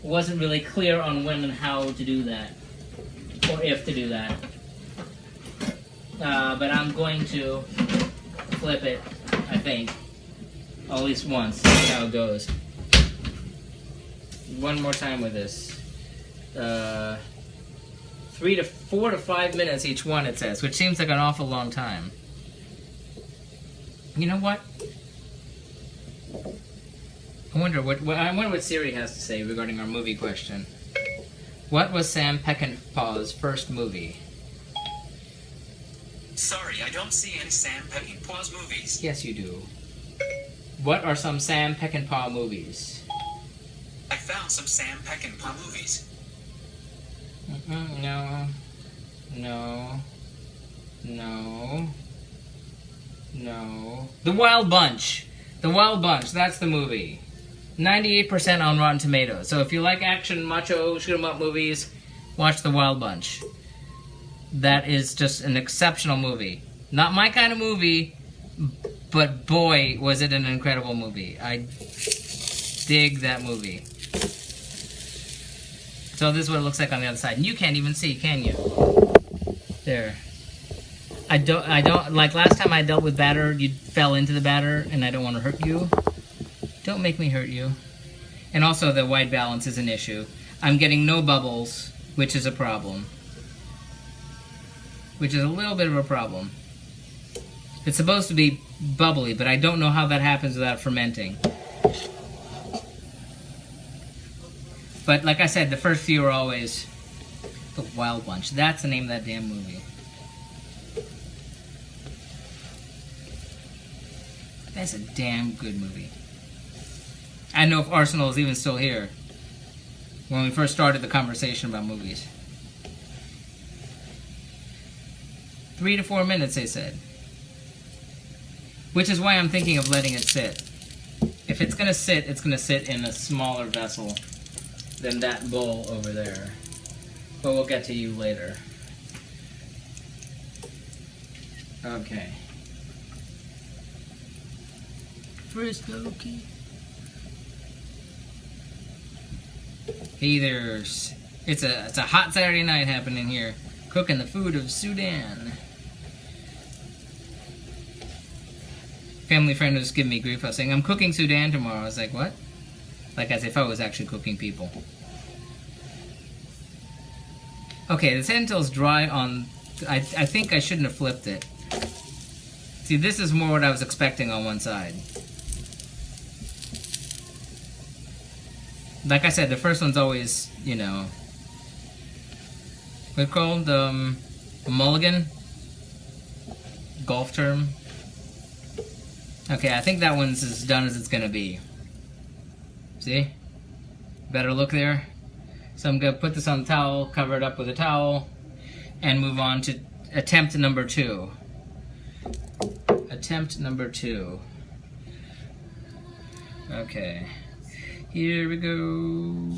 Wasn't really clear on when and how to do that, or if to do that. But I'm going to flip it, I think, at least once, see how it goes. One more time with this. 4 to 5 minutes each one, it says, which seems like an awful long time. You know what? I wonder what Siri has to say regarding our movie question. What was Sam Peckinpah's first movie? Sorry, I don't see any Sam Peckinpah's movies. Yes, you do. What are some Sam Peckinpah movies? I found some Sam Peckinpah movies. No. The Wild Bunch. The Wild Bunch, that's the movie. 98% on Rotten Tomatoes. So if you like action, macho, shoot 'em up movies, watch The Wild Bunch. That is just an exceptional movie. Not my kind of movie, but boy, was it an incredible movie. I dig that movie. So this is what it looks like on the other side. And you can't even see, can you? There. I don't, like last time I dealt with batter, you fell into the batter, and I don't want to hurt you. Don't make me hurt you. And also the white balance is an issue. I'm getting no bubbles, which is a problem. Which is a little bit of a problem. It's supposed to be bubbly, but I don't know how that happens without fermenting. But like I said, the first few are always The Wild Bunch. That's the name of that damn movie. That's a damn good movie. I don't know if Arsenal is even still here. When we first started the conversation about movies. 3 to 4 minutes, they said. Which is why I'm thinking of letting it sit. If it's gonna sit, it's gonna sit in a smaller vessel than that bowl over there. But we'll get to you later. Okay. Frisco key. Hey there. It's a hot Saturday night happening here. Cooking the food of Sudan. Family friend was giving me grief. I was saying, I'm cooking Sudan tomorrow. I was like, what? Like as if I was actually cooking people. Okay, the sandhill's dry on... I think I shouldn't have flipped it. See, this is more what I was expecting on one side. Like I said, the first one's always, you know... What's it called? A mulligan? Golf term? Okay, I think that one's as done as it's gonna be. See? Better look there. So I'm gonna put this on the towel, cover it up with a towel, and move on to attempt number 2. Attempt number 2. Okay. Here we go.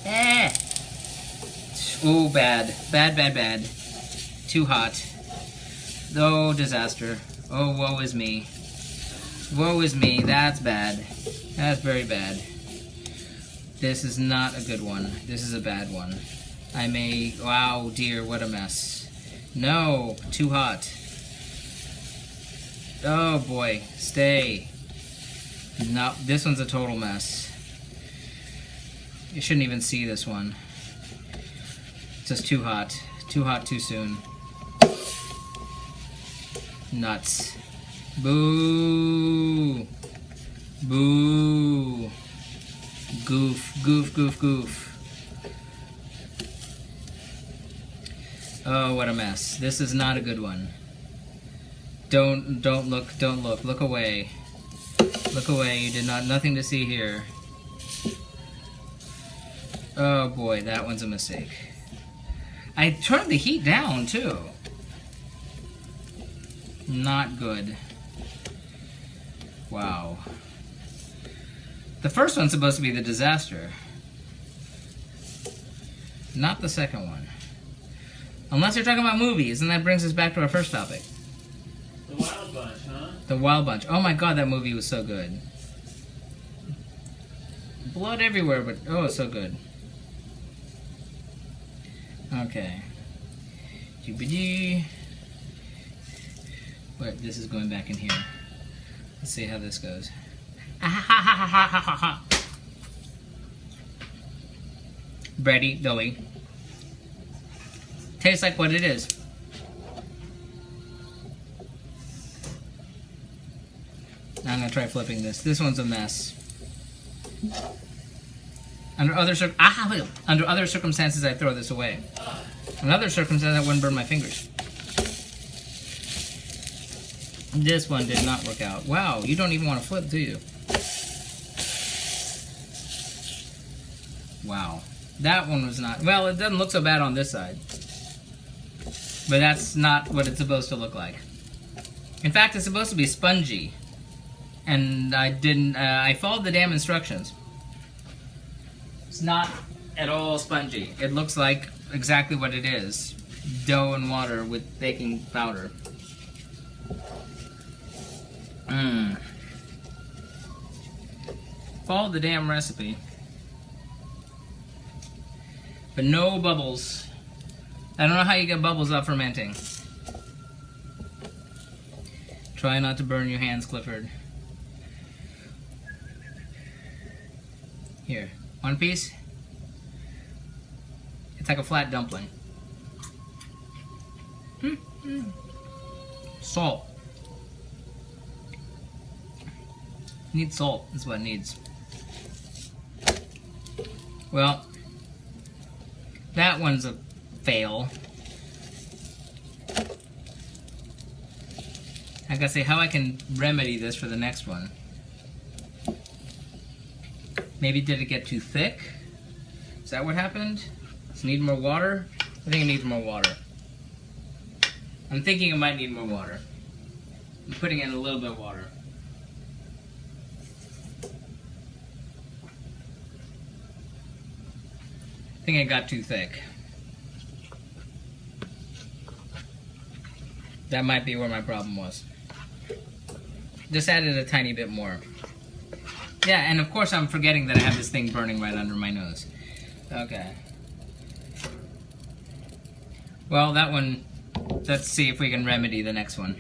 Ah! Oh, bad. Bad, bad, bad. Too hot. Oh, disaster. Oh, woe is me. Woe is me. That's bad. That's very bad. This is not a good one. This is a bad one. I may... Wow, dear, what a mess. No, too hot. Oh, boy. Stay. No, this one's a total mess. You shouldn't even see this one. It's just too hot. Too hot too soon. Nuts. Boo! Boo! Goof, goof, goof, goof. Oh, what a mess. This is not a good one. Don't look, don't look. Look away. Look away. You did nothing to see here. Oh boy, that one's a mistake. I turned the heat down too. Not good. Wow. The first one's supposed to be the disaster. Not the second one. Unless you're talking about movies, and that brings us back to our first topic. The Wild Bunch, huh? The Wild Bunch. Oh my god, that movie was so good. Blood everywhere, but oh, it's so good. Okay. Doobity. Wait, this is going back in here. Let's see how this goes. Bready, doughy. Tastes like what it is. Now I'm gonna try flipping this. This one's a mess. Under other circumstances, I'd throw this away. In other circumstances, I wouldn't burn my fingers. This one did not work out. Wow, you don't even want to flip, do you? Wow. That one was not... Well, it doesn't look so bad on this side. But that's not what it's supposed to look like. In fact, it's supposed to be spongy. and I didn't. I followed the damn instructions. It's not at all spongy. It looks like exactly what it is: dough and water with baking powder. Follow the damn recipe. But no bubbles. I don't know how you get bubbles out fermenting. Try not to burn your hands, Clifford. Here, one piece. It's like a flat dumpling. Salt. Needs salt, is what it needs. Well, that one's a fail. I gotta say how I can remedy this for the next one. Maybe did it get too thick? Is that what happened? Does it need more water? I think it needs more water. I'm thinking it might need more water. I'm putting in a little bit of water. I think it got too thick. That might be where my problem was. Just added a tiny bit more. Yeah, and of course I'm forgetting that I have this thing burning right under my nose. Okay. Well, that one, let's see if we can remedy the next one.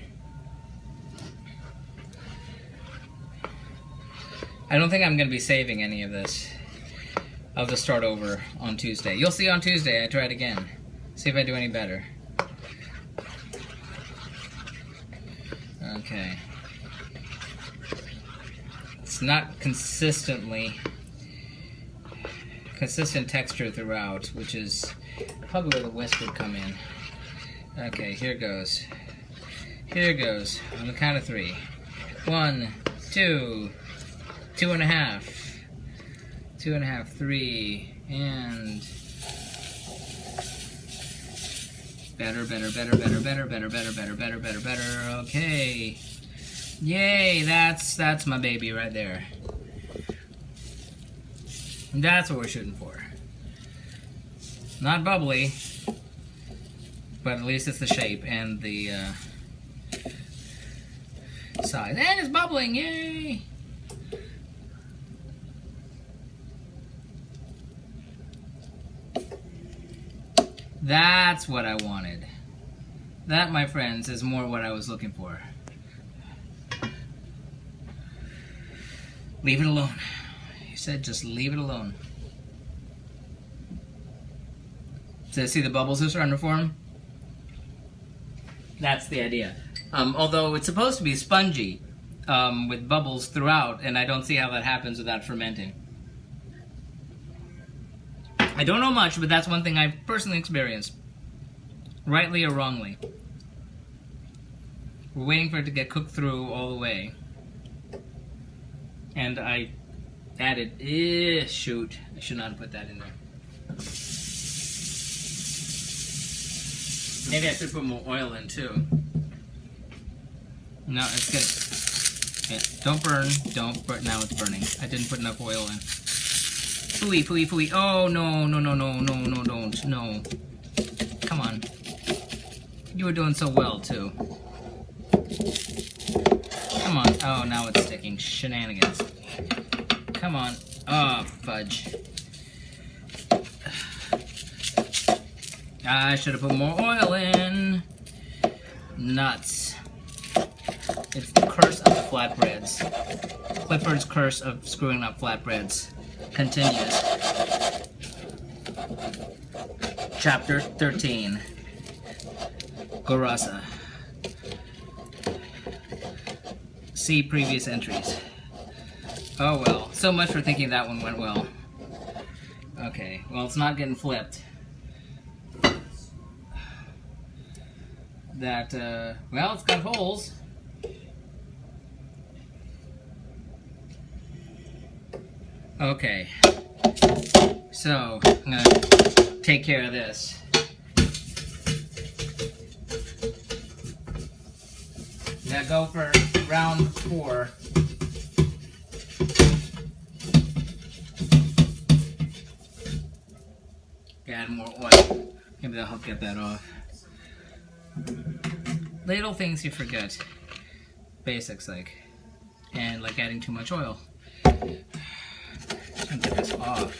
I don't think I'm going to be saving any of this. I'll just start over on Tuesday. You'll see on Tuesday I try it again. See if I do any better. Okay. It's not consistent texture throughout, which is probably where the whisk would come in. Okay, here goes. Here goes. On the count of 3. 1, 2, 2.5. 2.5, 3, and better. Okay. Yay, that's my baby right there. That's what we're shooting for. Not bubbly, but at least it's the shape and the size. And it's bubbling, yay! That's what I wanted. That, my friends, is more what I was looking for. Leave it alone. He said just leave it alone. So see the bubbles are starting to form? That's the idea. Although it's supposed to be spongy with bubbles throughout, and I don't see how that happens without fermenting. I don't know much, but that's one thing I've personally experienced. Rightly or wrongly. We're waiting for it to get cooked through all the way. And I added... shoot. I should not have put that in there. Maybe I should put more oil in, too. No, it's good. Yeah, don't burn. Don't burn. Now it's burning. I didn't put enough oil in. Fooey, fooey, fooey. Oh, no, don't. No. Come on. You were doing so well, too. Come on. Oh, now it's sticking. Shenanigans. Come on. Oh, fudge. I should have put more oil in. Nuts. It's the curse of the flatbreads. Clifford's curse of screwing up flatbreads continues. Chapter 13. Gorraasa. See previous entries. Oh well. So much for thinking that one went well. Okay. Well, it's not getting flipped. That, well, it's got holes. Okay. So, I'm gonna take care of this. I'm gonna go for round 4. add more oil. Maybe that'll help get that off. Little things you forget. Basics like. And like adding too much oil. Just gonna get this off.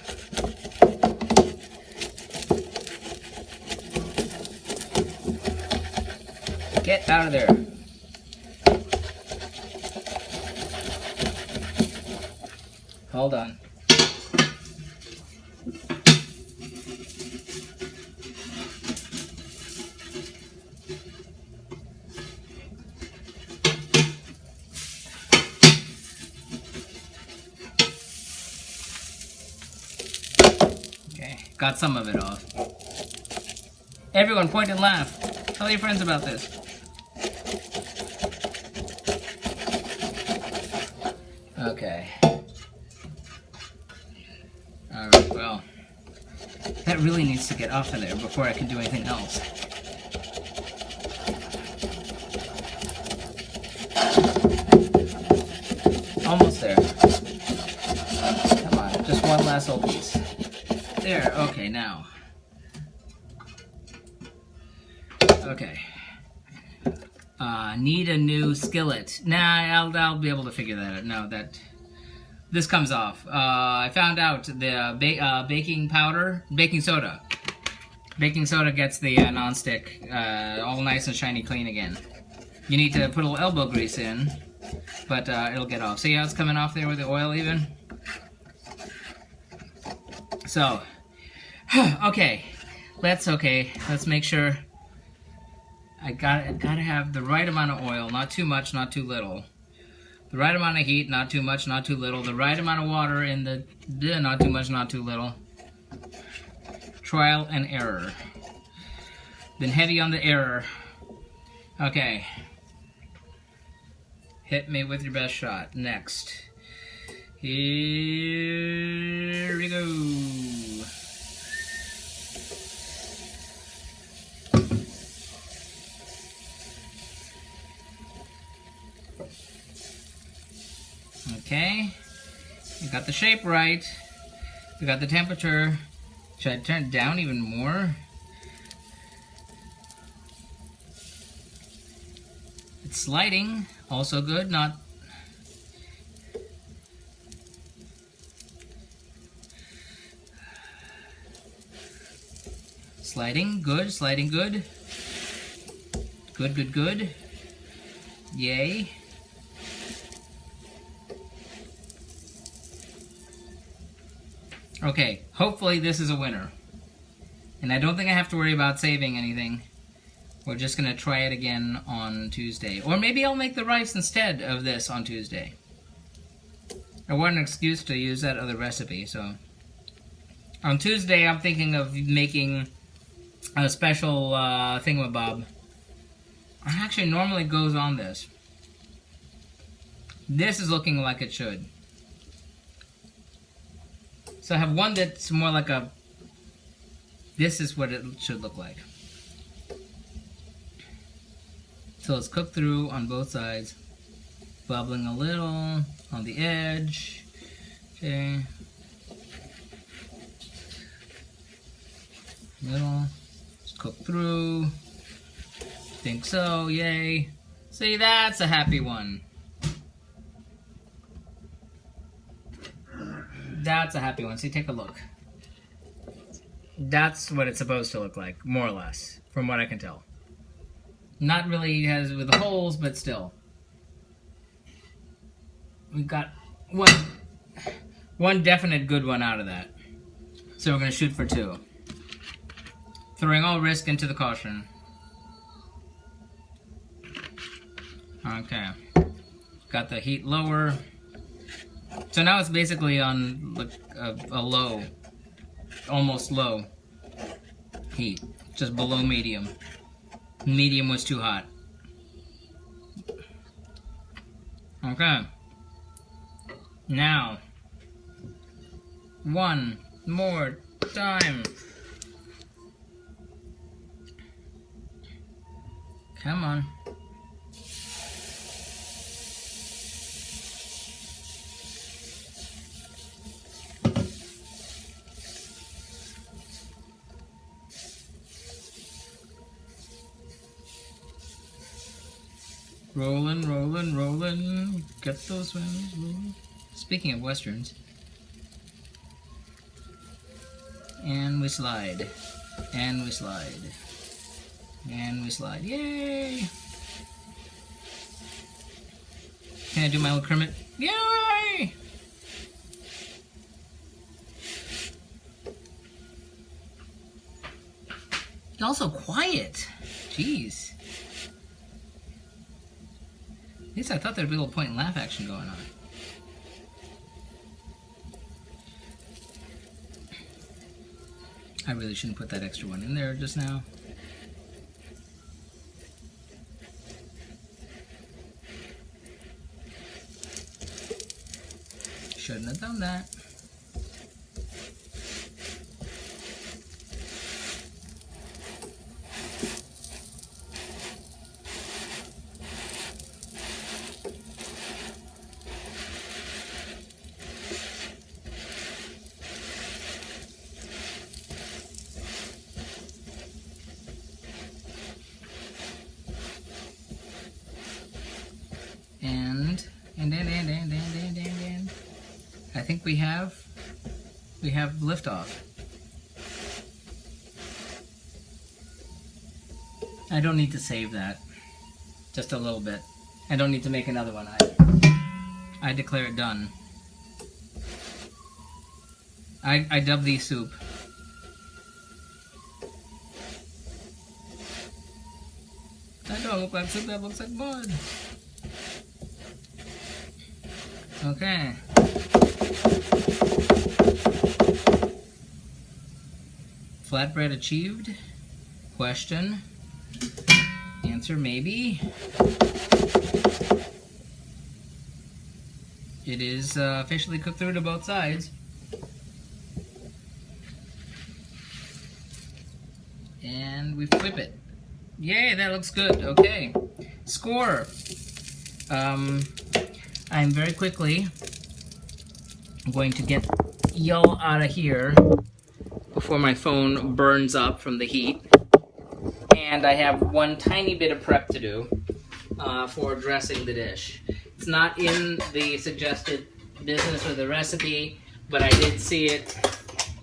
Get out of there. Hold on. Okay, got some of it off. Everyone point and laugh. Tell your friends about this. Okay. Alright, well. That really needs to get off of there before I can do anything else. Almost there. Come on, just one last little piece. There, okay, now. Okay. Need a new skillet. Nah, I'll be able to figure that out. No, this comes off. I found out the baking soda. Baking soda gets the non-stick all nice and shiny clean again. You need to put a little elbow grease in, but it'll get off. See how it's coming off there with the oil even? So, okay, let's make sure. I gotta have the right amount of oil, not too much, not too little. The right amount of heat, not too much, not too little. The right amount of water in the, not too much, not too little. Trial and error. Been heavy on the error. Okay. Hit me with your best shot. Next. Here we go. Okay, we got the shape right, we got the temperature. Should I turn it down even more? It's sliding, also good, not... Sliding, good, sliding, good. Good, good, good. Yay. Okay, hopefully this is a winner. And I don't think I have to worry about saving anything. We're just gonna try it again on Tuesday. Or maybe I'll make the rice instead of this on Tuesday. I want an excuse to use that other recipe, so. On Tuesday, I'm thinking of making a special thingamabob. It actually normally goes on this. This is looking like it should. So I have one that's more like a, this is what it should look like. So it's cooked through on both sides, bubbling a little on the edge. Okay. Middle, it's cooked through. Think so, yay. See, that's a happy one. That's a happy one. See, take a look. That's what it's supposed to look like, more or less, from what I can tell. Not really as with the holes, but still. We've got one definite good one out of that. So we're going to shoot for 2. Throwing all risk into the caution. Okay. Got the heat lower. So now it's basically on like a low, almost low heat, just below medium. Medium was too hot. Okay. Now, one more time. Come on. Rolling, rolling, rolling. Get those wings rolling. Speaking of westerns. And we slide. And we slide. And we slide. Yay! Can I do my little Kermit? Yay! You're also quiet. Jeez. At least I thought there'd be a little point and laugh action going on. I really shouldn't put that extra one in there just now. Shouldn't have done that. And I think we have liftoff. I don't need to save that. Just a little bit. I don't need to make another one. I declare it done. I dub thee soup. That don't look like soup, that looks like mud. Okay. Flatbread achieved? Question. Answer maybe. It is officially cooked through to both sides. And we flip it. Yay, that looks good. Okay. Score. I'm very quickly going to get y'all out of here before my phone burns up from the heat. And I have one tiny bit of prep to do for dressing the dish. It's not in the suggested business or the recipe, but I did see it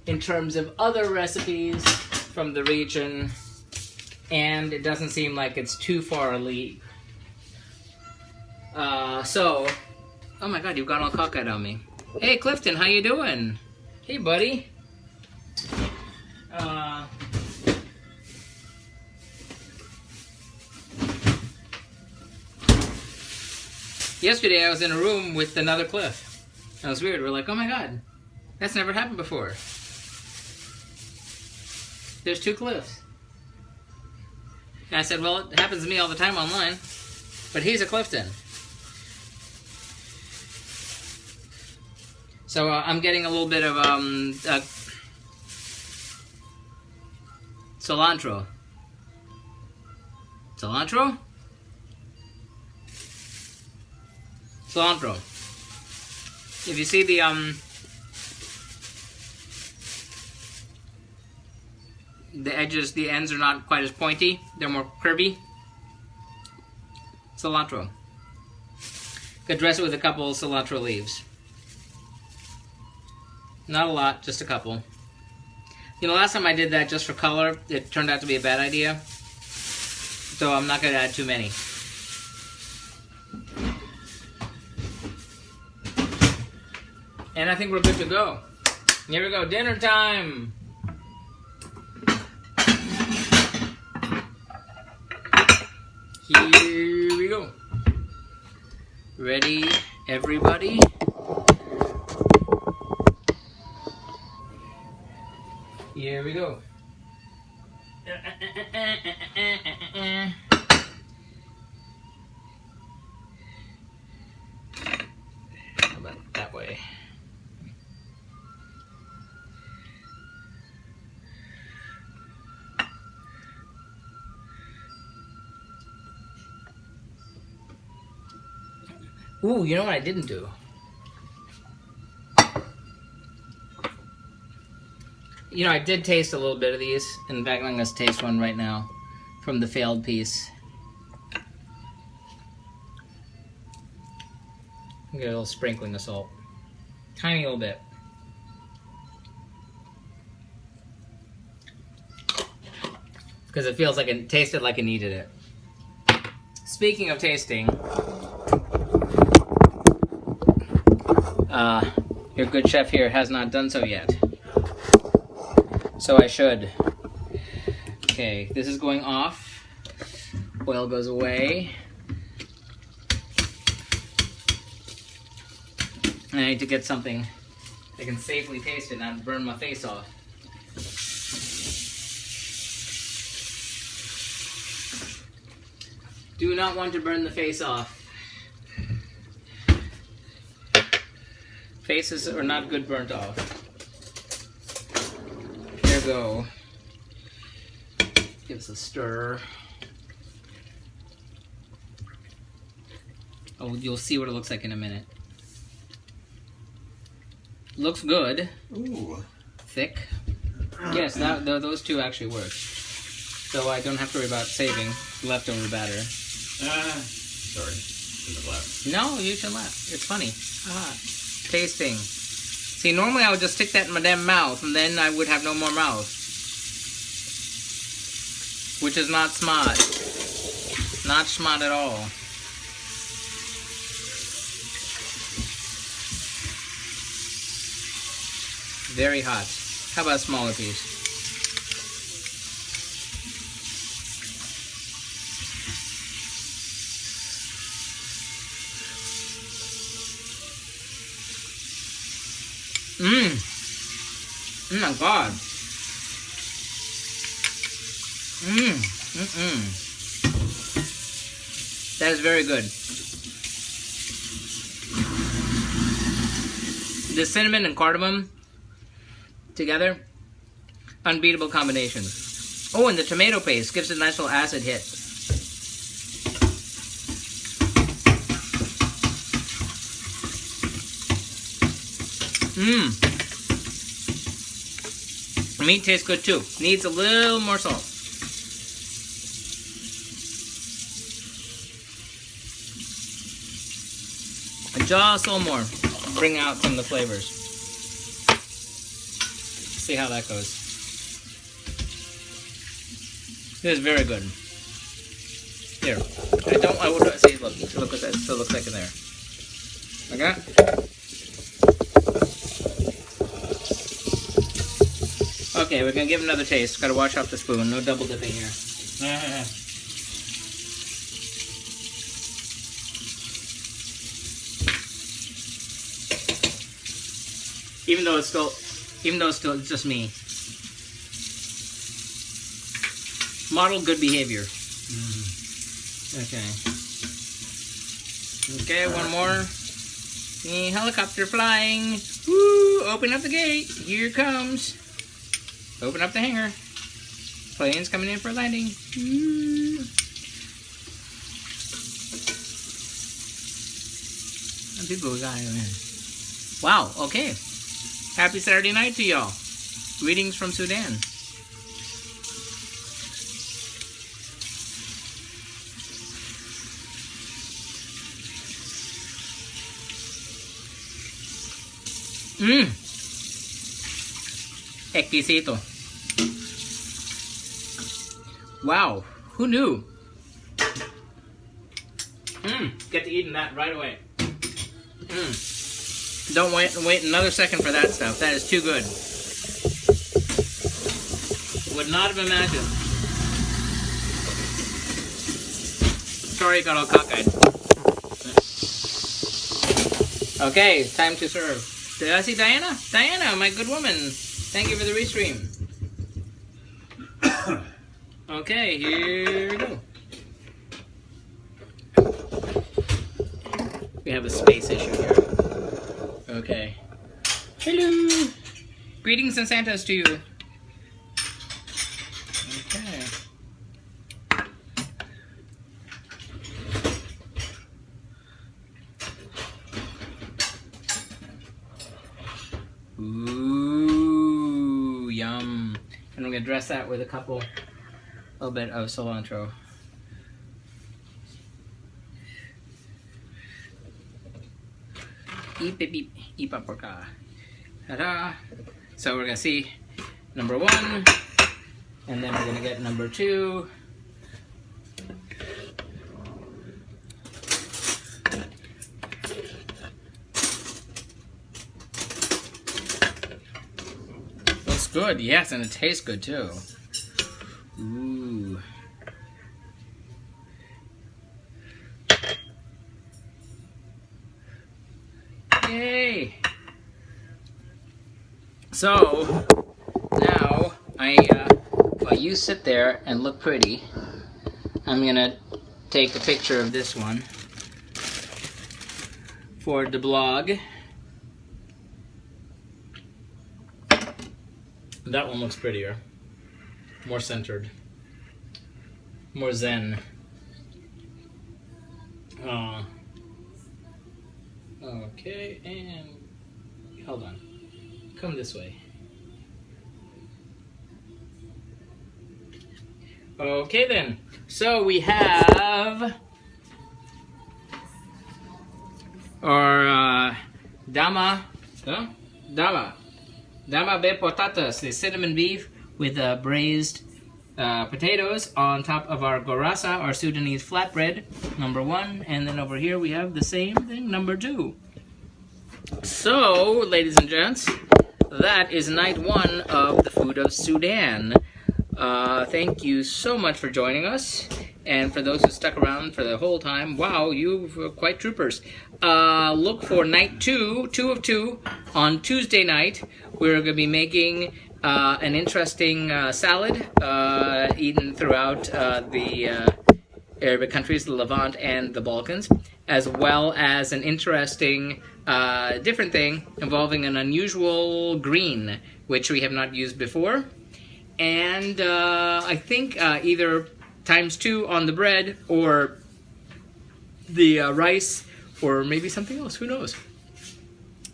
in terms of other recipes from the region, and it doesn't seem like it's too far a leap. Oh my god, you've gone all cockeyed on me. Hey Clifton, how you doing? Hey buddy. Yesterday I was in a room with another Cliff. That was weird. We're like, oh my god, that's never happened before. There's two Cliffs. And I said, well, it happens to me all the time online, but he's a Clifton. So I'm getting a little bit of cilantro. Cilantro? Cilantro. If you see the edges, the ends are not quite as pointy. They're more curvy. Cilantro. Could dress it with a couple of cilantro leaves. Not a lot, just a couple. You know, last time I did that just for color, it turned out to be a bad idea. So I'm not going to add too many. And I think we're good to go. Here we go, dinner time! Here we go. Ready, everybody? Here we go. How about that way? Ooh, you know what I didn't do? You know, I did taste a little bit of these. In fact, I'm going to taste one right now from the failed piece. Get a little sprinkling of salt. Tiny little bit. Because it feels like it tasted like it needed it. Speaking of tasting, your good chef here has not done so yet. So I should. Okay, this is going off. Oil goes away. And I need to get something that can safely taste it and not burn my face off. Do not want to burn the face off. Faces are not good burnt off. There we go. Give us a stir. Oh, you'll see what it looks like in a minute. Looks good. Ooh. Thick. Yes, those two actually work. So I don't have to worry about saving leftover batter. Sorry. Shouldn't have laughed. No, you should laugh. It's funny. Tasting. See, normally I would just stick that in my damn mouth, and then I would have no more mouth. Which is not smart. Not smart at all. Very hot. How about a smaller piece? Oh my God. That is very good. The cinnamon and cardamom together, unbeatable combination. Oh, and the tomato paste gives it a nice little acid hit. The meat tastes good too. Needs a little more salt. And just a little more. Bring out some of the flavors. See how that goes. This is very good. Here. I will see, look what that still looks like in there. Okay? Okay, we're gonna give it another taste. Gotta wash off the spoon. No double dipping here. Even though it's still just me. Model good behavior. Okay. Okay, one more. The helicopter flying. Woo! Open up the gate. Here it comes. Open up the hangar. Plane's coming in for a landing. Wow, okay. Happy Saturday night to y'all. Greetings from Sudan. Exquisito. Wow, who knew? Get to eating that right away. Don't wait another second for that stuff. That is too good. Would not have imagined. Sorry it got all cockeyed. Okay, time to serve. Did I see Diana? Diana, my good woman. Thank you for the restream. Okay, here we go. We have a space issue here. Okay. Hello. Greetings and Santas to you. Okay. Ooh, yum. And I'm gonna dress that with a little bit of cilantro. Eep, beep, beep. Eep, up, porka. Ta-da. So we're going to see number 1, and then we're going to get number 2. Looks good, yes, and it tastes good too. Ooh. Yay! So now while you sit there and look pretty, I'm gonna take a picture of this one for the blog. That one looks prettier, more centered, more zen. Okay, and hold on. Come this way. Okay then. So we have our Dama be Potaatas, the cinnamon beef with braised potatoes on top of our Gorraasa, our Sudanese flatbread, number 1, and then over here we have the same thing, number 2. So, ladies and gents, that is night 1 of the food of Sudan. Thank you so much for joining us, and for those who stuck around for the whole time, wow, you were quite troopers. Look for night 2 of 2 on Tuesday night. We're going to be making an interesting salad eaten throughout the Arabic countries, the Levant and the Balkans, as well as an interesting different thing involving an unusual green, which we have not used before. And I think either ×2 on the bread or the rice, or maybe something else, who knows?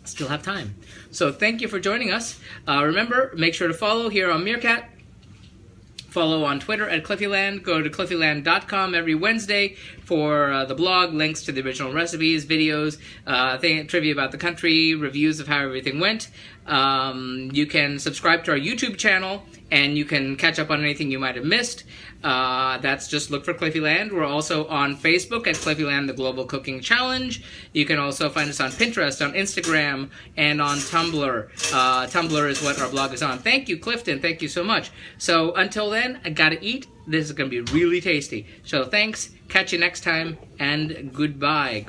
Still have time. So thank you for joining us. Remember, make sure to follow here on Meerkat. Follow on Twitter at Cliffyland. Go to cliffyland.com every Wednesday for the blog, links to the original recipes, videos, trivia about the country, reviews of how everything went. You can subscribe to our YouTube channel, and you can catch up on anything you might have missed. That's just look for Cliffyland. We're also on Facebook at Cliffyland, the Global Cooking Challenge. You can also find us on Pinterest, on Instagram, and on Tumblr. Tumblr is what our blog is on. Thank you, Clifton. Thank you so much. So until then, I gotta eat. This is gonna be really tasty. So thanks. Catch you next time, and goodbye.